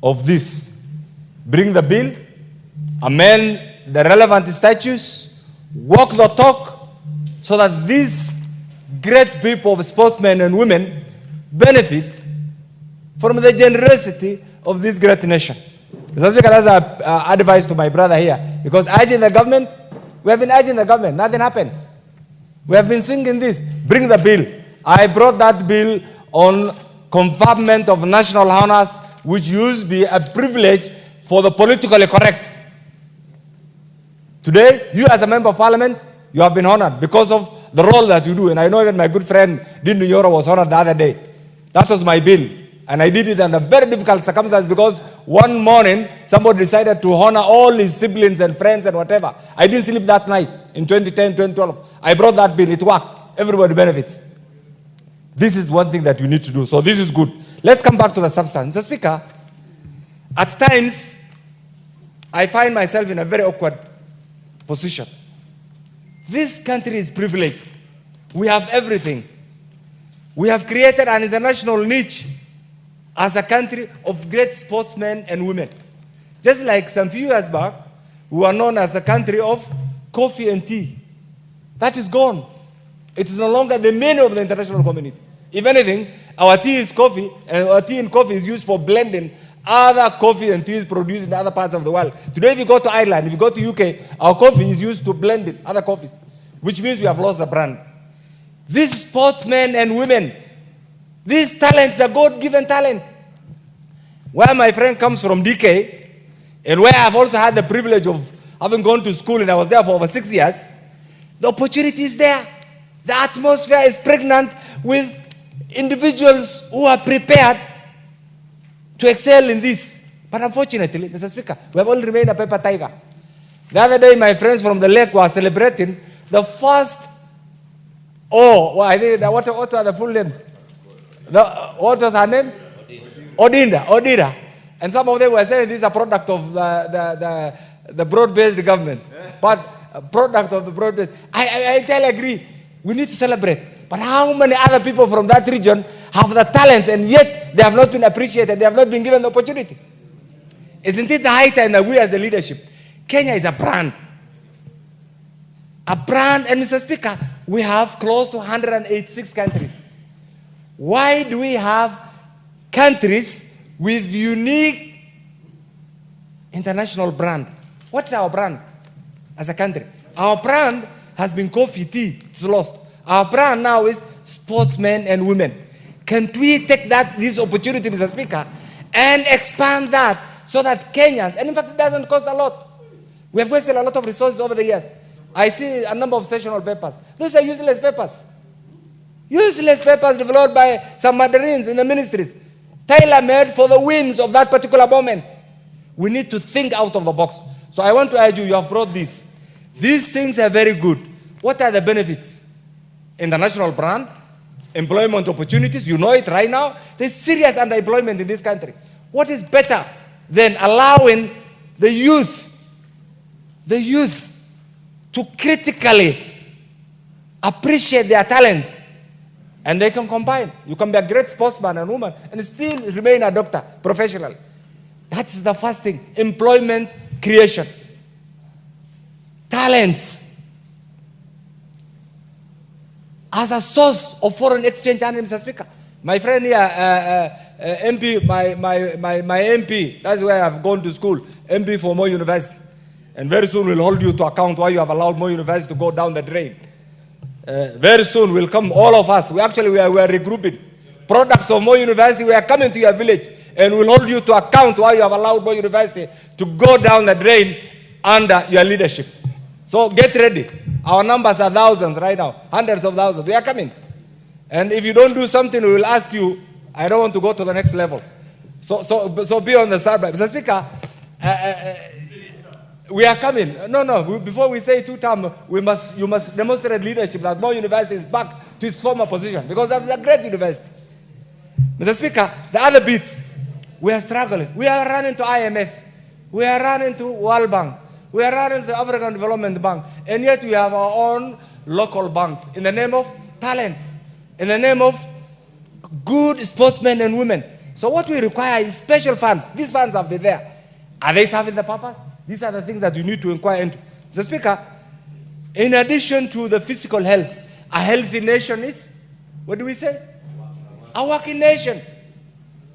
of this. Bring the bill, amend the relevant statutes, walk the talk, so that these great people of sportsmen and women benefit from the generosity of this great nation. Mr. Speaker, that's an advice to my brother here, because urging the government, we have been urging the government, nothing happens. We have been singing this, bring the bill. I brought that bill on conferment of national honors, which used to be a privilege for the politically correct. Today, you as a member of parliament, you have been honored because of the role that you do. And I know even my good friend, manyora, was honored the other day. That was my bill. And I did it under very difficult circumstances because one morning, somebody decided to honor all his siblings and friends and whatever. I didn't sleep that night in 2010, 2012. I brought that bill. It worked. Everybody benefits. This is one thing that you need to do. So this is good. Let's come back to the substance. Mr. Speaker, at times, I find myself in a very awkward position. This country is privileged. We have everything. We have created an international niche as a country of great sportsmen and women. Just like some few years back, we were known as a country of coffee and tea. That is gone. It is no longer the menu of the international community. If anything, our tea is coffee, and our tea and coffee is used for blending other coffee and teas produced in other parts of the world. Today, if you go to Ireland, if you go to UK, our coffee is used to blend in other coffees, which means we have lost the brand. These sportsmen and women, these talents are God-given talent. Where my friend comes from, DK, and where I've also had the privilege of having gone to school, and I was there for over 6 years, the opportunity is there. The atmosphere is pregnant with individuals who are prepared to excel in this. But unfortunately, Mr. Speaker, we have all remained a paper tiger. The other day, my friends from the lake were celebrating the first, what are the full names? What was her name? Odinga. And some of them were saying this is a product of the broad-based government. But a product of the broad-based. I entirely agree. We need to celebrate. But how many other people from that region have the talent and yet they have not been appreciated, they have not been given the opportunity? Isn't it the high time that we as the leadership, Kenya is a brand. A brand, and Mr. Speaker, we have close to 186 countries. Why do we have countries with unique international brand? What's our brand as a country? Our brand has been coffee, tea, it's lost. Our brand now is sportsmen and women. Can't we take this opportunity, Mr. Speaker, and expand that so that Kenyans, and in fact it doesn't cost a lot. We have wasted a lot of resources over the years. I see a number of sessional papers. Those are useless papers. Useless papers developed by some Mandarins in the ministries, tailor-made for the whims of that particular moment. We need to think out of the box. So I want to urge you, you have brought this. These things are very good. What are the benefits? International brand, employment opportunities. You know it right now. There's serious underemployment in this country. What is better than allowing the youth to critically appreciate their talents, and they can combine. You can be a great sportsman and woman and still remain a doctor professionally. That's the first thing. Employment creation. Talents as a source of foreign exchange, Mr. Speaker. My friend here, MP, my MP, that's where I've gone to school, MP for Moi University. And very soon we'll hold you to account why you have allowed Moi University to go down the drain. Very soon will come, all of us. We are regrouping. Products of Moi University, we are coming to your village and we'll hold you to account why you have allowed Moi University to go down the drain under your leadership. So get ready. Our numbers are thousands right now, hundreds of thousands. We are coming. And if you don't do something, we will ask you, I don't want to go to the next level. So be on the side. Mr. Speaker, we are coming. Before we say two-term, you must demonstrate leadership that Moi University is back to its former position, because that's a great university. Mr. Speaker, the other bits, we are struggling. We are running to IMF. We are running to World Bank. We are running to the African Development Bank. And yet we have our own local banks in the name of talents, in the name of good sportsmen and women. So what we require is special funds. These funds have been there. Are they serving the purpose? These are the things that you need to inquire into. Mr. Speaker, in addition to the physical health, a healthy nation is, what do we say? A working nation.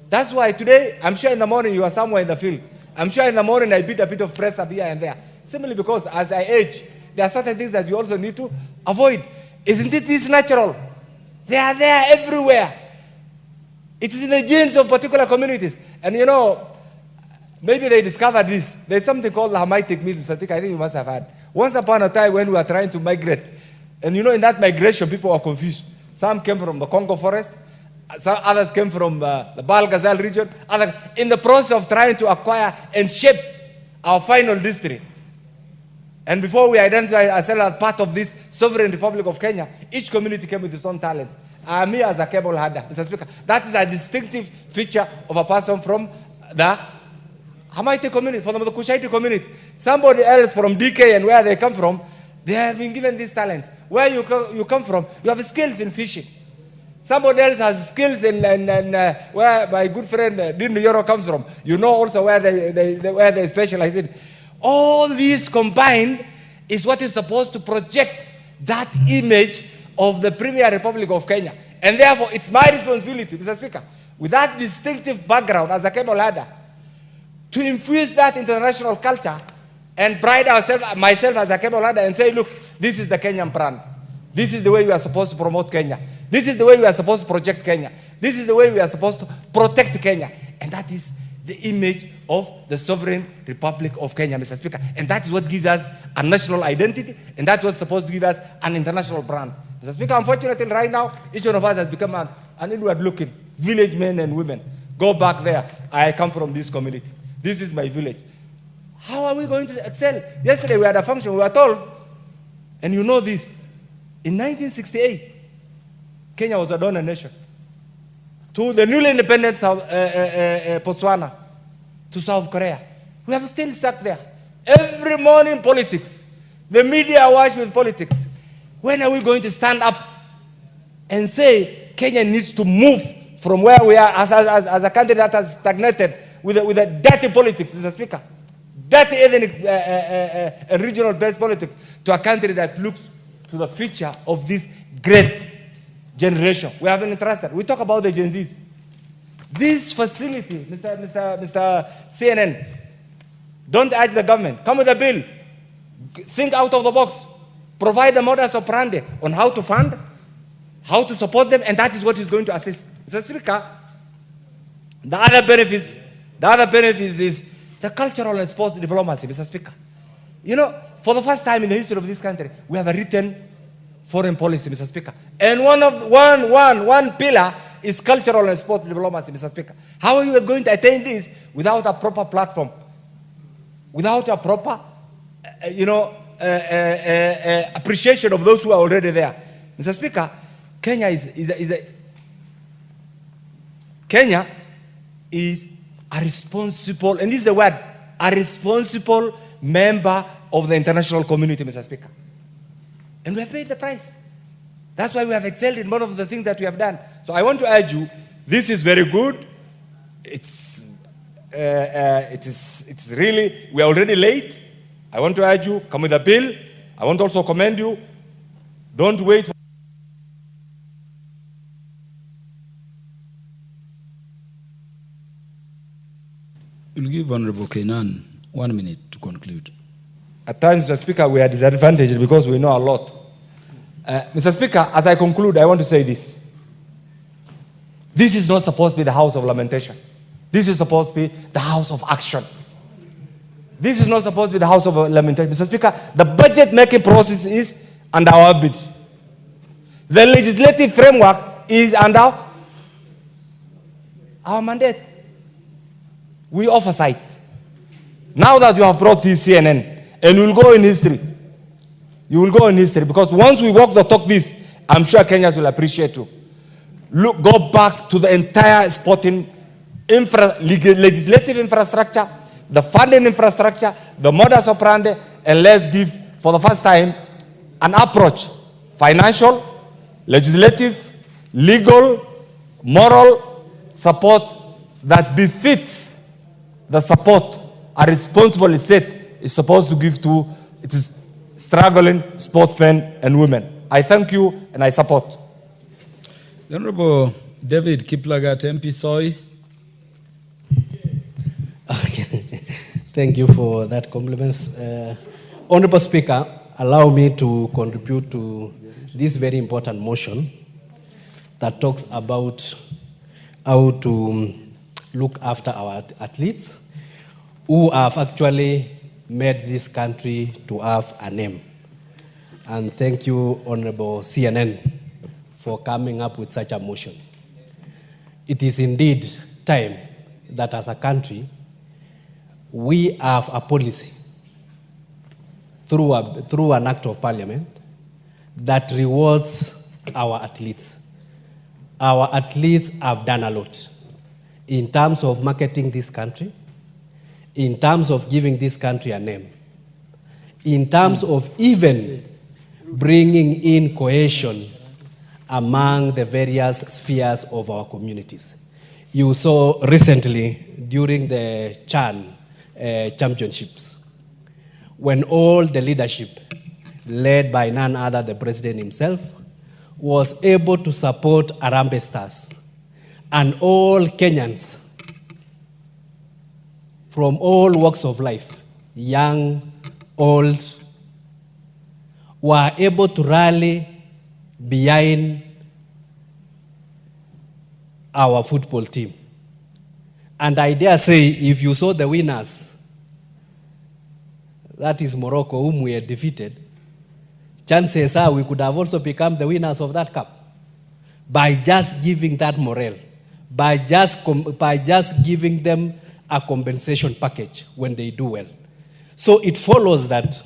That's why today, I'm sure in the morning you are somewhere in the field. I'm sure in the morning I beat a bit of press up here and there. Simply because as I age, there are certain things that you also need to avoid. Isn't it this natural? They are there everywhere. It is in the genes of particular communities. And you know, maybe they discovered this. There's something called the Hamitic myth, I think you must have had. Once upon a time when we were trying to migrate, and you know, in that migration, people were confused. Some came from the Congo forest, some others came from the Baal-Ghazal region. In the process of trying to acquire and shape our final district, and before we identify ourselves as part of this sovereign Republic of Kenya, each community came with its own talents. Me as a cable herder, Mr. Speaker, that is a distinctive feature of a person from the Hamitic community, from the Kushaiti community. Somebody else from DK and where they come from, they have been given these talents. Where you come from, you have skills in fishing. Somebody else has skills in where my good friend Yoro comes from. You know also where they specialize in. All these combined is what is supposed to project that image of the Premier Republic of Kenya. And therefore, it's my responsibility, Mr. Speaker, with that distinctive background as a cable herder, to infuse that international culture and pride myself as a cable herder and say, look, this is the Kenyan brand. This is the way we are supposed to promote Kenya. This is the way we are supposed to project Kenya. This is the way we are supposed to protect Kenya. And that is the image of the sovereign Republic of Kenya, Mr. Speaker. And that is what gives us a national identity, and that's what's supposed to give us an international brand. Mr. Speaker, unfortunately, right now, each one of us has become an inward-looking village men and women. Go back there. I come from this community. This is my village. How are we going to excel? Yesterday, we had a function. We were told, and you know this, in 1968, Kenya was a donor nation to the newly independent Botswana, to South Korea. We have still stuck there. Every morning, politics. The media awash with politics. When are we going to stand up and say Kenya needs to move from where we are as a country that has stagnated with a dirty politics, Mr. Speaker, dirty ethnic and regional-based politics, to a country that looks to the future of this great generation? We haven't interested. We talk about the Gen Zs. This facility, Mr. CNN, don't urge the government. Come with a bill. Think out of the box. Provide the modus operandi on how to fund, how to support them, and that is what is going to assist. Mr. Speaker, the other benefits is the cultural and sports diplomacy, Mr. Speaker. You know, for the first time in the history of this country, we have a written foreign policy, Mr. Speaker. And one pillar is cultural and sports diplomacy, Mr. Speaker. How are you going to attain this without a proper platform? Without a proper, appreciation of those who are already there? Mr. Speaker, Kenya Kenya is a responsible, and this is the word, a responsible member of the international community, Mr. Speaker. And we have paid the price. That's why we have excelled in one of the things that we have done. So I want to urge you, this is very good. It's really, we are already late. I want to urge you, come with a bill. I want to also commend you. Don't wait. We'll give Honorable Kenan 1 minute to conclude. At times, Mr. Speaker, we are disadvantaged because we know a lot. Mr. Speaker, as I conclude, I want to say this. This is not supposed to be the house of lamentation. This is supposed to be the house of action. This is not supposed to be the house of lamentation. Mr. Speaker, the budget-making process is under our bid. The legislative framework is under our mandate. We oversight. Now that you have brought this CNN, and we'll go in history. You will go in history, because once we walk the talk this, I'm sure Kenyans will appreciate you. Look, go back to the entire sporting legislative infrastructure, the funding infrastructure, the modus operandi, and let's give, for the first time, an approach, financial, legislative, legal, moral support that befits the support a responsible state is supposed to give to its struggling sportsmen and women. I thank you and I support. The Honorable David Kiplagat, MP Soy. Thank you for that compliments. Honorable Speaker, allow me to contribute to this very important motion that talks about how to look after our athletes who have actually made this country to have a name. And thank you, Honorable CNN, for coming up with such a motion. It is indeed time that as a country, we have a policy through an act of parliament that rewards our athletes. Our athletes have done a lot in terms of marketing this country, in terms of giving this country a name, in terms of even bringing in cohesion among the various spheres of our communities. You saw recently during the CHAN championships, when all the leadership, led by none other the president himself, was able to support Harambee Stars, and all Kenyans from all walks of life, young, old, were able to rally behind our football team. And I dare say, if you saw the winners, that is Morocco, whom we had defeated, chances are we could have also become the winners of that cup by just giving that morale, by just giving them a compensation package when they do well. So it follows that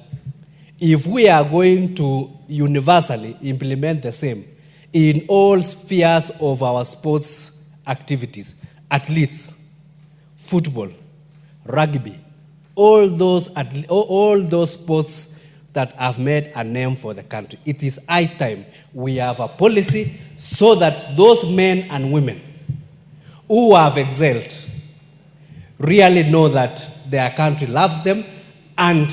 if we are going to universally implement the same in all spheres of our sports activities, athletes, football, rugby, all those sports that have made a name for the country, it is high time we have a policy so that those men and women who have excelled really know that their country loves them, and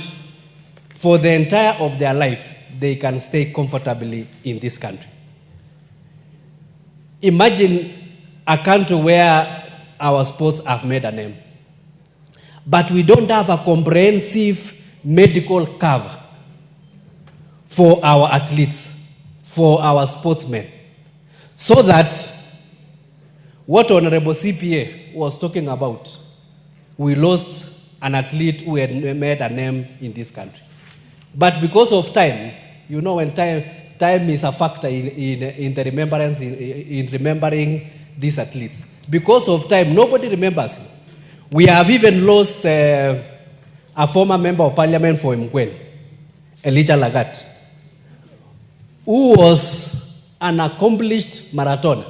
for the entire of their life, they can stay comfortably in this country. Imagine a country where our sports have made a name, but we don't have a comprehensive medical cover for our athletes, for our sportsmen, so that what Honorable CPA was talking about, we lost an athlete who had made a name in this country. But because of time, you know, when time is a factor in the remembrance, in remembering these athletes. Because of time, nobody remembers him. We have even lost a former member of parliament for Mkweny, Elijah Lagat, who was an accomplished marathoner.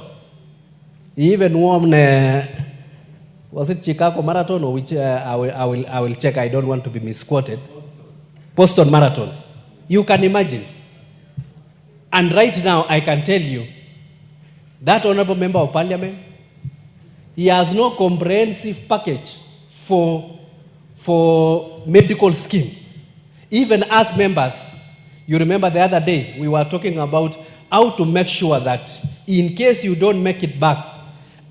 He even won, was it Chicago Marathon or which? I will check. I don't want to be misquoted. Boston Marathon. You can imagine. And right now, I can tell you, that honorable member of parliament, he has no comprehensive package for medical scheme. Even as members, you remember the other day, we were talking about how to make sure that in case you don't make it back,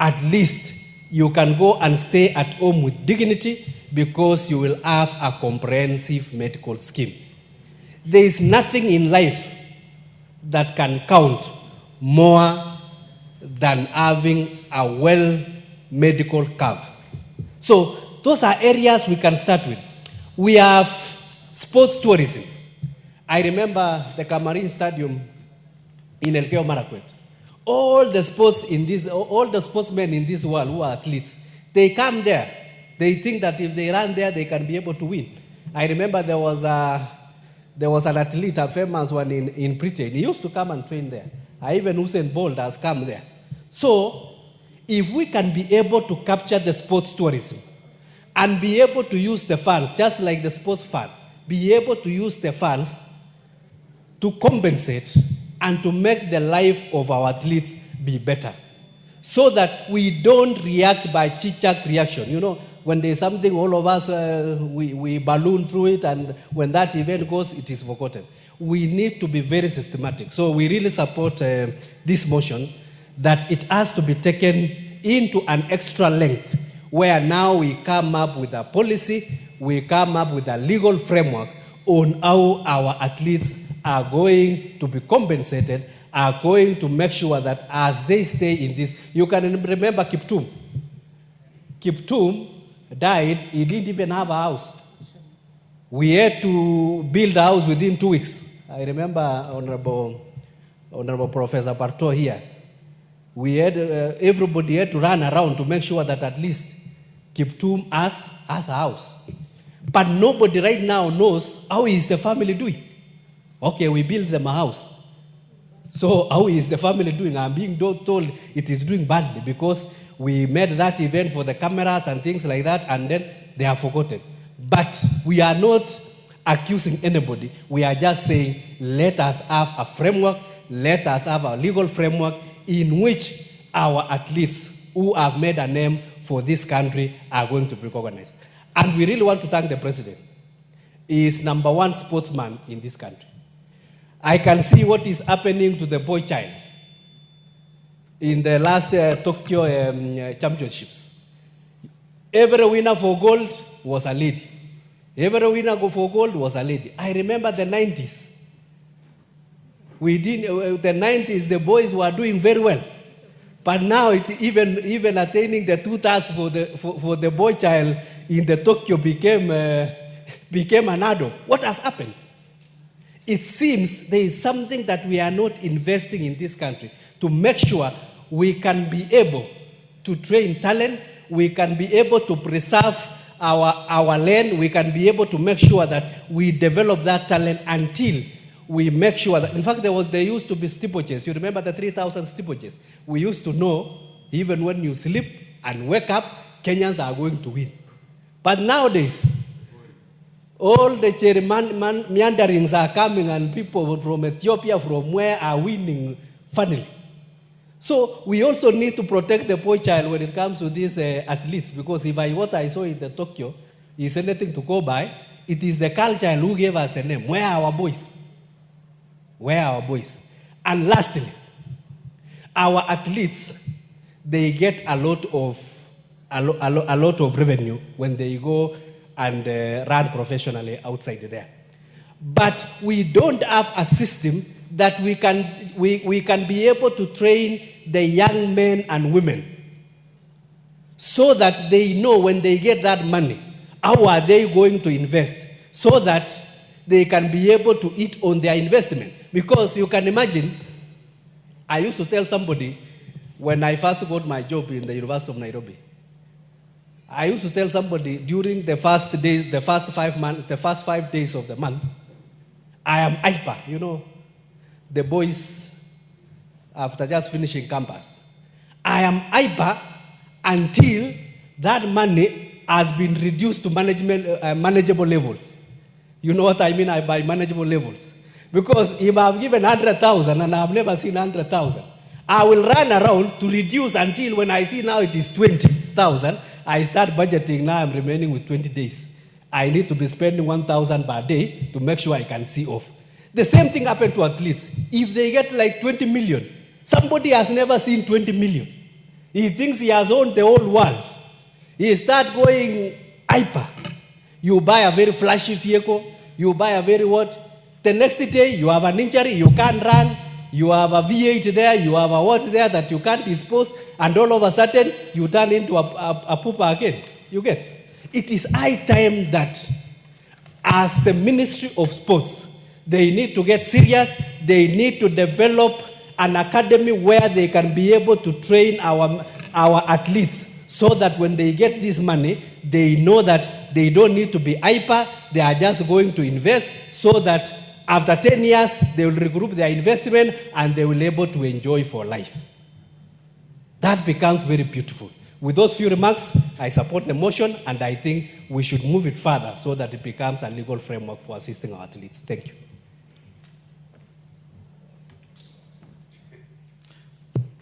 at least you can go and stay at home with dignity because you will have a comprehensive medical scheme. There is nothing in life that can count more than having a well medical cover. So those are areas we can start with. We have sports tourism. I remember the Camarine Stadium in Elgeyo Marakwet. All the sportsmen in this world who are athletes, they come there. They think that if they run there, they can be able to win. I remember there was an athlete, a famous one in Britain. He used to come and train there. Even Usain Bolt has come there. So, if we can be able to capture the sports tourism and be able to use the funds, just like the sports fund, be able to use the funds to compensate and to make the life of our athletes be better, so that we don't react by chit-chat reaction. You know, when there's something, all of us, we balloon through it, and when that event goes, it is forgotten. We need to be very systematic. So we really support this motion, that it has to be taken into an extra length, where now we come up with a policy, we come up with a legal framework on how our athletes are going to be compensated, are going to make sure that as they stay in this, you can remember Kiptum. Kiptum died, he didn't even have a house. We had to build a house within 2 weeks. I remember Honorable Professor Barto here. We had, everybody had to run around to make sure that at least Kiptum has a house. But nobody right now knows how is the family doing. Okay, we built them a house. So how is the family doing? I'm being told it is doing badly because we made that event for the cameras and things like that, and then they are forgotten. But we are not accusing anybody. We are just saying, let us have a framework, let us have a legal framework in which our athletes who have made a name for this country are going to be recognized. And we really want to thank the president. He is #1 sportsman in this country. I can see what is happening to the boy child in the last Tokyo championships. Every winner for gold was a lady. Every winner for gold was a lady. I remember the 90s. The 90s, the boys were doing very well. But now, even attaining the 2,000 for the boy child in the Tokyo became unheard of. What has happened? It seems there is something that we are not investing in this country to make sure we can be able to train talent, we can be able to preserve our land, we can be able to make sure that we develop that talent until we make sure that, in fact, there used to be steeplechases. You remember the 3,000 steeplechases? We used to know, even when you sleep and wake up, Kenyans are going to win. But nowadays, all the meanderings are coming, and people from Ethiopia, from where, are winning funnily. So we also need to protect the boy child when it comes to these athletes, because what I saw in the Tokyo is anything to go by. It is the culture who gave us the name. Where are our boys? Where are our boys? And lastly, our athletes, they get a lot of revenue when they go and run professionally outside there. But we don't have a system that we can be able to train the young men and women so that they know when they get that money, how are they going to invest so that they can be able to eat on their investment. Because you can imagine, I used to tell somebody when I first got my job in the University of Nairobi, I used to tell somebody during the first 5 days of the month, I am hyper, the boys after just finishing campus. I am hyper until that money has been reduced to manageable levels. You know what I mean by manageable levels? Because if I've given 100,000 and I've never seen 100,000, I will run around to reduce until when I see now it is 20,000, I start budgeting. Now I'm remaining with 20 days. I need to be spending 1,000 per day to make sure I can see off. The same thing happened to athletes. If they get like 20 million, somebody has never seen 20 million. He thinks he has owned the whole world. He start going hyper. You buy a very flashy vehicle, you buy a very what? The next day you have an injury, you can't run, you have a V8 there, you have a what there that you can't dispose, and all of a sudden you turn into a pooper again. You get? It is high time that as the Ministry of Sports, they need to get serious, they need to develop an academy where they can be able to train our athletes so that when they get this money, they know that they don't need to be hyper, they are just going to invest so that after 10 years, they will regroup their investment and they will be able to enjoy for life. That becomes very beautiful. With those few remarks, I support the motion and I think we should move it further so that it becomes a legal framework for assisting our athletes. Thank you.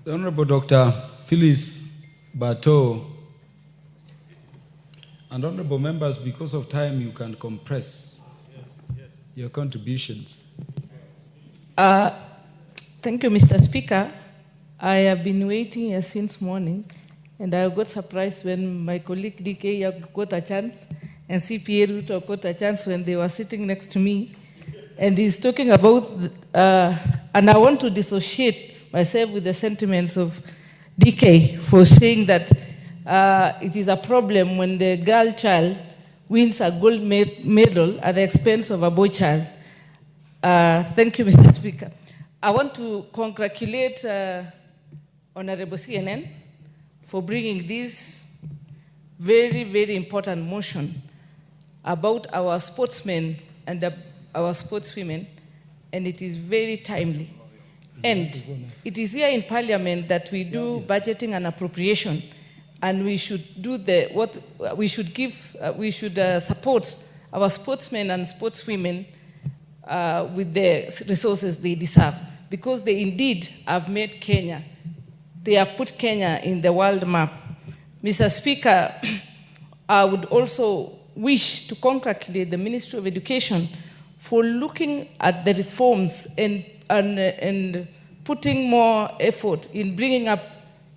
The Honorable Dr. Phyllis Bato and honorable members, because of time, you can compress your contributions. Thank you, Mr. Speaker. I have been waiting here since morning, and I got surprised when my colleague DK got a chance, and CPA Ruto got a chance when they were sitting next to me, and he's talking about, and I want to dissociate myself with the sentiments of DK for saying that it is a problem when the girl child wins a gold medal at the expense of a boy child. Thank you, Mr. Speaker. I want to congratulate Honorable CNN for bringing this very, very important motion about our sportsmen and our sportswomen, and it is very timely. And it is here in Parliament that we do budgeting and appropriation, and we should do we should support our sportsmen and sportswomen with the resources they deserve, because they indeed have made Kenya. They have put Kenya in the world map. Mr. Speaker, I would also wish to congratulate the Ministry of Education for looking at the reforms and putting more effort in bringing up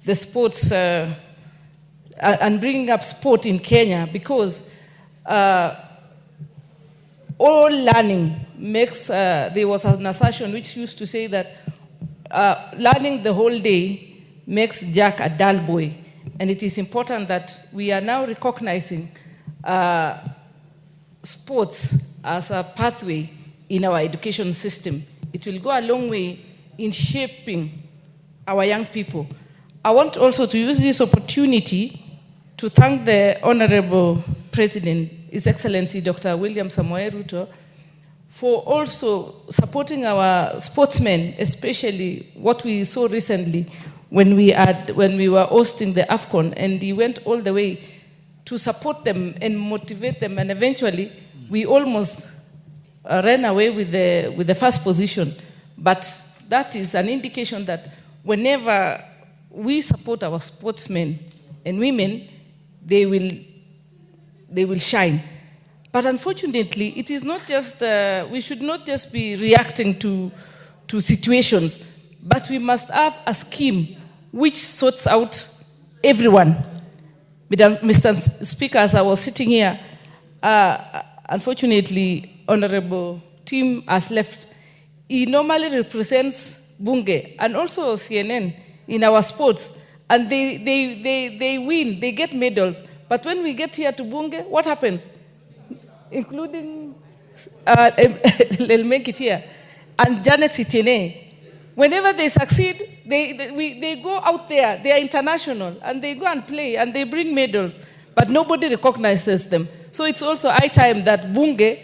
the sports and bringing up sport in Kenya, because all learning makes, there was an assertion which used to say that learning the whole day makes Jack a dull boy. And it is important that we are now recognizing sports as a pathway in our education system. It will go a long way in shaping our young people. I want also to use this opportunity to thank the Honorable President, His Excellency Dr. William Samoei Ruto, for also supporting our sportsmen, especially what we saw recently when we were hosting the AFCON, and he went all the way to support them and motivate them, and eventually we almost ran away with the first position. But that is an indication that whenever we support our sportsmen and women, they will shine. But unfortunately, it is not just, we should not just be reacting to situations, but we must have a scheme which sorts out everyone. Mr. Speaker, as I was sitting here, unfortunately, Honorable Tim has left. He normally represents Bunge and also CNN in our sports, and they win, they get medals. But when we get here to Bunge, what happens? Including, they'll make it here, and Janet Sitene. Whenever they succeed, they go out there, they are international, and they go and play, and they bring medals, but nobody recognizes them. So it's also high time that Bunge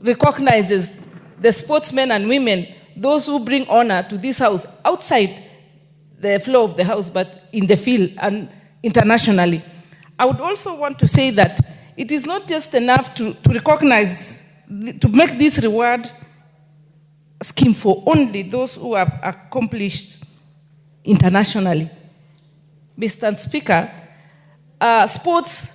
recognizes the sportsmen and women, those who bring honor to this house outside the floor of the House, but in the field and internationally. I would also want to say that it is not just enough to recognize, to make this reward scheme for only those who have accomplished internationally. Mr. Speaker, sports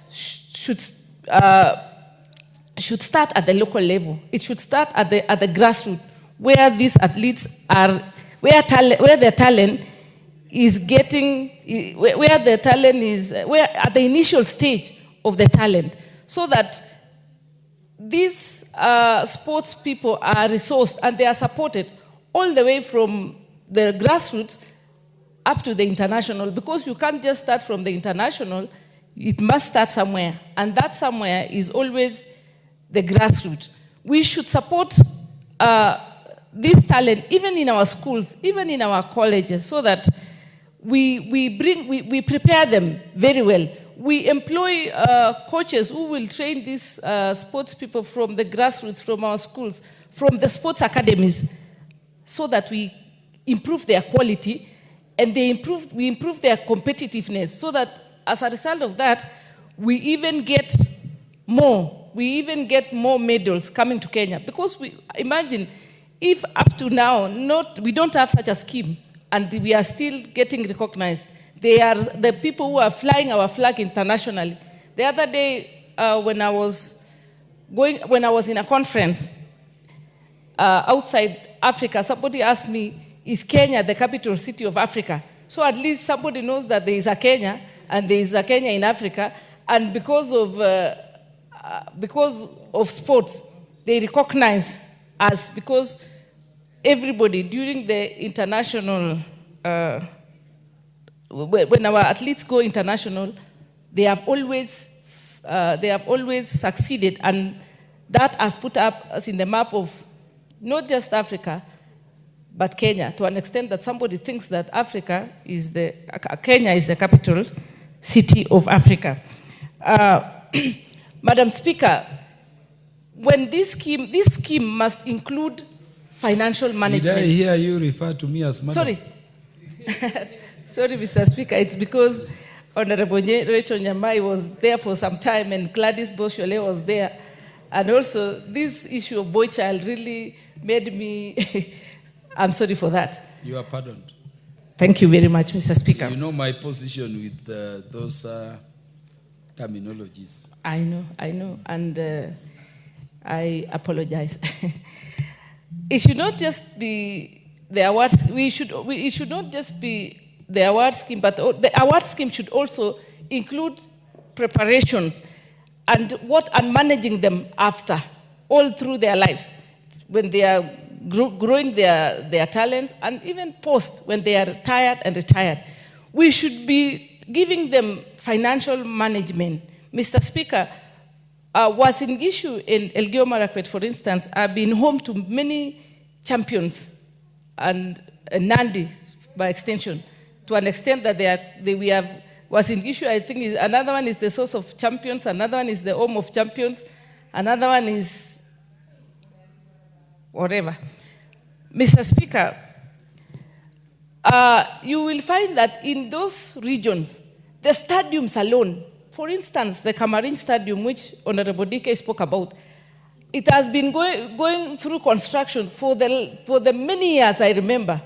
should start at the local level. It should start at the grassroots, where these athletes are, where their talent is getting, where the talent is, where at the initial stage of the talent, so that these sports people are resourced and they are supported all the way from the grassroots up to the international, because you can't just start from the international, it must start somewhere, and that somewhere is always the grassroots. We should support this talent even in our schools, even in our colleges, so that we prepare them very well. We employ coaches who will train these sports people from the grassroots, from our schools, from the sports academies, so that we improve their quality and we improve their competitiveness, so that as a result of that, we even get more medals coming to Kenya. Because imagine if up to now we don't have such a scheme and we are still getting recognized. They are the people who are flying our flag internationally. The other day, when I was in a conference outside Africa, somebody asked me, is Kenya the capital city of Africa? So at least somebody knows that there is a Kenya, and there is a Kenya in Africa, and because of sports, they recognize us, because everybody during the international, when our athletes go international, they have always succeeded, and that has put us in the map of not just Africa, but Kenya, to an extent that somebody thinks that Kenya is the capital city of Africa. Madam Speaker, when this scheme must include financial management. Did I hear you refer to me as madam? Sorry. Sorry, Mr. Speaker, it's because Honorable Rachel Nyamai was there for some time and Gladys Boshole was there. And also, this issue of boy child really made me, I'm sorry for that. You are pardoned. Thank you very much, Mr. Speaker. You know my position with those terminologies. I know, and I apologize. It should not just be the awards. It should not just be the award scheme, but the award scheme should also include preparations and managing them after, all through their lives, when they are growing their talents, and even post, when they are tired and retired. We should be giving them financial management. Mr. Speaker, was in issue in Elgeyo Marakwet, for instance, I've been home to many champions and Nandi, by extension, to an extent that was in issue. I think another one is the source of champions, another one is the home of champions, another one is whatever. Mr. Speaker, you will find that in those regions, the stadiums alone, for instance, the Cameroon Stadium, which Honorable DK spoke about, it has been going through construction for the many years, I remember.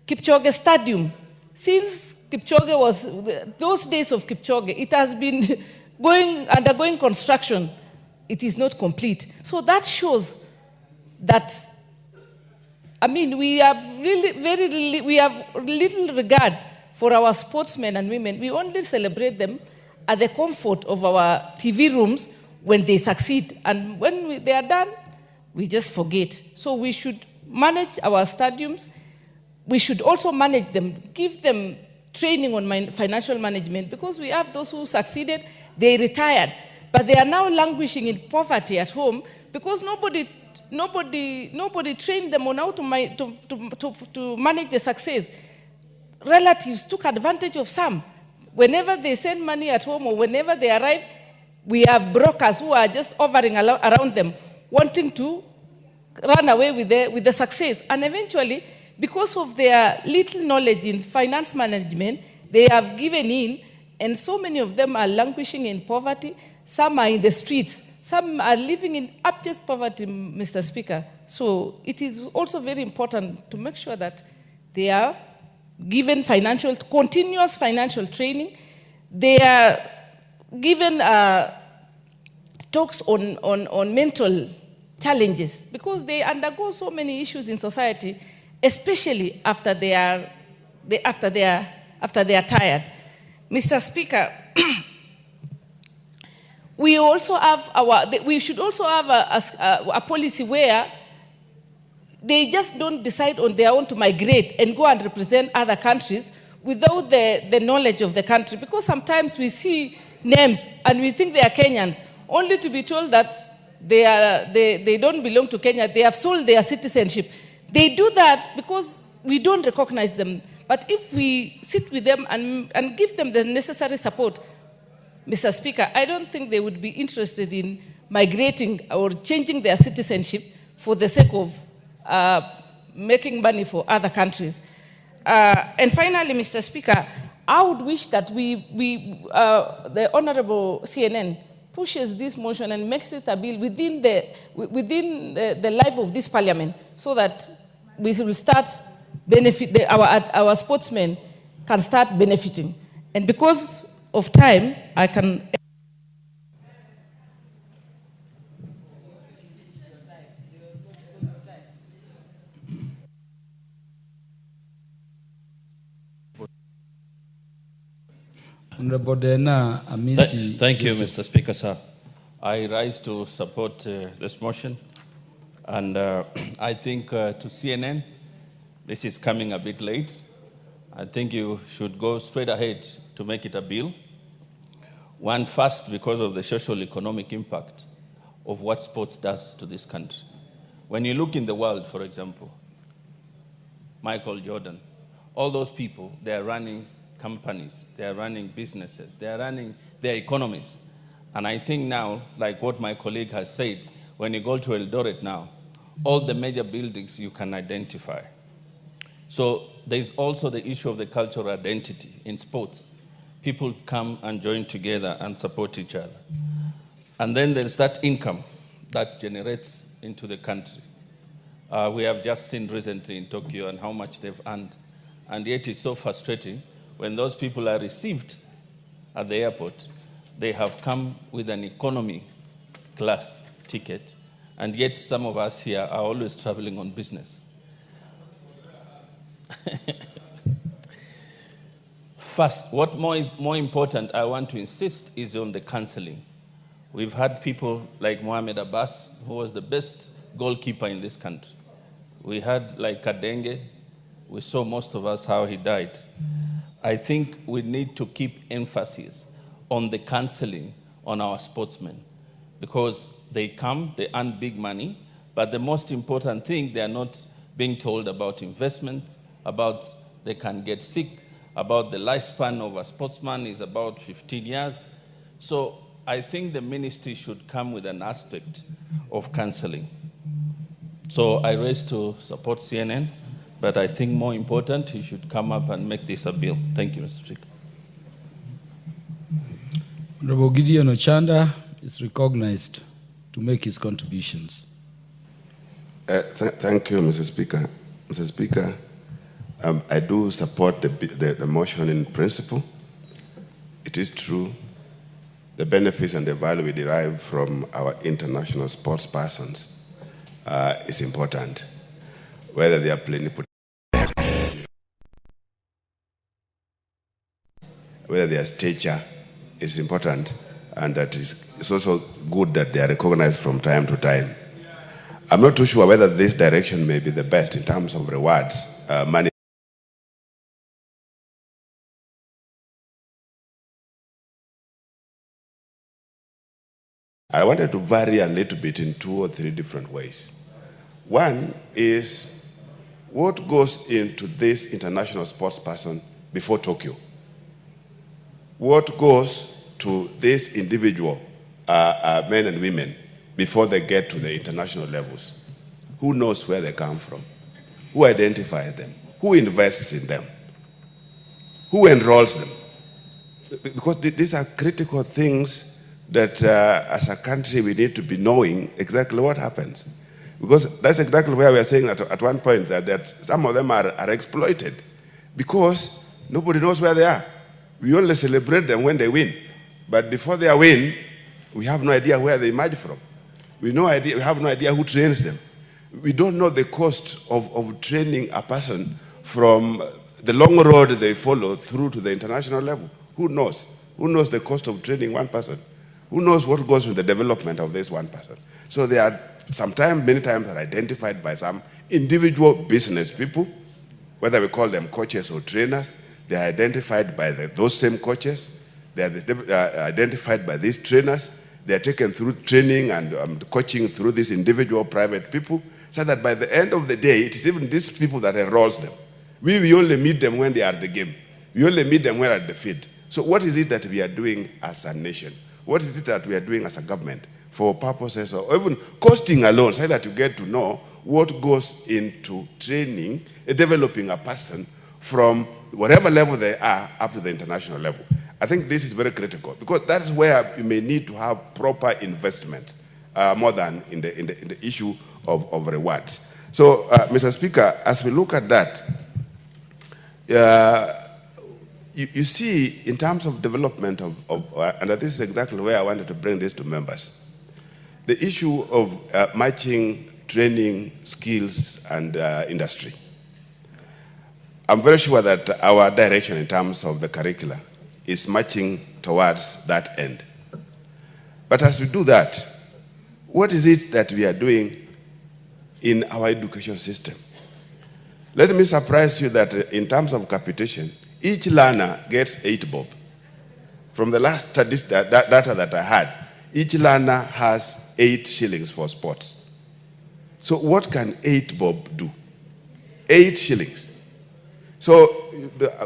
Kipchoge Stadium, since Kipchoge was, those days of Kipchoge, it has been undergoing construction. It is not complete. So that shows that, I mean, we have little regard for our sportsmen and women. We only celebrate them at the comfort of our TV rooms when they succeed. And when they are done, we just forget. So we should manage our stadiums. We should also manage them, give them training on financial management, because we have those who succeeded, they retired, but they are now languishing in poverty at home because nobody trained them on how to manage the success. Relatives took advantage of some. Whenever they send money at home or whenever they arrive, we have brokers who are just hovering around them, wanting to run away with the success. And eventually, because of their little knowledge in finance management, they have given in, and so many of them are languishing in poverty. Some are in the streets. Some are living in abject poverty, Mr. Speaker. So it is also very important to make sure that they are given continuous financial training. They are given talks on mental challenges, because they undergo so many issues in society, especially after they are tired. Mr. Speaker, we should also have a policy where they just don't decide on their own to migrate and go and represent other countries without the knowledge of the country. Because sometimes we see names and we think they are Kenyans, only to be told that they don't belong to Kenya, they have sold their citizenship. They do that because we don't recognize them. But if we sit with them and give them the necessary support, Mr. Speaker, I don't think they would be interested in migrating or changing their citizenship for the sake of making money for other countries. And finally, Mr. Speaker, I would wish that the Honorable CNN pushes this motion and makes it a bill within the life of this parliament, so that we will start our sportsmen can start benefiting. And because of time, I can... Thank you, Mr. Speaker, sir. I rise to support this motion. And I think to CNN, this is coming a bit late. I think you should go straight ahead to make it a bill. One, first, because of the social economic impact of what sports does to this country. When you look in the world, for example, Michael Jordan, all those people, they are running companies, they are running businesses, they are running their economies. And I think now, like what my colleague has said, when you go to Eldoret now, all the major buildings you can identify. So there's also the issue of the cultural identity in sports. People come and join together and support each other. And then there's that income that generates into the country. We have just seen recently in Tokyo and how much they've earned. And yet it's so frustrating when those people are received at the airport, they have come with an economy class ticket, and yet some of us here are always traveling on business. First, what is more important, I want to insist, is on the counseling. We've had people like Mohamed Abbas, who was the best goalkeeper in this country. We had like Kadenge. We saw most of us how he died. I think we need to keep emphasis on the counseling on our sportsmen, because they come, they earn big money, but the most important thing, they are not being told about investment, about they can get sick, about the lifespan of a sportsman is about 15 years. So I think the ministry should come with an aspect of counseling. So I raise to support CNN, but I think more important, he should come up and make this a bill. Thank you, Mr. Speaker. Honorable Gideon Ochanda is recognized to make his contributions. Thank you, Mr. Speaker. Mr. Speaker, I do support the motion in principle. It is true, the benefits and the value we derive from our international sports persons is important. Whether they are plenipotentiaries, whether their stature is important, and that it's also good that they are recognized from time to time. I'm not too sure whether this direction may be the best in terms of rewards, money. I wanted to vary a little bit in 2 or 3 different ways. One is what goes into this international sports person before Tokyo? What goes to this individual men and women before they get to the international levels? Who knows where they come from? Who identifies them? Who invests in them? Who enrolls them? Because these are critical things that as a country we need to be knowing exactly what happens. Because that's exactly where we are saying at one point that some of them are exploited because nobody knows where they are. We only celebrate them when they win. But before they win, we have no idea where they emerge from. We have no idea who trains them. We don't know the cost of training a person from the long road they follow through to the international level. Who knows? Who knows the cost of training one person? Who knows what goes with the development of this one person? So they are many times are identified by some individual business people, whether we call them coaches or trainers. They are identified by those same coaches. They are identified by these trainers. They are taken through training and coaching through these individual private people, so that by the end of the day, it is even these people that enrolls them. We only meet them when they are at the game. We only meet them when they are at the field. So what is it that we are doing as a nation? What is it that we are doing as a government for purposes of even costing alone, so that you get to know what goes into training, developing a person from whatever level they are up to the international level? I think this is very critical because that is where you may need to have proper investment more than in the issue of rewards. So, Mr. Speaker, as we look at that, you see, in terms of development and this is exactly where I wanted to bring this to members, the issue of matching training, skills, and industry. I'm very sure that our direction in terms of the curricula is matching towards that end. But as we do that, what is it that we are doing in our education system? Let me surprise you that in terms of capitation, each learner gets 8 bob. From the last data that I had, each learner has 8 shillings for sports. So what can 8 bob do? 8 shillings. So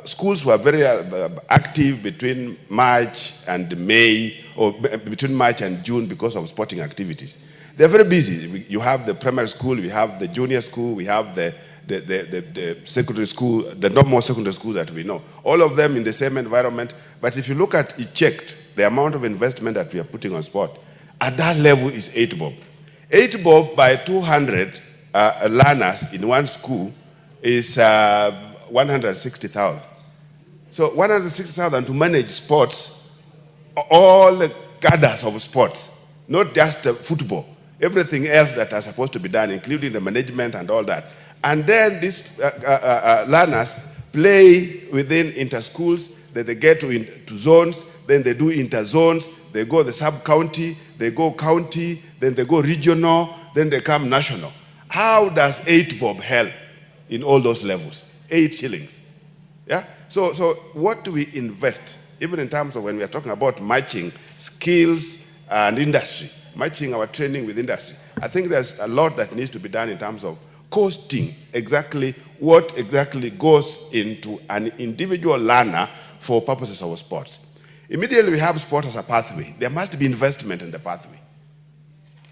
schools were very active between March and May, or between March and June because of sporting activities. They're very busy. You have the primary school, we have the junior school, we have the secondary school, the normal secondary schools that we know. All of them in the same environment. But if you look at it, checked the amount of investment that we are putting on sport, at that level is 8 bob. 8 bob by 200 learners in one school is 160,000. So 160,000 to manage sports, all the cadres of sports, not just football, everything else that are supposed to be done, including the management and all that. And then these learners play within inter-schools, then they get to zones, then they do inter-zones, they go the sub-county, they go county, then they go regional, then they come national. How does 8 bob help in all those levels? 8 shillings. Yeah? So what do we invest, even in terms of when we are talking about matching skills and industry, matching our training with industry? I think there's a lot that needs to be done in terms of costing exactly what exactly goes into an individual learner for purposes of sports. Immediately we have sport as a pathway. There must be investment in the pathway.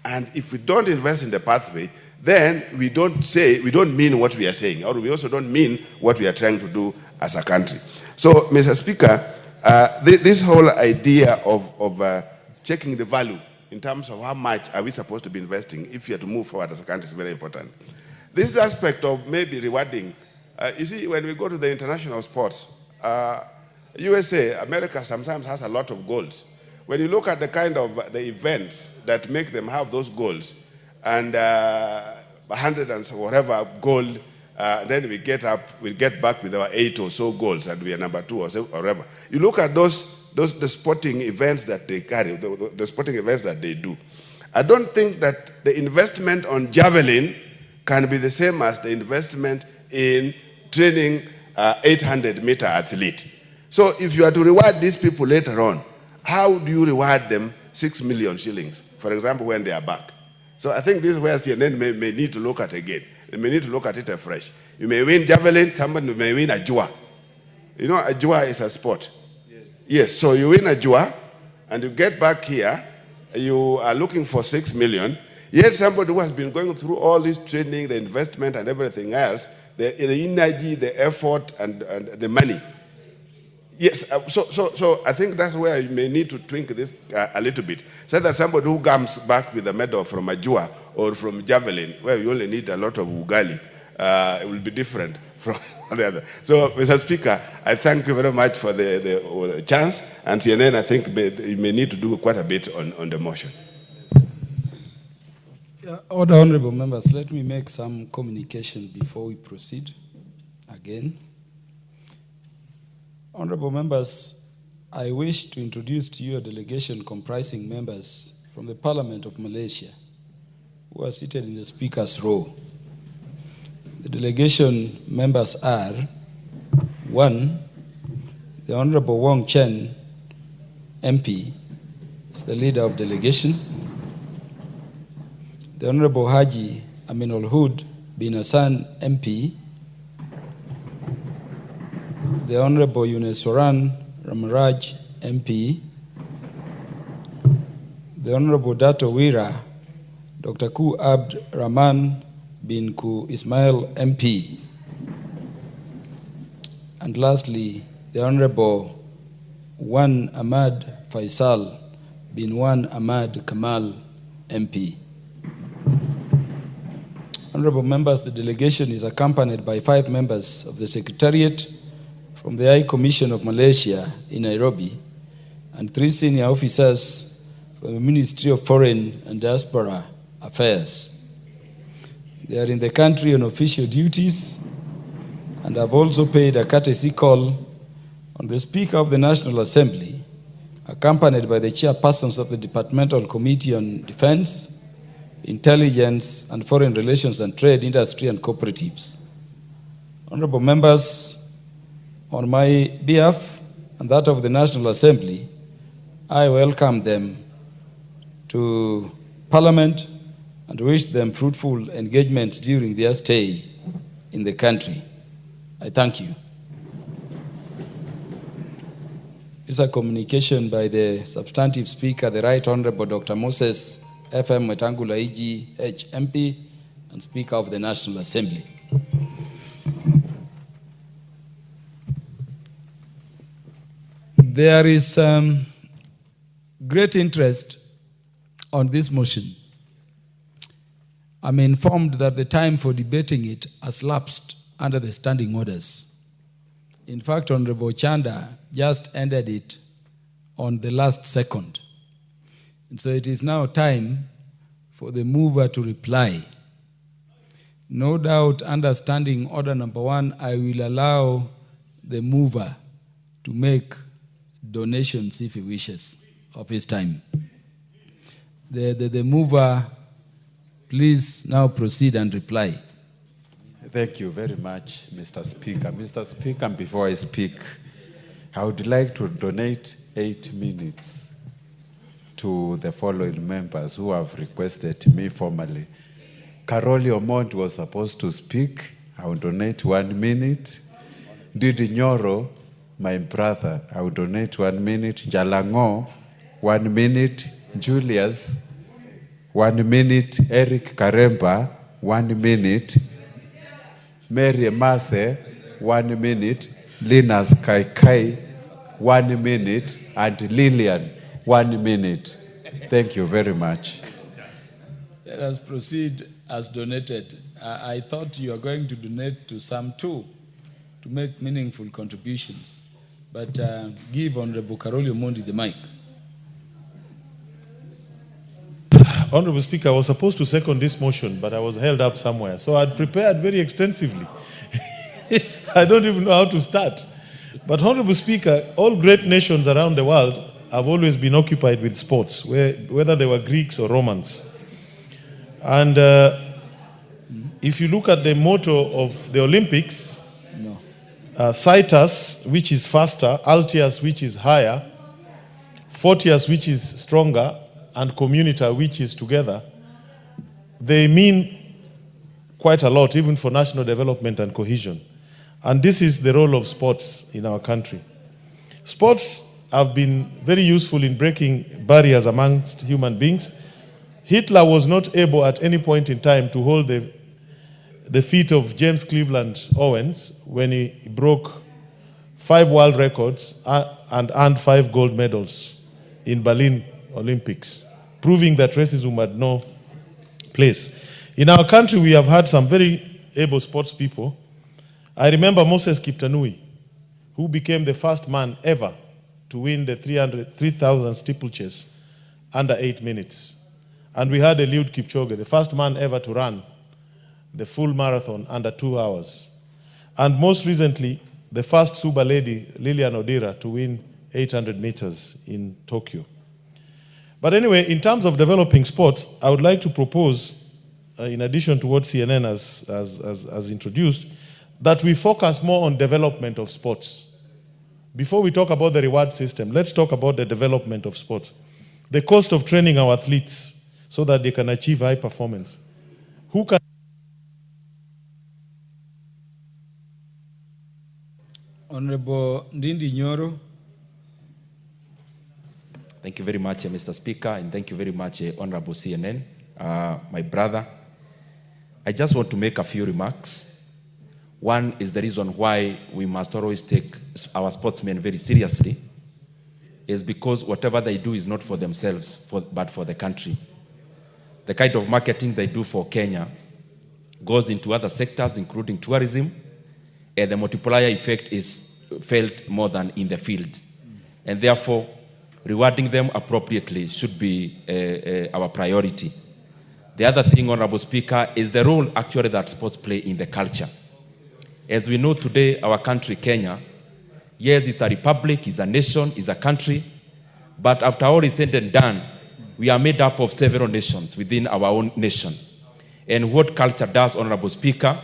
And if we don't invest in the pathway, then we don't mean what we are saying, or we also don't mean what we are trying to do as a country. So, Mr. Speaker, this whole idea of checking the value in terms of how much are we supposed to be investing if we are to move forward as a country is very important. This aspect of maybe rewarding, you see, when we go to the international sports, USA, America sometimes has a lot of goals. When you look at the kind of the events that make them have those goals, and 100 and so whatever gold, then we get back with our 8 or so goals, and we are number 2 or so, or whatever. You look at the sporting events that they carry, the sporting events that they do. I don't think that the investment on javelin can be the same as the investment in training 800-meter athlete. So if you are to reward these people later on, how do you reward them 6 million shillings, for example, when they are back? So I think this is where CNN may need to look at again. They may need to look at it afresh. You may win javelin, somebody may win ajua. You know, ajua is a sport. Yes, so you win ajua, and you get back here, you are looking for 6 million. Yet somebody who has been going through all this training, the investment and everything else, the energy, the effort, and the money. Yes, so I think that's where you may need to tweak this a little bit. So that somebody who comes back with a medal from a Ajua or from javelin, where you only need a lot of ugali, it will be different from the other. So, Mr. Speaker, I thank you very much for the chance, and CNN, I think you may need to do quite a bit on the motion. Other honorable members, let me make some communication before we proceed again. Honorable members, I wish to introduce to you a delegation comprising members from the Parliament of Malaysia who are seated in the Speaker's row. The delegation members are: 1, the Honorable Wong Chen, MP, is the leader of delegation. The Honorable Haji Aminul Hud bin Hassan, MP. The Honorable Yunesoran Ramaraj, MP. The Honorable Dato Wira, Dr. Ku Abd Rahman bin Ku Ismail, MP. And lastly, the Honorable Wan Ahmad Faisal bin Wan Ahmad Kamal, MP. Honorable members, the delegation is accompanied by 5 members of the Secretariat from the High Commission of Malaysia in Nairobi and 3 senior officers from the Ministry of Foreign and Diaspora Affairs. They are in the country on official duties and have also paid a courtesy call on the Speaker of the National Assembly, accompanied by the chairpersons of the Departmental Committee on Defense, Intelligence and Foreign Relations and Trade, Industry and Cooperatives. Honorable members, on my behalf and that of the National Assembly, I welcome them to Parliament and wish them fruitful engagements during their stay in the country. I thank you. This is a communication by the substantive speaker, the Right Honorable Dr. Moses FM Wetangula EGH MP and Speaker of the National Assembly. There is great interest on this motion. I'm informed that the time for debating it has lapsed under the standing orders. In fact, Honorable Chanda just ended it on the last second. And so it is now time for the mover to reply. No doubt, under standing order number 1, I will allow the mover to make donations, if he wishes, of his time. The mover, please now proceed and reply. Thank you very much, Mr. Speaker. Mr. Speaker, before I speak, I would like to donate 8 minutes to the following members who have requested me formally. Karoli Omont was supposed to speak. I will donate 1 minute. Didi Nyoro, my brother, I will donate 1 minute. Jalango, 1 minute. Julius, 1 minute. Eric Karemba, 1 minute. Mary Mase, 1 minute. Linus Kaikai, 1 minute. And Lillian, 1 minute. Thank you very much. Let us proceed as donated. I thought you were going to donate to some too, to make meaningful contributions. But give Honorable Karoli Omondi the mic. Honorable Speaker, I was supposed to second this motion, but I was held up somewhere. So I'd prepared very extensively. I don't even know how to start. But Honorable Speaker, all great nations around the world have always been occupied with sports, whether they were Greeks or Romans. And if you look at the motto of the Olympics, Citus, which is faster, Altius, which is higher, Fortius, which is stronger, and Communita, which is together, they mean quite a lot, even for national development and cohesion. And this is the role of sports in our country. Sports have been very useful in breaking barriers amongst human beings. Hitler was not able at any point in time to hold the feet of James Cleveland Owens when he broke 5 world records and earned 5 gold medals in Berlin Olympics, proving that racism had no place. In our country, we have had some very able sports people. I remember Moses Kiptanui, who became the first man ever to win the 3,000 steeplechase under 8 minutes. And we had Eliud Kipchoge, the first man ever to run the full marathon under 2 hours. And most recently, the first Suba lady, Lilian Odira, to win 800 meters in Tokyo. But anyway, in terms of developing sports, I would like to propose, in addition to what CNN has introduced, that we focus more on development of sports. Before we talk about the reward system, let's talk about the development of sports. The cost of training our athletes so that they can achieve high performance. Who can... Honorable Ndindi Nyoro. Thank you very much, Mr. Speaker, and thank you very much, Honorable CNN, my brother. I just want to make a few remarks. One is the reason why we must always take our sportsmen very seriously, is because whatever they do is not for themselves, but for the country. The kind of marketing they do for Kenya goes into other sectors, including tourism, and the multiplier effect is felt more than in the field. And therefore, rewarding them appropriately should be our priority. The other thing, Honorable Speaker, is the role actually that sports play in the culture. As we know today, our country, Kenya, yes, it's a republic, it's a nation, it's a country, but after all is said and done, we are made up of several nations within our own nation. And what culture does, Honorable Speaker,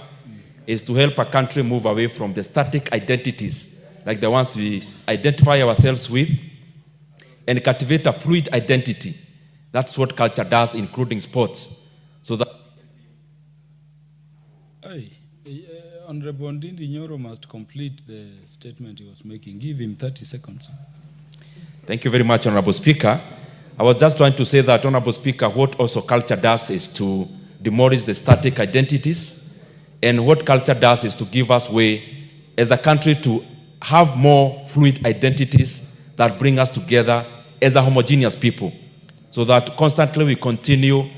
is to help a country move away from the static identities, like the ones we identify ourselves with, and cultivate a fluid identity. That's what culture does, including sports. So that Honorable Ndindi Nyoro must complete the statement he was making. Give him 30 seconds. Thank you very much, Honorable Speaker. I was just trying to say that, Honorable Speaker, what also culture does is to demolish the static identities, and what culture does is to give us way as a country to have more fluid identities that bring us together as a homogeneous people, so that constantly we continue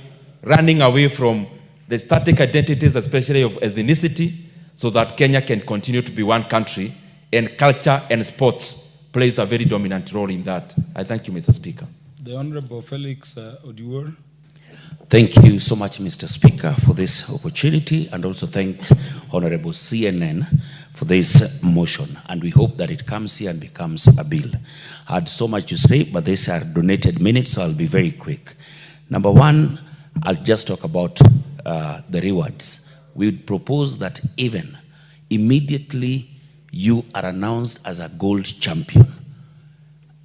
running away from the static identities, especially of ethnicity, so that Kenya can continue to be one country, and culture and sports plays a very dominant role in that. I thank you, Mr. Speaker. The Honorable Felix Odiwuor. Thank you so much, Mr. Speaker, for this opportunity, and also thank Honorable CNN for this motion. And we hope that it comes here and becomes a bill. I had so much to say, but these are donated minutes, so I'll be very quick. Number one, I'll just talk about the rewards. We would propose that even immediately you are announced as a gold champion,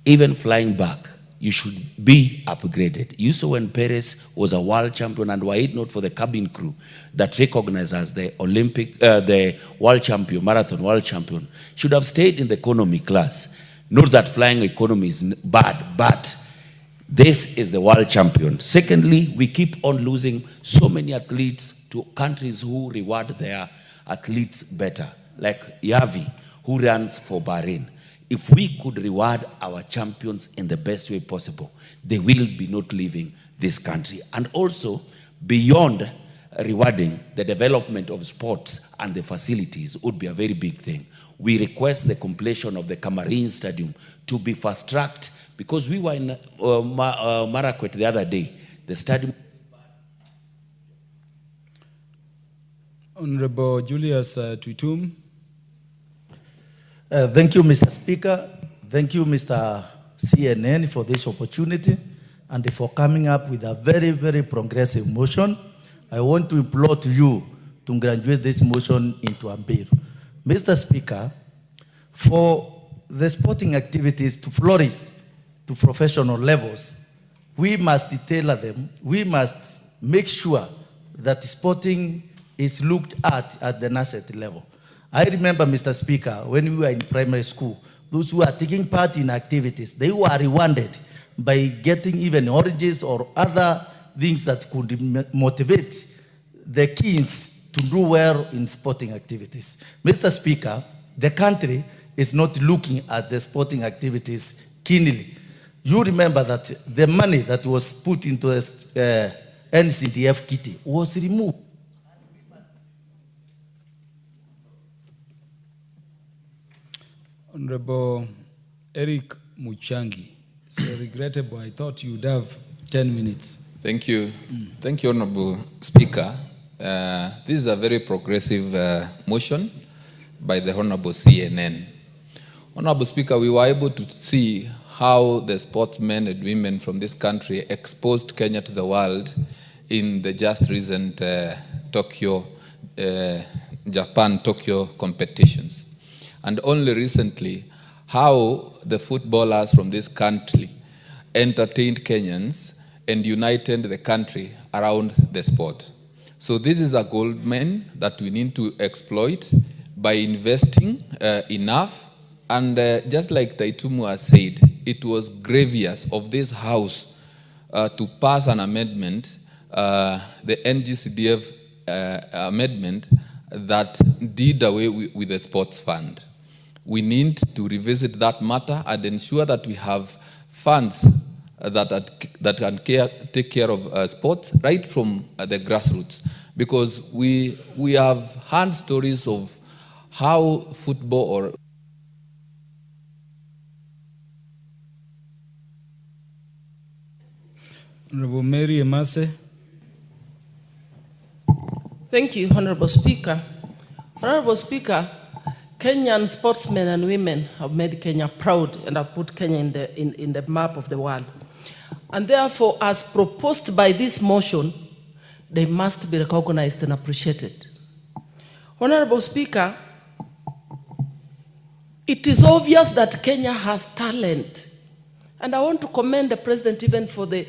even flying back, you should be upgraded. You saw when Perez was a world champion, and were it not for the cabin crew that recognized as the the world champion, marathon world champion, should have stayed in the economy class. Not that flying economy is bad, but this is the world champion. Secondly, we keep on losing so many athletes to countries who reward their athletes better, like Yavi, who runs for Bahrain. If we could reward our champions in the best way possible, they will be not leaving this country. And also, beyond rewarding, the development of sports and the facilities would be a very big thing. We request the completion of the Camarine Stadium to be fast-tracked, because we were in Marakwet the other day. The stadium... Honorable Julius Tuitum. Thank you, Mr. Speaker. Thank you, Mr. CNN, for this opportunity and for coming up with a very, very progressive motion. I want to implore to you to graduate this motion into a bill. Mr. Speaker, for the sporting activities to flourish to professional levels, we must tailor them. We must make sure that sporting is looked at the nursery level. I remember, Mr. Speaker, when we were in primary school, those who are taking part in activities, they were rewarded by getting even oranges or other things that could motivate the kids to do well in sporting activities. Mr. Speaker, the country is not looking at the sporting activities keenly. You remember that the money that was put into the NCDF kitty was removed. Honorable Eric Muchangi. It's regrettable. I thought you'd have 10 minutes. Thank you. Thank you, Honorable Speaker. This is a very progressive motion by the Honorable CNN. Honorable Speaker, we were able to see how the sportsmen and women from this country exposed Kenya to the world in the just recent Japan Tokyo competitions. And only recently, how the footballers from this country entertained Kenyans and united the country around the sport. So this is a gold mine that we need to exploit by investing enough. And just like Taitumu has said, it was grievous of this House to pass an amendment, the NGCDF amendment that did away with the sports fund. We need to revisit that matter and ensure that we have funds that can take care of sports right from the grassroots. Because we have heard stories of how football or Honorable Mary Emase. Thank you, Honorable Speaker. Honorable Speaker, Kenyan sportsmen and women have made Kenya proud and have put Kenya in the map of the world. And therefore, as proposed by this motion, they must be recognized and appreciated. Honorable Speaker, it is obvious that Kenya has talent. And I want to commend the President even for the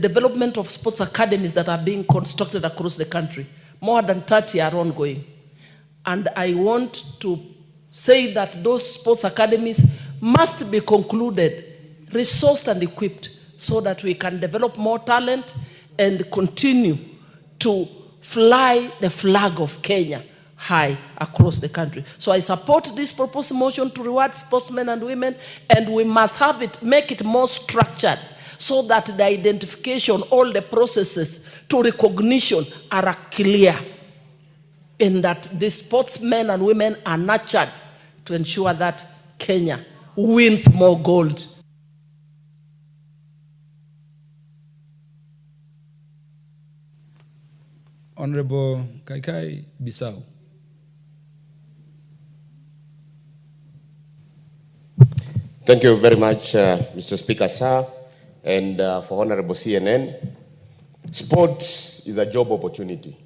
development of sports academies that are being constructed across the country. More than 30 are ongoing. And I want to say that those sports academies must be concluded, resourced and equipped so that we can develop more talent and continue to fly the flag of Kenya high across the country. So I support this proposed motion to reward sportsmen and women, and we must have it, make it more structured so that the identification, all the processes to recognition are clear, and that the sportsmen and women are nurtured to ensure that Kenya wins more gold. Honorable Kaikai Bissau. Thank you very much, Mr. Speaker, sir, and for Honorable CNN. Sports is a job opportunity.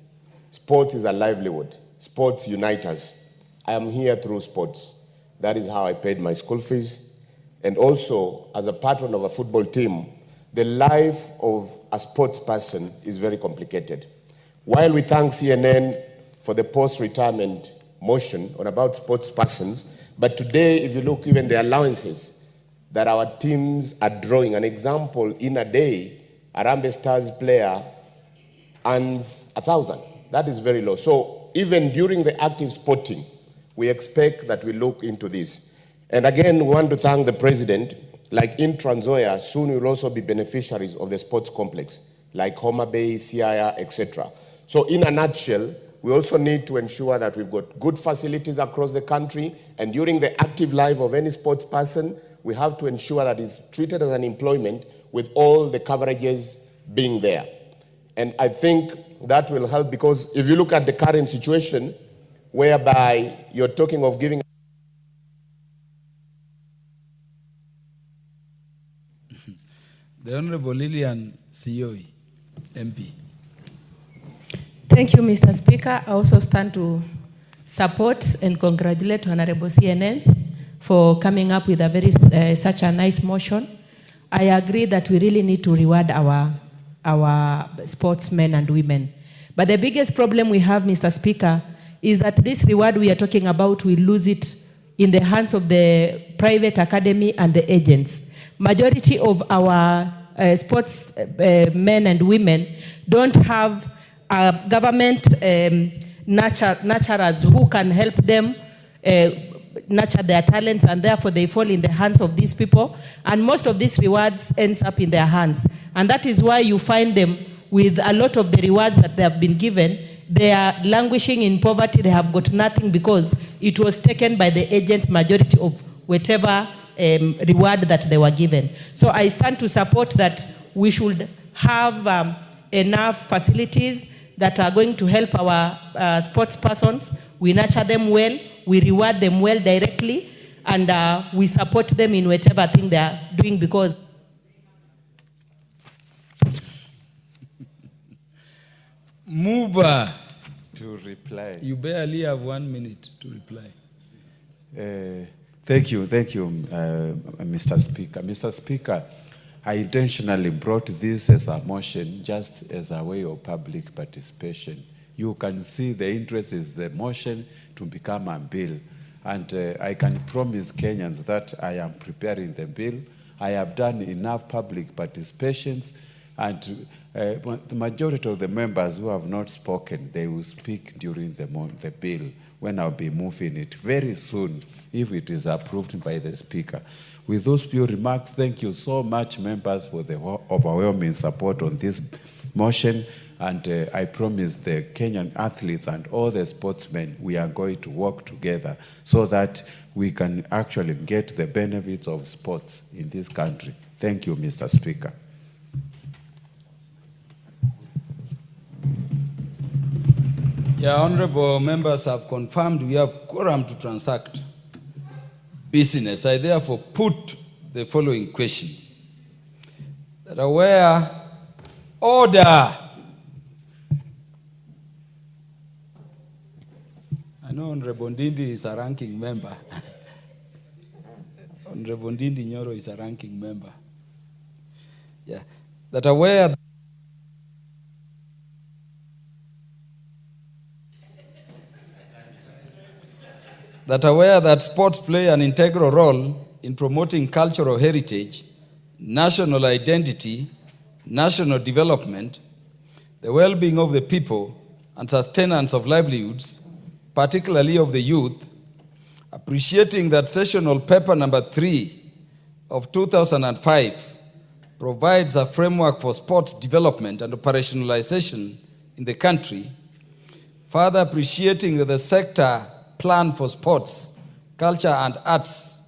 Sports is a livelihood. Sports unites us. I am here through sports. That is how I paid my school fees. And also, as a patron of a football team, the life of a sports person is very complicated. While we thank CNN for the post-retirement motion on about sports persons, but today, if you look even the allowances that our teams are drawing, an example, in a day, a Harambee Stars player earns 1,000. That is very low. So even during the active sporting, we expect that we look into this. And again, we want to thank the President. Like in Trans Nzoia, soon we'll also be beneficiaries of the sports complex, like Homa Bay, Siaya, etc. So in a nutshell, we also need to ensure that we've got good facilities across the country, and during the active life of any sports person, we have to ensure that it's treated as an employment with all the coverages being there. And I think that will help, because if you look at the current situation, whereby you're talking of giving The Honorable Lillian Sioi, MP. Thank you, Mr. Speaker. I also stand to support and congratulate Honorable CNN for coming up with a very such a nice motion. I agree that we really need to reward our sportsmen and women. But the biggest problem we have, Mr. Speaker, is that this reward we are talking about, we lose it in the hands of the private academy and the agents. Majority of our sports men and women don't have government nurturers who can help them nurture their talents, and therefore they fall in the hands of these people, and most of these rewards ends up in their hands. And that is why you find them with a lot of the rewards that they have been given. They are languishing in poverty. They have got nothing because it was taken by the agents' majority of whatever reward that they were given. So I stand to support that we should have enough facilities that are going to help our sports persons. We nurture them well, we reward them well directly, and we support them in whatever thing they are doing because Move to reply. You barely have 1 minute to reply. Thank you, Mr. Speaker. Mr. Speaker, I intentionally brought this as a motion just as a way of public participation. You can see the interest is the motion to become a bill. And I can promise Kenyans that I am preparing the bill. I have done enough public participations, and the majority of the members who have not spoken, they will speak during the bill, when I'll be moving it very soon, if it is approved by the Speaker. With those few remarks, thank you so much, members, for the overwhelming support on this motion. And I promise the Kenyan athletes and all the sportsmen, we are going to work together so that we can actually get the benefits of sports in this country. Thank you, Mr. Speaker. Yeah, honorable members have confirmed we have quorum to transact business. I therefore put the following question. That are where order. I know Honorable Ndindi is a ranking member. Honorable Ndindi Nyoro is a ranking member. Yeah. That are where that sports play an integral role in promoting cultural heritage, national identity, national development, the well-being of the people, and sustenance of livelihoods, particularly of the youth, appreciating that sessional paper number 3 of 2005 provides a framework for sports development and operationalization in the country, further appreciating that the sector Plan for Sports, Culture and Arts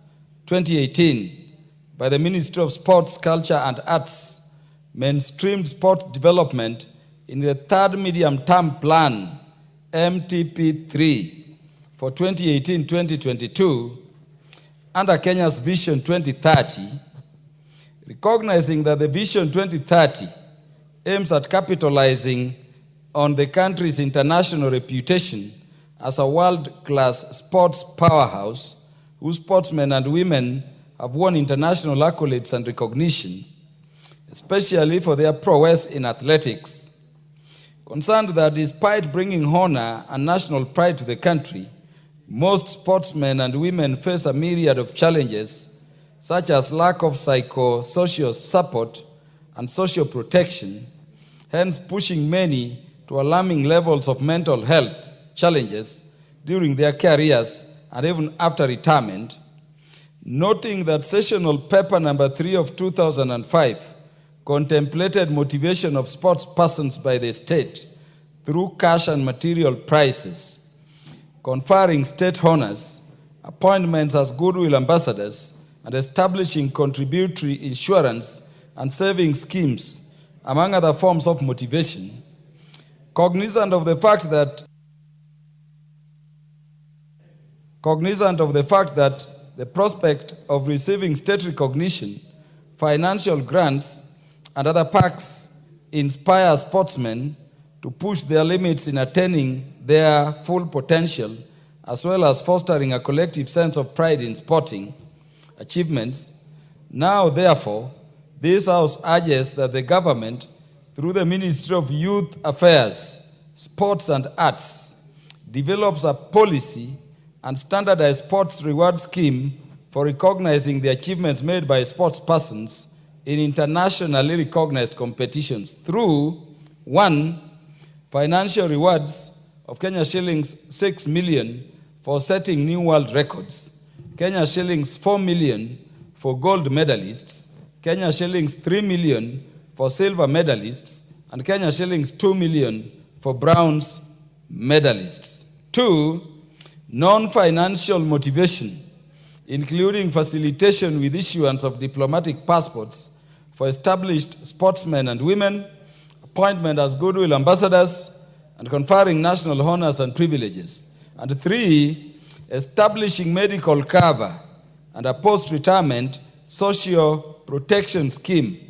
2018 by the Ministry of Sports, Culture and Arts mainstreamed sports development in the third medium-term plan, MTP3, for 2018-2022 under Kenya's Vision 2030, recognizing that the Vision 2030 aims at capitalizing on the country's international reputation as a world-class sports powerhouse whose sportsmen and women have won international accolades and recognition, especially for their prowess in athletics. Concerned that despite bringing honor and national pride to the country, most sportsmen and women face a myriad of challenges, such as lack of psychosocial support and social protection, hence pushing many to alarming levels of mental health challenges during their careers and even after retirement, noting that sessional paper number 3 of 2005 contemplated motivation of sports persons by the state through cash and material prizes, conferring state honors, appointments as goodwill ambassadors, and establishing contributory insurance and saving schemes, among other forms of motivation, cognizant of the fact that the prospect of receiving state recognition, financial grants, and other perks inspire sportsmen to push their limits in attaining their full potential, as well as fostering a collective sense of pride in sporting achievements. Now, therefore, this House urges that the government, through the Ministry of Youth Affairs, Sports and Arts, develops a policy and standardized sports reward scheme for recognizing the achievements made by sports persons in internationally recognized competitions through 1. Financial rewards of Kenya shillings 6 million for setting new world records, Kenya shillings 4 million for gold medalists, Kenya shillings 3 million for silver medalists, and Kenya shillings 2 million for bronze medalists. 2. Non-financial motivation, including facilitation with issuance of diplomatic passports for established sportsmen and women, appointment as goodwill ambassadors, and conferring national honors and privileges. And 3, establishing medical cover and a post-retirement social protection scheme,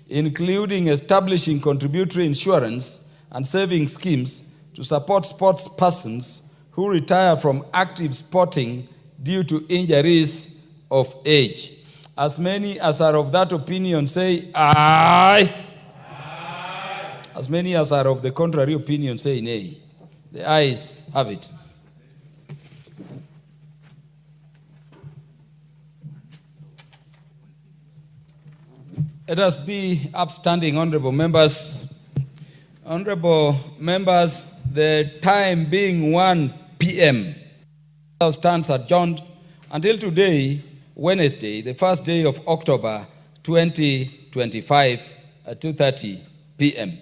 including establishing contributory insurance and saving schemes to support sports persons who retire from active sporting due to injuries of age. As many as are of that opinion say aye. As many as are of the contrary opinion say nay. The ayes have it. Let us be upstanding, honorable members. Honorable members, the time being 1 p.m. stands adjourned until today, Wednesday, the first day of October 2025 at 2:30 p.m.